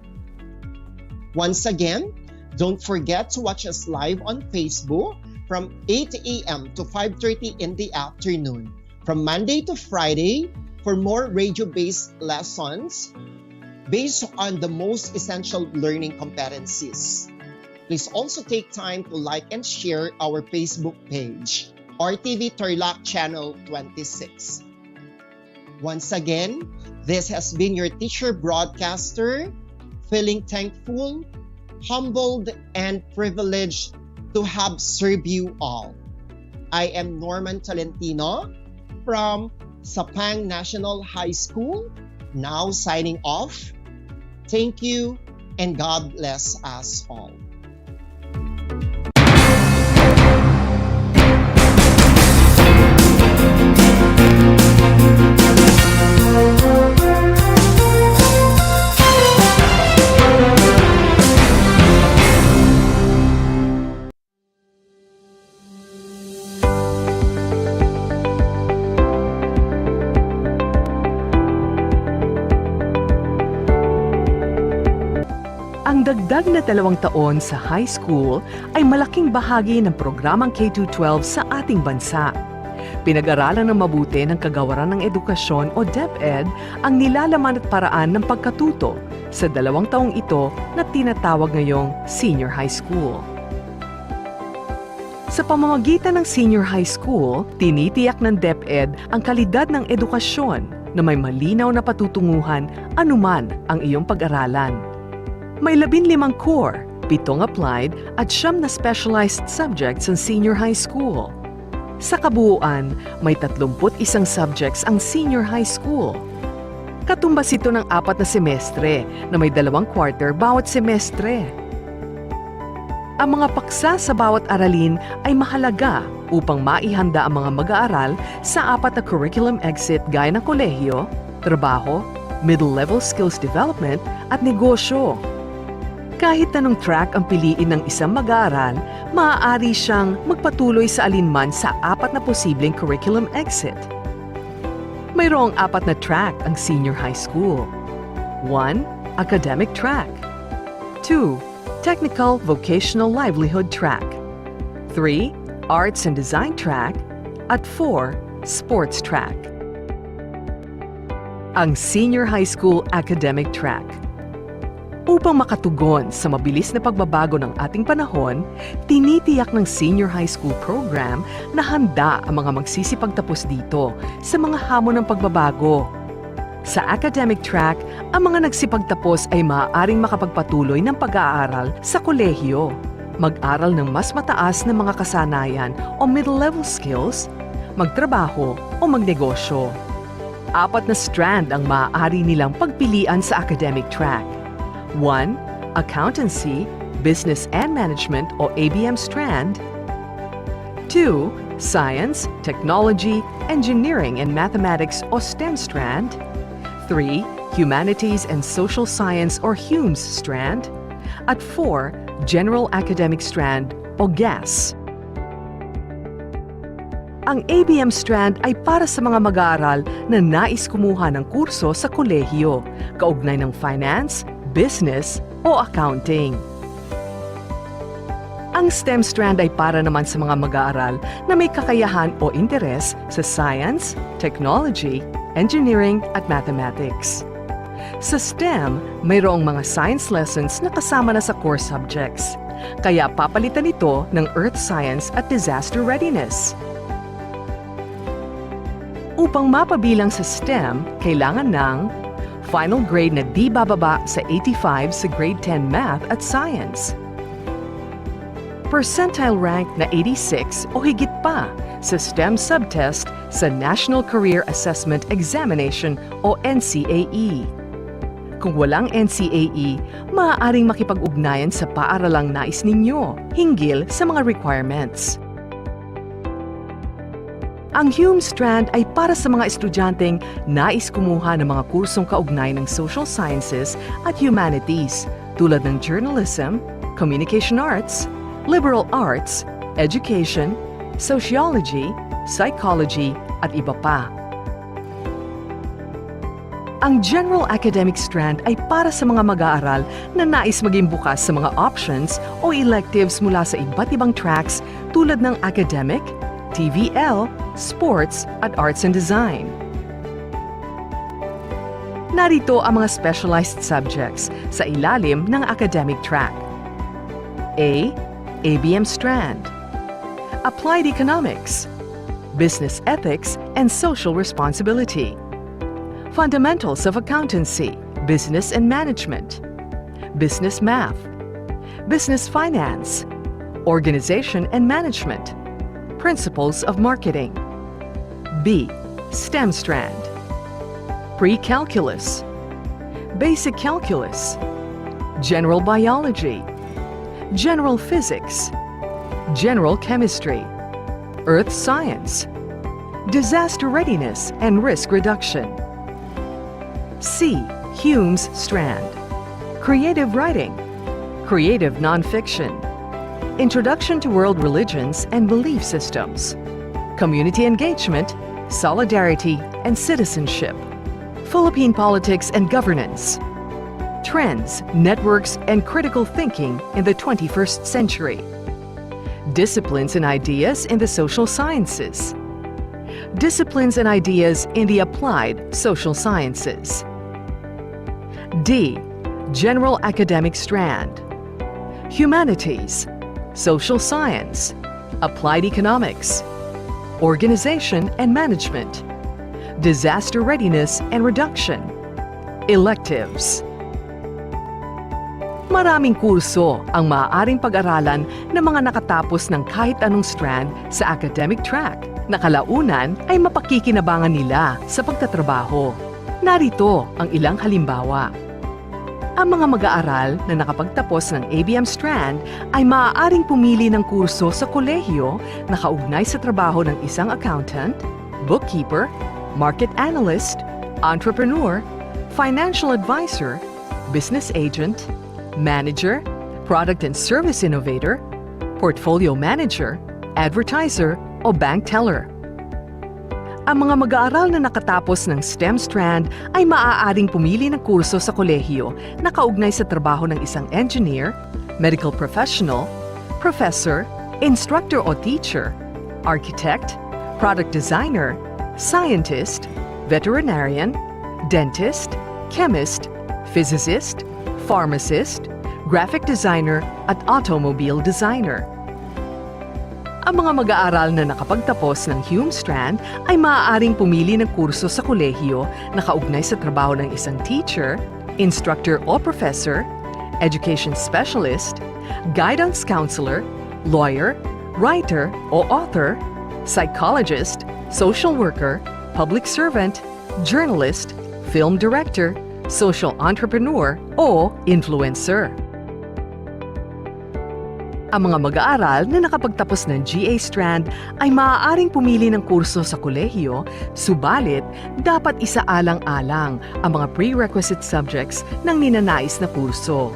Once again, don't forget to watch us live on Facebook from 8 a.m. to 5:30 in the afternoon, from Monday to Friday, for more radio-based lessons based on the most essential learning competencies. Please also take time to like and share our Facebook page, RTV Tarlac Channel 26. Once again, this has been your teacher broadcaster, feeling thankful, humbled, and privileged to have served you all. I am Norman Tolentino from Sapang National High School, now signing off. Thank you, and God bless us all. Ang dagdag na 2 taon sa high school ay malaking bahagi ng programang K-12 sa ating bansa. Pinag-aralan ng mabuti ng Kagawaran ng Edukasyon o DEPED ang nilalaman at paraan ng pagkatuto sa 2 taong ito na tinatawag ngayong senior high school. Sa pamamagitan ng senior high school, tinitiyak ng DEPED ang kalidad ng edukasyon na may malinaw na patutunguhan anuman ang iyong pag-aralan. May 15 core, 7 applied at 9 na specialized subjects ang senior high school. Sa kabuuan, may 31 subjects ang senior high school. Katumbas ito ng 4 na semestre na may 2 quarter bawat semestre. Ang mga paksa sa bawat aralin ay mahalaga upang maihanda ang mga mag-aaral sa 4 na curriculum exit gaya ng kolehiyo, trabaho, middle-level skills development at negosyo. Kahit anong track ang piliin ng isang mag-aaral, maaari siyang magpatuloy sa alinman sa 4 na posibleng curriculum exit. Mayroong 4 na track ang senior high school. 1. Academic track. 2. Technical Vocational Livelihood track. 3. Arts and Design track. At 4. Sports track. Ang senior high school academic track. Upang makatugon sa mabilis na pagbabago ng ating panahon, tinitiyak ng senior high school program na handa ang mga magsisipagtapos dito sa mga hamon ng pagbabago. Sa academic track, ang mga nagsipagtapos ay maaaring makapagpatuloy ng pag-aaral sa kolehiyo, mag-aral ng mas mataas na mga kasanayan o middle-level skills, magtrabaho o magnegosyo. 4 na strand ang maaari nilang pagpilian sa academic track. 1. Accountancy, Business and Management o ABM strand. 2. Science, Technology, Engineering and Mathematics o STEM strand. 3. Humanities and Social Science or HUMS strand. At 4. General Academic Strand o GAS. Ang ABM strand ay para sa mga mag-aaral na nais kumuha ng kurso sa kolehiyo, kaugnay ng finance, business o accounting. Ang STEM strand ay para naman sa mga mag-aaral na may kakayahan o interes sa science, technology, engineering at mathematics. Sa STEM, mayroong mga science lessons na kasama na sa core subjects, kaya papalitan ito ng earth science at disaster readiness. Upang mapabilang sa STEM, kailangan ng final grade na di bababa sa 85 sa grade 10 math at science, percentile rank na 86 o higit pa sa STEM subtest sa National Career Assessment Examination o NCAE. Kung walang NCAE, maaaring makipag-ugnayan sa paaralang nais ninyo hinggil sa mga requirements. Ang Hume Strand ay para sa mga estudyanteng nais kumuha ng mga kursong kaugnay ng social sciences at humanities tulad ng journalism, communication arts, liberal arts, education, sociology, psychology, at iba pa. Ang General Academic Strand ay para sa mga mag-aaral na nais maging bukas sa mga options o electives mula sa iba't ibang tracks tulad ng academic, TVL, sports, at arts and design. Narito ang mga specialized subjects sa ilalim ng academic track. A. ABM Strand. Applied Economics, Business Ethics and Social Responsibility. Fundamentals of Accountancy, Business and Management. Business Math. Business Finance. Organization and Management. Principles of Marketing. B. STEM Strand. Pre-Calculus. Basic Calculus. General Biology. General Physics. General Chemistry. Earth Science. Disaster Readiness and Risk Reduction. C. Hume's Strand. Creative Writing. Creative Nonfiction. Introduction to World Religions and Belief Systems. Community Engagement, Solidarity, and Citizenship. Philippine Politics and Governance. Trends, Networks, and Critical Thinking in the 21st Century. Disciplines and Ideas in the Social Sciences. Disciplines and Ideas in the Applied Social Sciences. D. General Academic Strand. Humanities, Social Science, Applied Economics, Organization and Management, Disaster Readiness and Reduction, Electives. Maraming kurso ang maaaring pag-aralan ng mga nakatapos ng kahit anong strand sa academic track na kalaunan ay mapakikinabangan nila sa pagtatrabaho. Narito ang ilang halimbawa. Ang mga mag-aaral na nakapagtapos ng ABM Strand ay maaaring pumili ng kurso sa kolehiyo na kaugnay sa trabaho ng isang accountant, bookkeeper, market analyst, entrepreneur, financial advisor, business agent, manager, product and service innovator, portfolio manager, advertiser, o bank teller. Ang mga mag-aaral na nakatapos ng STEM Strand ay maaaring pumili ng kurso sa kolehiyo na kaugnay sa trabaho ng isang engineer, medical professional, professor, instructor o teacher, architect, product designer, scientist, veterinarian, dentist, chemist, physicist, pharmacist, graphic designer, at automobile designer. Ang mga mag-aaral na nakapagtapos ng Hume Strand ay maaaring pumili ng kurso sa kolehiyo na kaugnay sa trabaho ng isang teacher, instructor o professor, education specialist, guidance counselor, lawyer, writer o author, psychologist, social worker, public servant, journalist, film director, social entrepreneur o influencer. Ang mga mag-aaral na nakapagtapos ng GA Strand ay maaaring pumili ng kurso sa kolehiyo, subalit dapat isaalang-alang ang mga prerequisite subjects ng ninanais na kurso.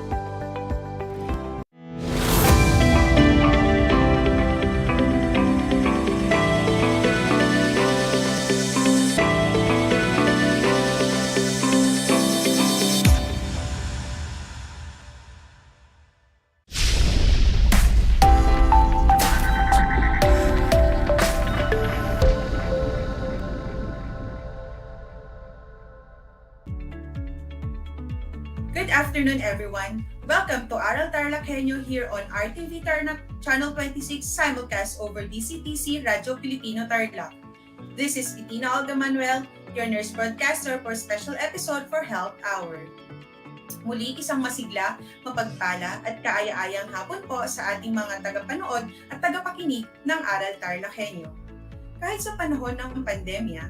afternoon, everyone. Welcome to Aral TarlakHenyo here on RTV Tarlac, Channel 26, simulcast over DCTC Radio Filipino Tarlac. This is Itina Olga Manuel, your nurse broadcaster for special episode for Health Hour. Muli isang masigla, mapagpala at kaaya-ayang hapon po sa ating mga tagapanood at tagapakinig ng Aral TarlakHenyo. Kahit sa panahon ng pandemya,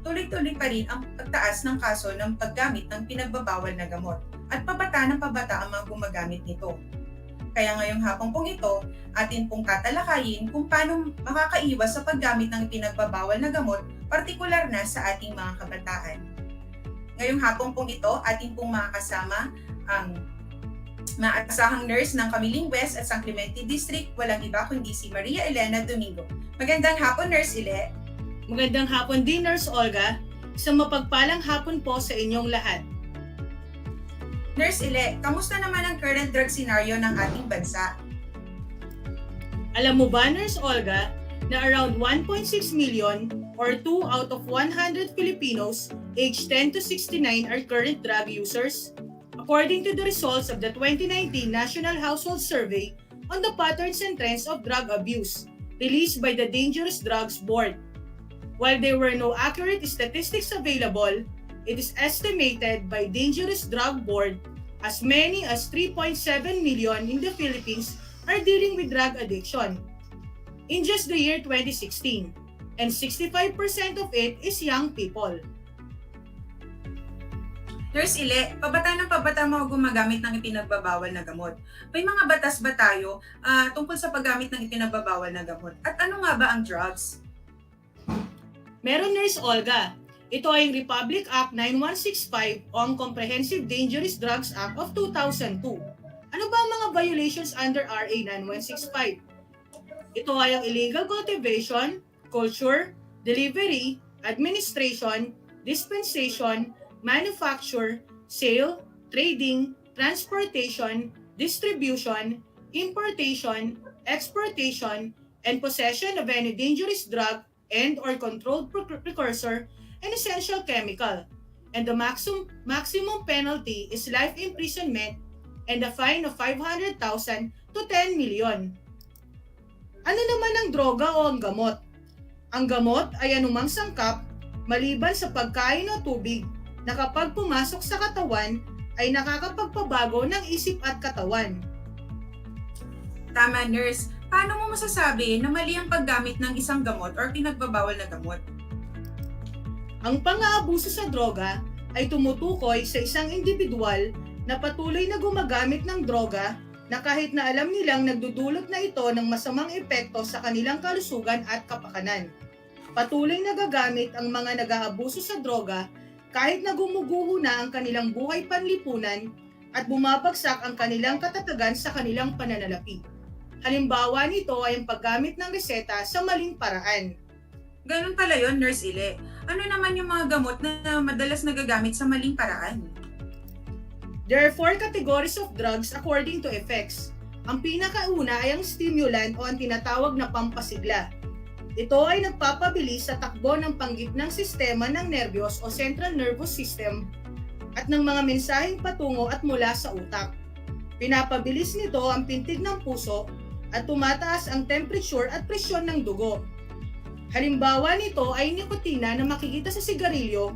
tuloy-tuloy pa rin ang pagtaas ng kaso ng paggamit ng pinagbabawal na gamot at pabata ng pabata ang mga gumagamit nito. Kaya ngayong hapon pong ito, atin pong tatalakayin kung paano makakaiwas sa paggamit ng pinagbabawal na gamot, partikular na sa ating mga kabataan. Ngayong hapon pong ito, atin pong makakasama ang maasahang nurse ng Camiling West at San Clemente District, walang iba kundi si Maria Elena Domingo. Magandang hapon, Nurse Ile. Magandang hapon din, Nurse Olga. Isang mapagpalang hapon po sa inyong lahat. Nurse Ile, kamusta naman ang current drug scenario ng ating bansa? Alam mo ba, Nurse Olga, na around 1.6 million or 2 out of 100 Filipinos aged 10 to 69 are current drug users? According to the results of the 2019 National Household Survey on the Patterns and Trends of Drug Abuse, released by the Dangerous Drugs Board. While there were no accurate statistics available, it is estimated by Dangerous Drug Board as many as 3.7 million in the Philippines are dealing with drug addiction in just the year 2016, and 65% of it is young people. Nurse Ile, pabata ng pabata mga gumagamit ng ipinagbabawal na gamot. May mga batas ba tayo tungkol sa paggamit ng ipinagbabawal na gamot? At ano nga ba ang drugs? Meron, Nurse Olga. Ito ay Republic Act 9165 o ang Comprehensive Dangerous Drugs Act of 2002. Ano ba ang mga violations under RA 9165? Ito ay ang illegal cultivation, culture, delivery, administration, dispensation, manufacture, sale, trading, transportation, distribution, importation, exportation, and possession of any dangerous drug and or controlled precursor and essential chemical. And the maximum penalty is life imprisonment and a fine of 500,000 to 10 million. Ano naman ang droga o ang gamot? Ang gamot ay anumang sangkap maliban sa pagkain o tubig na kapag pumasok sa katawan ay nakakapagpabago ng isip at katawan. Tama, Nurse. Paano mo masasabi na mali ang paggamit ng isang gamot or pinagbabawal na gamot? Ang pang-aabuso sa droga ay tumutukoy sa isang individual na patuloy na gumagamit ng droga na kahit na alam nilang nagdudulot na ito ng masamang epekto sa kanilang kalusugan at kapakanan. Patuloy na gagamit ang mga nag-aabuso sa droga kahit na gumuguho na ang kanilang buhay panlipunan at bumabagsak ang kanilang katatagan sa kanilang pananalapi. Halimbawa nito ay ang paggamit ng reseta sa maling paraan. Ganun pala yun, Nurse Ile. Ano naman yung mga gamot na madalas nagagamit sa maling paraan? There are 4 categories of drugs according to effects. Ang pinakauna ay ang stimulant o ang tinatawag na pampasigla. Ito ay nagpapabilis sa takbo ng panggitnang sistema ng nerbiyos o central nervous system at ng mga mensaheng patungo at mula sa utak. Pinapabilis nito ang pintig ng puso at tumataas ang temperature at presyon ng dugo. Halimbawa nito ay nikotina na makikita sa sigarilyo,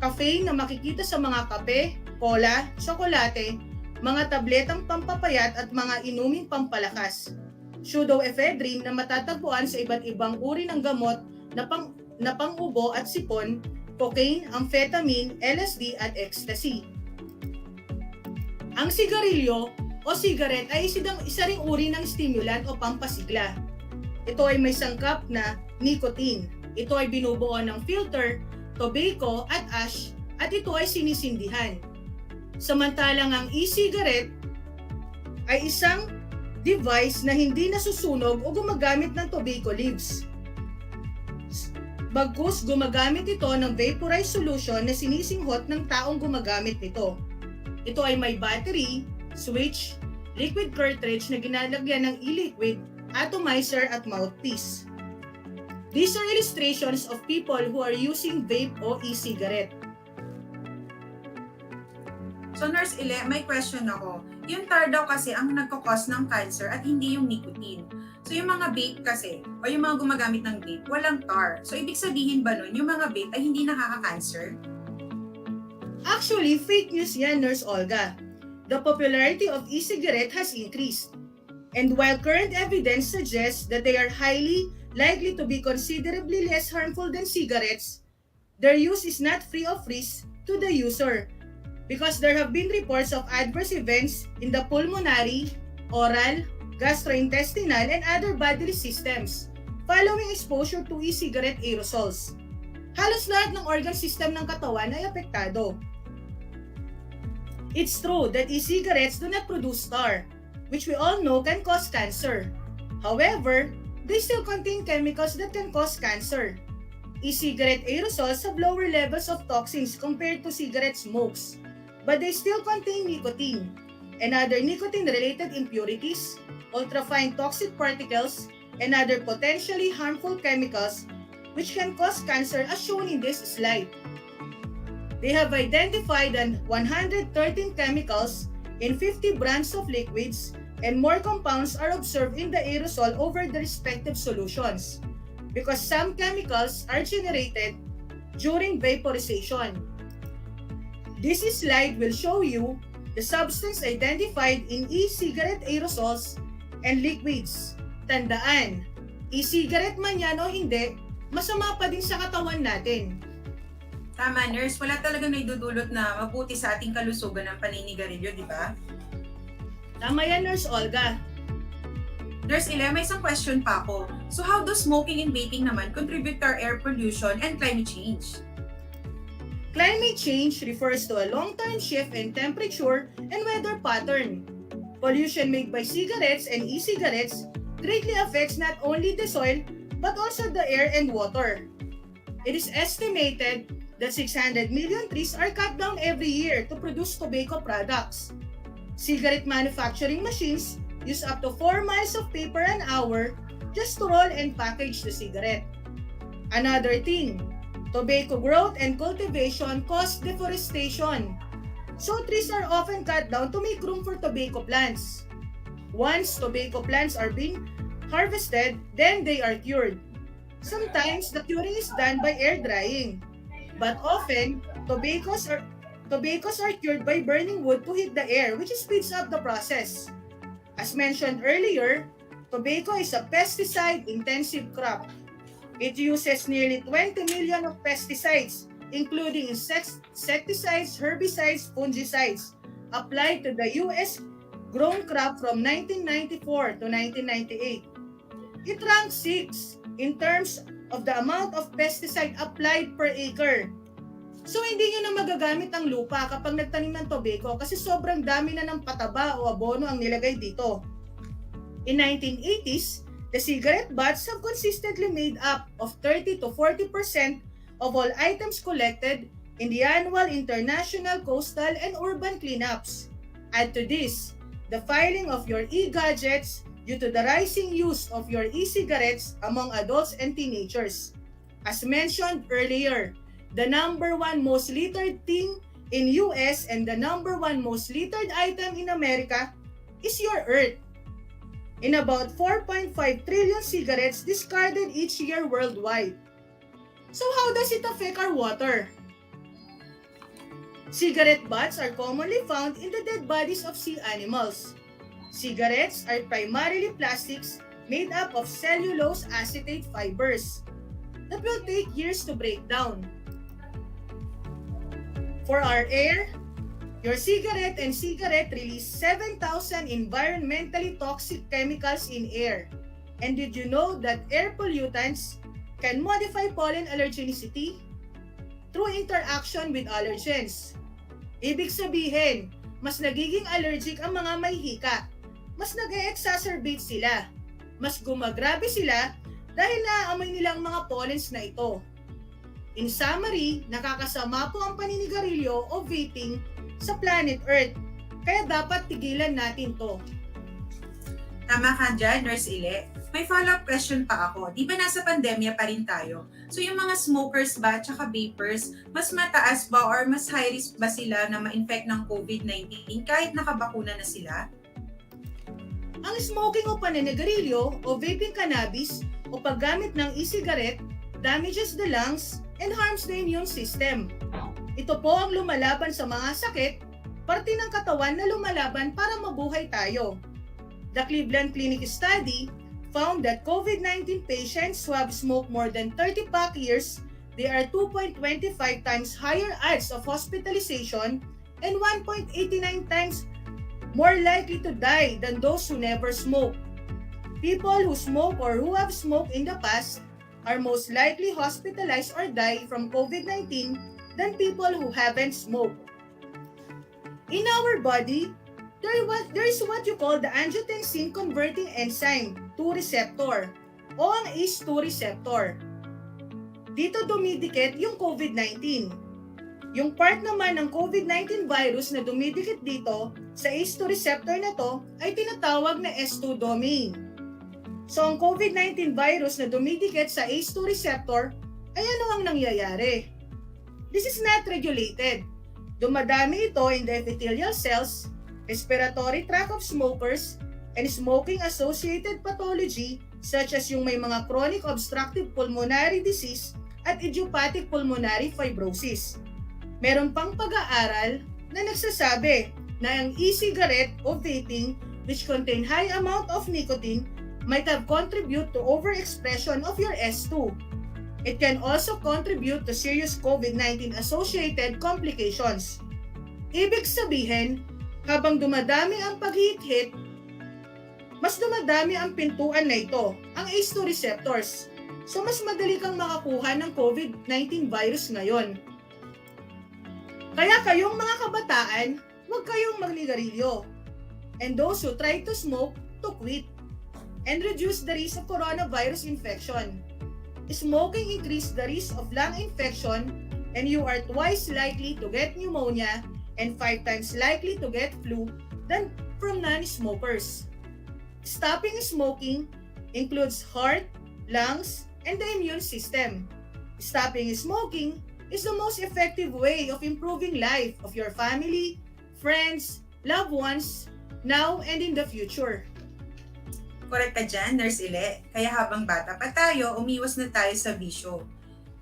caffeine na makikita sa mga kape, cola, tsokolate, mga tabletang pampapayat at mga inuming pampalakas. Pseudoephedrine na matatagpuan sa iba't ibang uri ng gamot na pang-ubo at sipon, cocaine, amphetamine, LSD at ecstasy. Ang sigarilyo o cigarette ay isa ring uri ng stimulant o pampasigla. Ito ay may sangkap na nicotine. Ito ay binubuo ng filter, tobacco at ash at ito ay sinisindihan. Samantalang ang e-cigarette ay isang device na hindi nasusunog o gumagamit ng tobacco leaves. Bagkus gumagamit ito ng vaporized solution na sinisinghot ng taong gumagamit nito. Ito ay may battery, switch, liquid cartridge na ginalagyan ng e-liquid, atomizer at mouthpiece. These are illustrations of people who are using vape o e-cigarette. So Nurse Ile, may question ako. Yung tar daw kasi ang nagkakos ng cancer at hindi yung nicotine. So yung mga vape kasi, o yung mga gumagamit ng vape, walang tar. So ibig sabihin ba nun, yung mga vape ay hindi nakaka-cancer? Actually, fake news yan, Nurse Olga. The popularity of e-cigarette has increased. And while current evidence suggests that they are highly likely to be considerably less harmful than cigarettes, their use is not free of risk to the user because there have been reports of adverse events in the pulmonary, oral, gastrointestinal, and other bodily systems following exposure to e-cigarette aerosols. Halos lahat ng organ system ng katawan ay apektado. It's true that e-cigarettes do not produce tar, which we all know can cause cancer. However, they still contain chemicals that can cause cancer. E-cigarette aerosols have lower levels of toxins compared to cigarette smokes, but they still contain nicotine and other nicotine-related impurities, ultrafine toxic particles, and other potentially harmful chemicals which can cause cancer as shown in this slide. They have identified 113 chemicals in 50 brands of liquids, and more compounds are observed in the aerosol over the respective solutions because some chemicals are generated during vaporization. This slide will show you the substance identified in e-cigarette aerosols and liquids. Tandaan, e-cigarette man yan o hindi, masama pa din sa katawan natin. Tama, Nurse. Wala talagang naidudulot na mabuti sa ating kalusugan ng paninigarilyo, di ba? Tama yan, Nurse Olga. Nurse Ile, may isang question pa ako. So how does smoking and vaping naman contribute to our air pollution and climate change? Climate change refers to a long-term shift in temperature and weather pattern. Pollution made by cigarettes and e-cigarettes greatly affects not only the soil but also the air and water. It is estimated that 600 million trees are cut down every year to produce tobacco products. Cigarette manufacturing machines use up to 4 miles of paper an hour just to roll and package the cigarette. Another thing, tobacco growth and cultivation cause deforestation. So trees are often cut down to make room for tobacco plants. Once tobacco plants are being harvested, then they are cured. Sometimes the curing is done by air drying, but often tobaccos are cured by burning wood to heat the air, which speeds up the process. As mentioned earlier, tobacco is a pesticide-intensive crop. It uses nearly 20 million of pesticides, including insecticides, herbicides, fungicides, applied to the U.S. grown crop from 1994 to 1998. It ranks 6 in terms of the amount of pesticide applied per acre. So hindi nyo na magagamit ang lupa kapag nagtanim ng tobacco kasi sobrang dami na ng pataba o abono ang nilagay dito. In 1980s, the cigarette butts have consistently made up of 30 to 40% of all items collected in the annual international coastal and urban cleanups. Add to this, the filing of your e-gadgets due to the rising use of your e-cigarettes among adults and teenagers. As mentioned earlier, the number 1 most littered thing in US and the number 1 most littered item in America is your earth. In about 4.5 trillion cigarettes discarded each year worldwide. So how does it affect our water? Cigarette butts are commonly found in the dead bodies of sea animals. Cigarettes are primarily plastics made up of cellulose acetate fibers that will take years to break down. For our air, your cigarette and cigarette release 7,000 environmentally toxic chemicals in air. And did you know that air pollutants can modify pollen allergenicity through interaction with allergens? Ibig sabihin, mas nagiging allergic ang mga may hika, mas nag-exacerbate sila, mas gumagrabe sila dahil naaamoy nilang mga pollens na ito. In summary, nakakasama po ang paninigarilyo o vaping sa planet Earth, kaya dapat tigilan natin to. Tama ka dyan, Nurse Ile. May follow-up question pa ako. Di ba nasa pandemya pa rin tayo? So yung mga smokers ba at vapers, mas mataas ba or mas high risk ba sila na ma-infect ng COVID-19 kahit nakabakuna na sila? Ang smoking o paninigarilyo o vaping cannabis o paggamit ng e-cigarette damages the lungs and harms the immune system. Ito po ang lumalaban sa mga sakit, parte ng katawan na lumalaban para mabuhay tayo. The Cleveland Clinic study found that COVID-19 patients who have smoked more than 30 pack years, they are 2.25 times higher odds of hospitalization and 1.89 times more likely to die than those who never smoke. People who smoke or who have smoked in the past are most likely hospitalized or die from COVID-19 than people who haven't smoked. In our body, there is what you call the angiotensin converting enzyme 2 receptor o ang ACE2 receptor. Dito dumidikit yung COVID-19. Yung part naman ng COVID-19 virus na dumidikit dito sa ACE2 receptor na to ay tinatawag na S2 domain. So ang COVID-19 virus na dumidikit sa ACE2 receptor ay ano ang nangyayari? This is not regulated. Dumadami ito in the epithelial cells, respiratory tract of smokers, and smoking-associated pathology such as yung may mga chronic obstructive pulmonary disease at idiopathic pulmonary fibrosis. Meron pang pag-aaral na nagsasabi na ang e-cigarette o vaping which contain high amount of nicotine might have contribute to overexpression of your S2. It can also contribute to serious COVID-19 associated complications. Ibig sabihin, habang dumadami ang paghihit-hit, mas dumadami ang pintuan na ito, ang ACE2 receptors. So mas madali kang makakuha ng COVID-19 virus ngayon. Kaya kayong mga kabataan, huwag kayong magligarilyo. And those who try to smoke, to quit. And reduce the risk of coronavirus infection. Smoking increases the risk of lung infection and you are twice likely to get pneumonia and 5 times likely to get flu than from non-smokers. Stopping smoking includes heart, lungs, and the immune system. Stopping smoking is the most effective way of improving life of your family, friends, loved ones, now and in the future. Correct ka dyan, Nurse Ile. Kaya habang bata pa tayo, umiwas na tayo sa bisyo.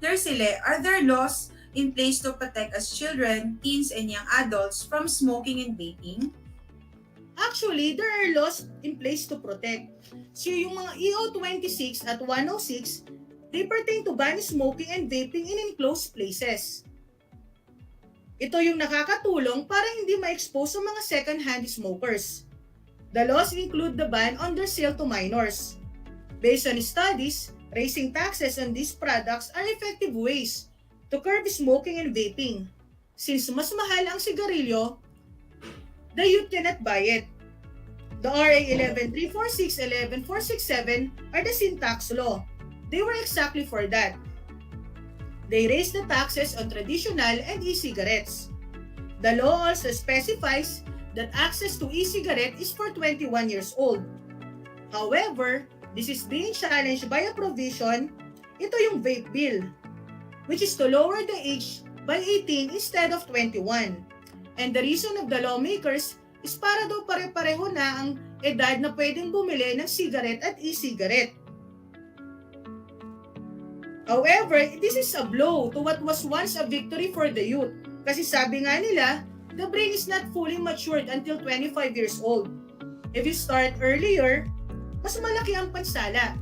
Nurse Ile, are there laws in place to protect us children, teens, and young adults from smoking and vaping? Actually, there are laws in place to protect. So yung mga EO 26 at 106, they pertain to ban smoking and vaping in enclosed places. Ito yung nakakatulong para hindi ma-expose sa mga second-hand smokers. The laws include the ban on their sale to minors. Based on studies, raising taxes on these products are effective ways to curb smoking and vaping. Since mas mahal ang sigarilyo, the youth cannot buy it. The RA 11346, 11467 are the sin tax law. They were exactly for that. They raised the taxes on traditional and e-cigarettes. The law also specifies that access to e-cigarette is for 21 years old. However, this is being challenged by a provision, ito yung vape bill, which is to lower the age by 18 instead of 21. And the reason of the lawmakers is para daw pare-pareho na ang edad na pwedeng bumili ng cigarette at e-cigarette. However, this is a blow to what was once a victory for the youth. Kasi sabi nga nila, the brain is not fully matured until 25 years old. If you start earlier, mas malaki ang pansala.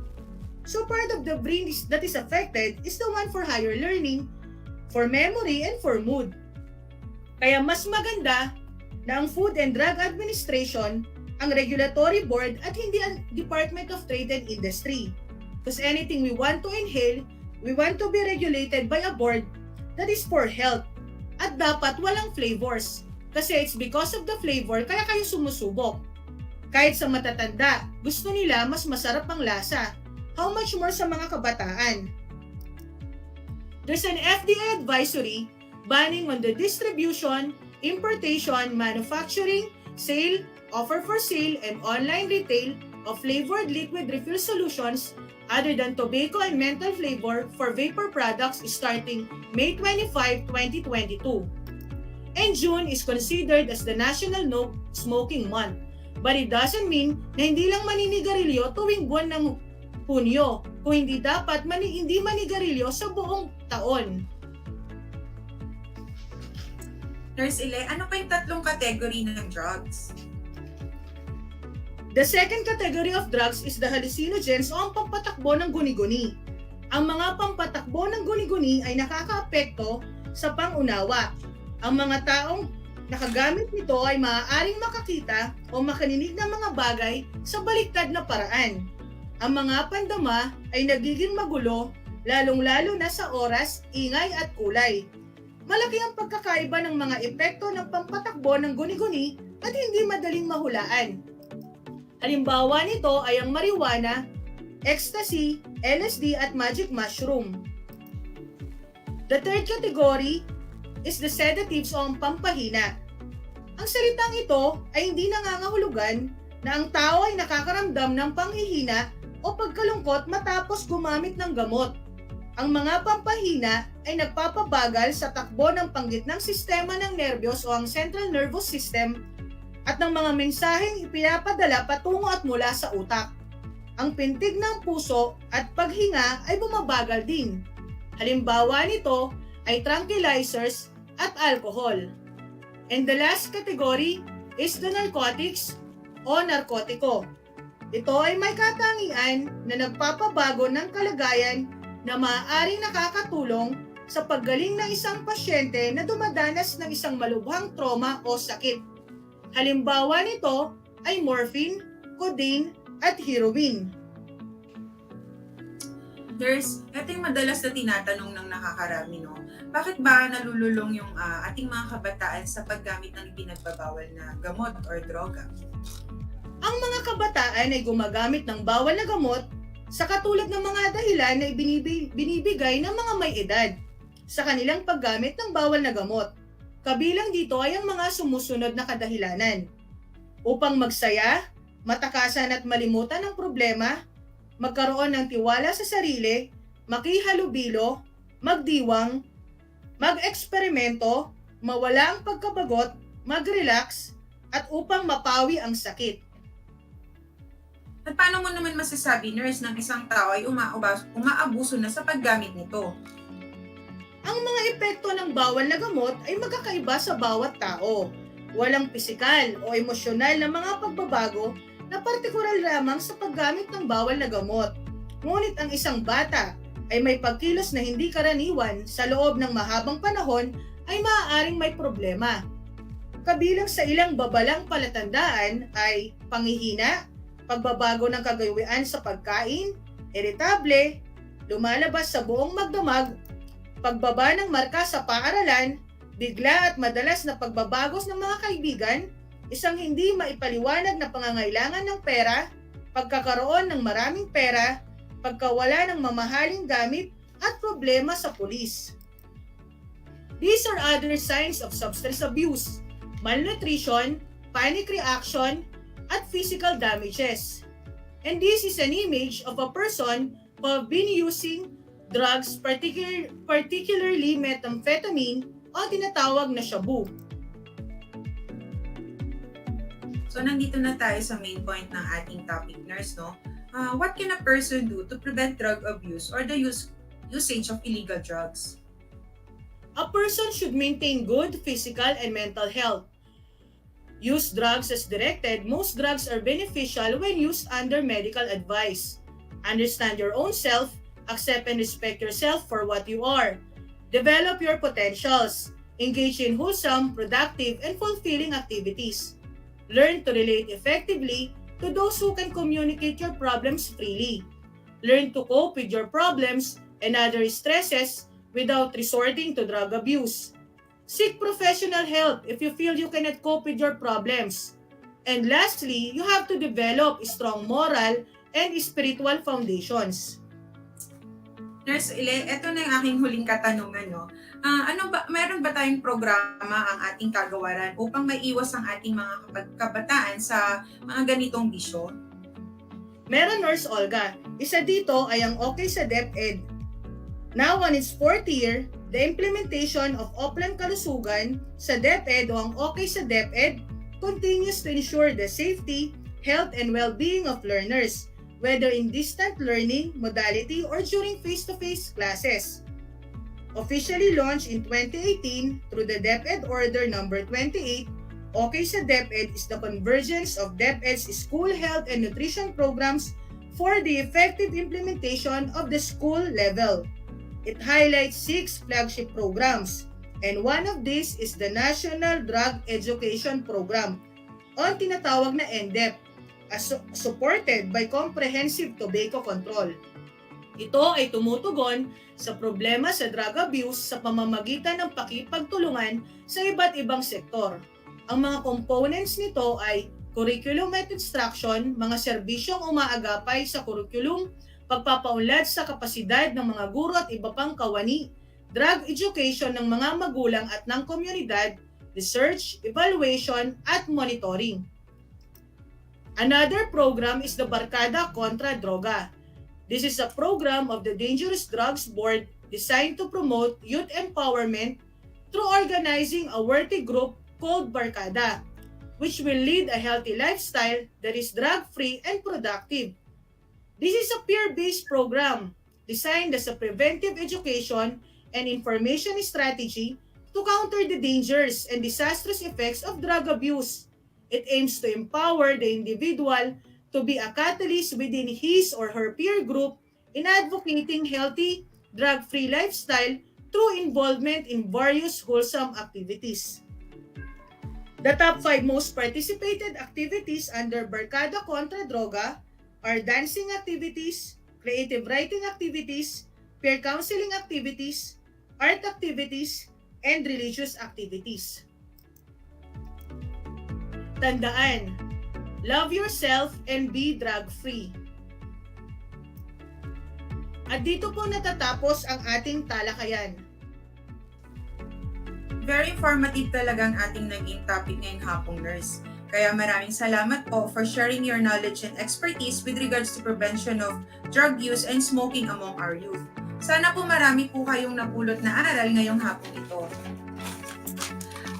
So part of the brain that is affected is the one for higher learning, for memory, and for mood. Kaya mas maganda na ang Food and Drug Administration ang regulatory board at hindi ang Department of Trade and Industry. Because anything we want to inhale, we want to be regulated by a board that is for health. At dapat walang flavors. Kasi it's because of the flavor kaya kayo sumusubok. Kahit sa matatanda, gusto nila mas masarap ang lasa. How much more sa mga kabataan? There's an FDA advisory banning on the distribution, importation, manufacturing, sale, offer for sale, and online retail of flavored liquid refill solutions other than tobacco and menthol flavor for vapor products starting May 25, 2022. And June is considered as the National No Smoking Month. But it doesn't mean na hindi lang maninigarilyo tuwing buwan ng Hunyo, kung hindi dapat hindi manigarilyo sa buong taon. Nurse Ile, ano pa yung tatlong category ng drugs? The second category of drugs is the hallucinogens o ang pampatakbo ng guni-guni. Ang mga pampatakbo ng guni-guni ay nakakaapekto sa pangunawa. Ang mga taong nakagamit nito ay maaaring makakita o makaninig ng mga bagay sa baliktad na paraan. Ang mga pandama ay nagiging magulo, lalong-lalo na sa oras, ingay at kulay. Malaki ang pagkakaiba ng mga epekto ng pampatakbo ng guni-guni at hindi madaling mahulaan. Halimbawa nito ay ang marijuana, ecstasy, LSD at magic mushroom. The third category is the sedatives o ang pampahina. Ang salitang ito ay hindi nangangahulugan na ang tao ay nakakaramdam ng panghihina o pagkalungkot matapos gumamit ng gamot. Ang mga pampahina ay nagpapabagal sa takbo ng panggitnang sistema ng nerbiyos o ang central nervous system at ng mga mensaheng ipinapadala patungo at mula sa utak. Ang pintig ng puso at paghinga ay bumabagal din. Halimbawa nito ay tranquilizers at alcohol. And the last category is the narcotics o narkotiko. Ito ay may katangian na nagpapabago ng kalagayan na maaaring nakakatulong sa paggaling ng isang pasyente na dumadanas ng isang malubhang trauma o sakit. Halimbawa nito ay morphine, codeine, at heroin. Nurse, ito yung madalas na tinatanong ng nakakarami, no? Bakit ba nalululong yung ating mga kabataan sa paggamit ng pinagbabawal na gamot or droga? Ang mga kabataan ay gumagamit ng bawal na gamot sa katulad ng mga dahilan na binibigay ng mga may edad sa kanilang paggamit ng bawal na gamot. Kabilang dito ay ang mga sumusunod na kadahilanan. Upang magsaya, matakasan at malimutan ang problema, magkaroon ng tiwala sa sarili, makihalubilo, magdiwang, mag-eksperimento, mawala ang pagkabagot, mag-relax, at upang mapawi ang sakit. At paano mo naman masasabi, nurse, ng isang tao ay umaabuso na sa paggamit nito? Ang mga epekto ng bawal na gamot ay magkakaiba sa bawat tao. Walang pisikal o emosyonal na mga pagbabago na partikular lamang sa paggamit ng bawal na gamot. Ngunit ang isang bata ay may pagkilos na hindi karaniwan sa loob ng mahabang panahon ay maaaring may problema. Kabilang sa ilang babalang palatandaan ay panghihina, pagbabago ng kagawian sa pagkain, iritable, lumalabas sa buong magdamag, pagbaba ng marka sa paaralan, bigla at madalas na pagbabagos ng mga kaibigan, isang hindi maipaliwanag na pangangailangan ng pera, pagkakaroon ng maraming pera, pagkawala ng mamahaling gamit, at problema sa pulis. These are other signs of substance abuse, malnutrition, panic reaction, at physical damages. And this is an image of a person who have been using drugs, particularly methamphetamine o tinatawag na shabu. So nandito na tayo sa main point ng ating topic, nurse, no? What can a person do to prevent drug abuse or the usage of illegal drugs? A person should maintain good physical and mental health. Use drugs as directed. Most drugs are beneficial when used under medical advice. Understand your own self. Accept and respect yourself for what you are. Develop your potentials. Engage in wholesome, productive, and fulfilling activities. Learn to relate effectively to those who can communicate your problems freely. Learn to cope with your problems and other stresses without resorting to drug abuse. Seek professional help if you feel you cannot cope with your problems. And lastly, you have to develop strong moral and spiritual foundations. Nurse Ile, ito na yung aking huling katanungan, no? Meron ba tayong programa ang ating kagawaran upang maiwas ang ating mga kabataan sa mga ganitong bisyo? Meron Nurse Olga. Isa dito ay ang okay sa DepEd. Now on its 4th year, the implementation of offline kalusugan sa DepEd o ang okay sa DepEd continues to ensure the safety, health, and well-being of learners, whether in distant learning modality or during face-to-face classes. Officially launched in 2018 through the DepEd Order No. 28, okay sa DepEd is the convergence of DepEd's school health and nutrition programs for the effective implementation of the school level. It highlights 6 flagship programs, and one of these is the National Drug Education Program, o tinatawag na NDEP, supported by Comprehensive Tobacco Control. Ito ay tumutugon sa problema sa drug abuse sa pamamagitan ng pakipagtulungan sa iba't ibang sektor. Ang mga components nito ay curriculum at instruction, mga serbisyong umaagapay sa curriculum, pagpapaunlad sa kapasidad ng mga guro at iba pang kawani, drug education ng mga magulang at ng komunidad, research, evaluation, at monitoring. Another program is the Barkada Kontra Droga. This is a program of the Dangerous Drugs Board designed to promote youth empowerment through organizing a worthy group called Barkada, which will lead a healthy lifestyle that is drug-free and productive. This is a peer-based program designed as a preventive education and information strategy to counter the dangers and disastrous effects of drug abuse. It aims to empower the individual to be a catalyst within his or her peer group in advocating healthy, drug-free lifestyle through involvement in various wholesome activities. The top 5 most participated activities under Barkada Kontra Droga are dancing activities, creative writing activities, peer counseling activities, art activities, and religious activities. Tandaan, love yourself and be drug-free. At dito po natatapos ang ating talakayan. Very informative talagang ating naging topic ngayong hapong, nurse. Kaya maraming salamat po for sharing your knowledge and expertise with regards to prevention of drug use and smoking among our youth. Sana po marami po kayong napulot na aral ngayong hapong ito.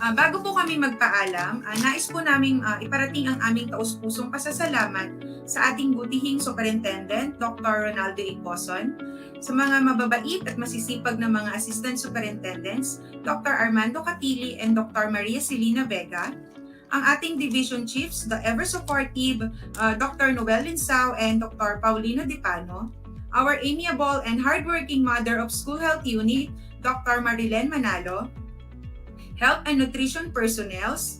Bago po kami magpaalam, nais po naming iparating ang aming taus-pusong pasasalamat sa ating butihing Superintendent, Dr. Ronaldo A. Boson, sa mga mababait at masisipag na mga Assistant Superintendents, Dr. Armando Catili and Dr. Maria Celina Vega, ang ating Division Chiefs, the ever-supportive Dr. Noel Linsao and Dr. Paulino Dipano, our amiable and hardworking Mother of School Health Unit, Dr. Marilyn Manalo, Health and Nutrition Personnels,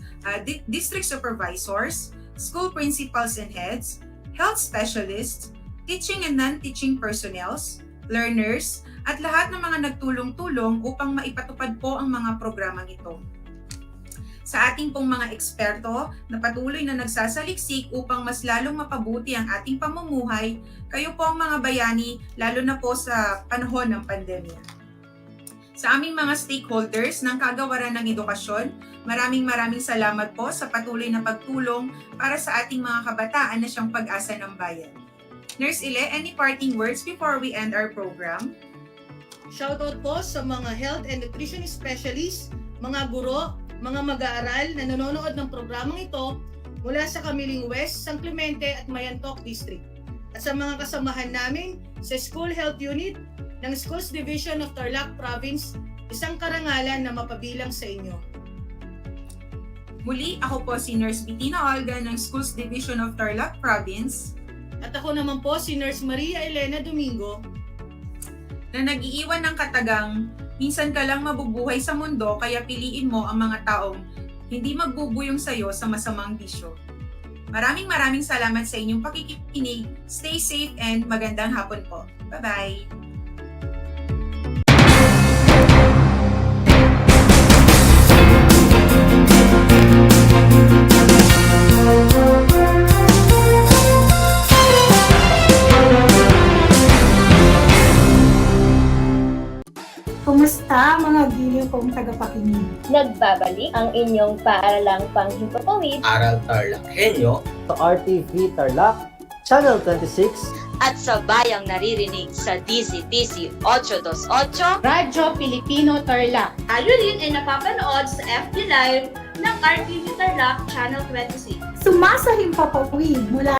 District Supervisors, School Principals and Heads, Health Specialists, Teaching and Non-Teaching Personnels, Learners, at lahat ng mga nagtulong-tulong upang maipatupad po ang mga programang ito. Sa ating pong mga eksperto na patuloy na nagsasaliksik upang mas lalong mapabuti ang ating pamumuhay, kayo po ang mga bayani, lalo na po sa panahon ng pandemya. Sa aming mga stakeholders ng kagawaran ng edukasyon, maraming salamat po sa patuloy na pagtulong para sa ating mga kabataan na siyang pag-asa ng bayan. Nurse Ile, any parting words before we end our program? Shoutout po sa mga health and nutrition specialists, mga guro, mga mag-aaral na nanonood ng programang ito mula sa Kamiling West, San Clemente at Mayantok District. At sa mga kasamahan namin sa School Health Unit ng Schools Division of Tarlac Province, isang karangalan na mapabilang sa inyo. Muli, ako po si Nurse Bettina Olga ng Schools Division of Tarlac Province. At ako naman po si Nurse Maria Elena Domingo na nag-iiwan ng katagang, minsan ka lang mabubuhay sa mundo kaya piliin mo ang mga taong hindi magbubuyong sa'yo sa masamang bisyo. Maraming salamat sa inyong pakikinig. Stay safe and magandang hapon po. Bye-bye! Kumusta mga giliw kong tagapakinig? Nagbabalik ang inyong paaralang panghimpapawid, Aral TarlakHenyo sa RTV Tarlac Channel 26, at sa bayang naririnig sa DZTC 828, Radyo Pilipino Tarlac. Tayo rin ay napapanood sa FB Live ng RTV Tarlac Channel 26. Sumasahim papawid mula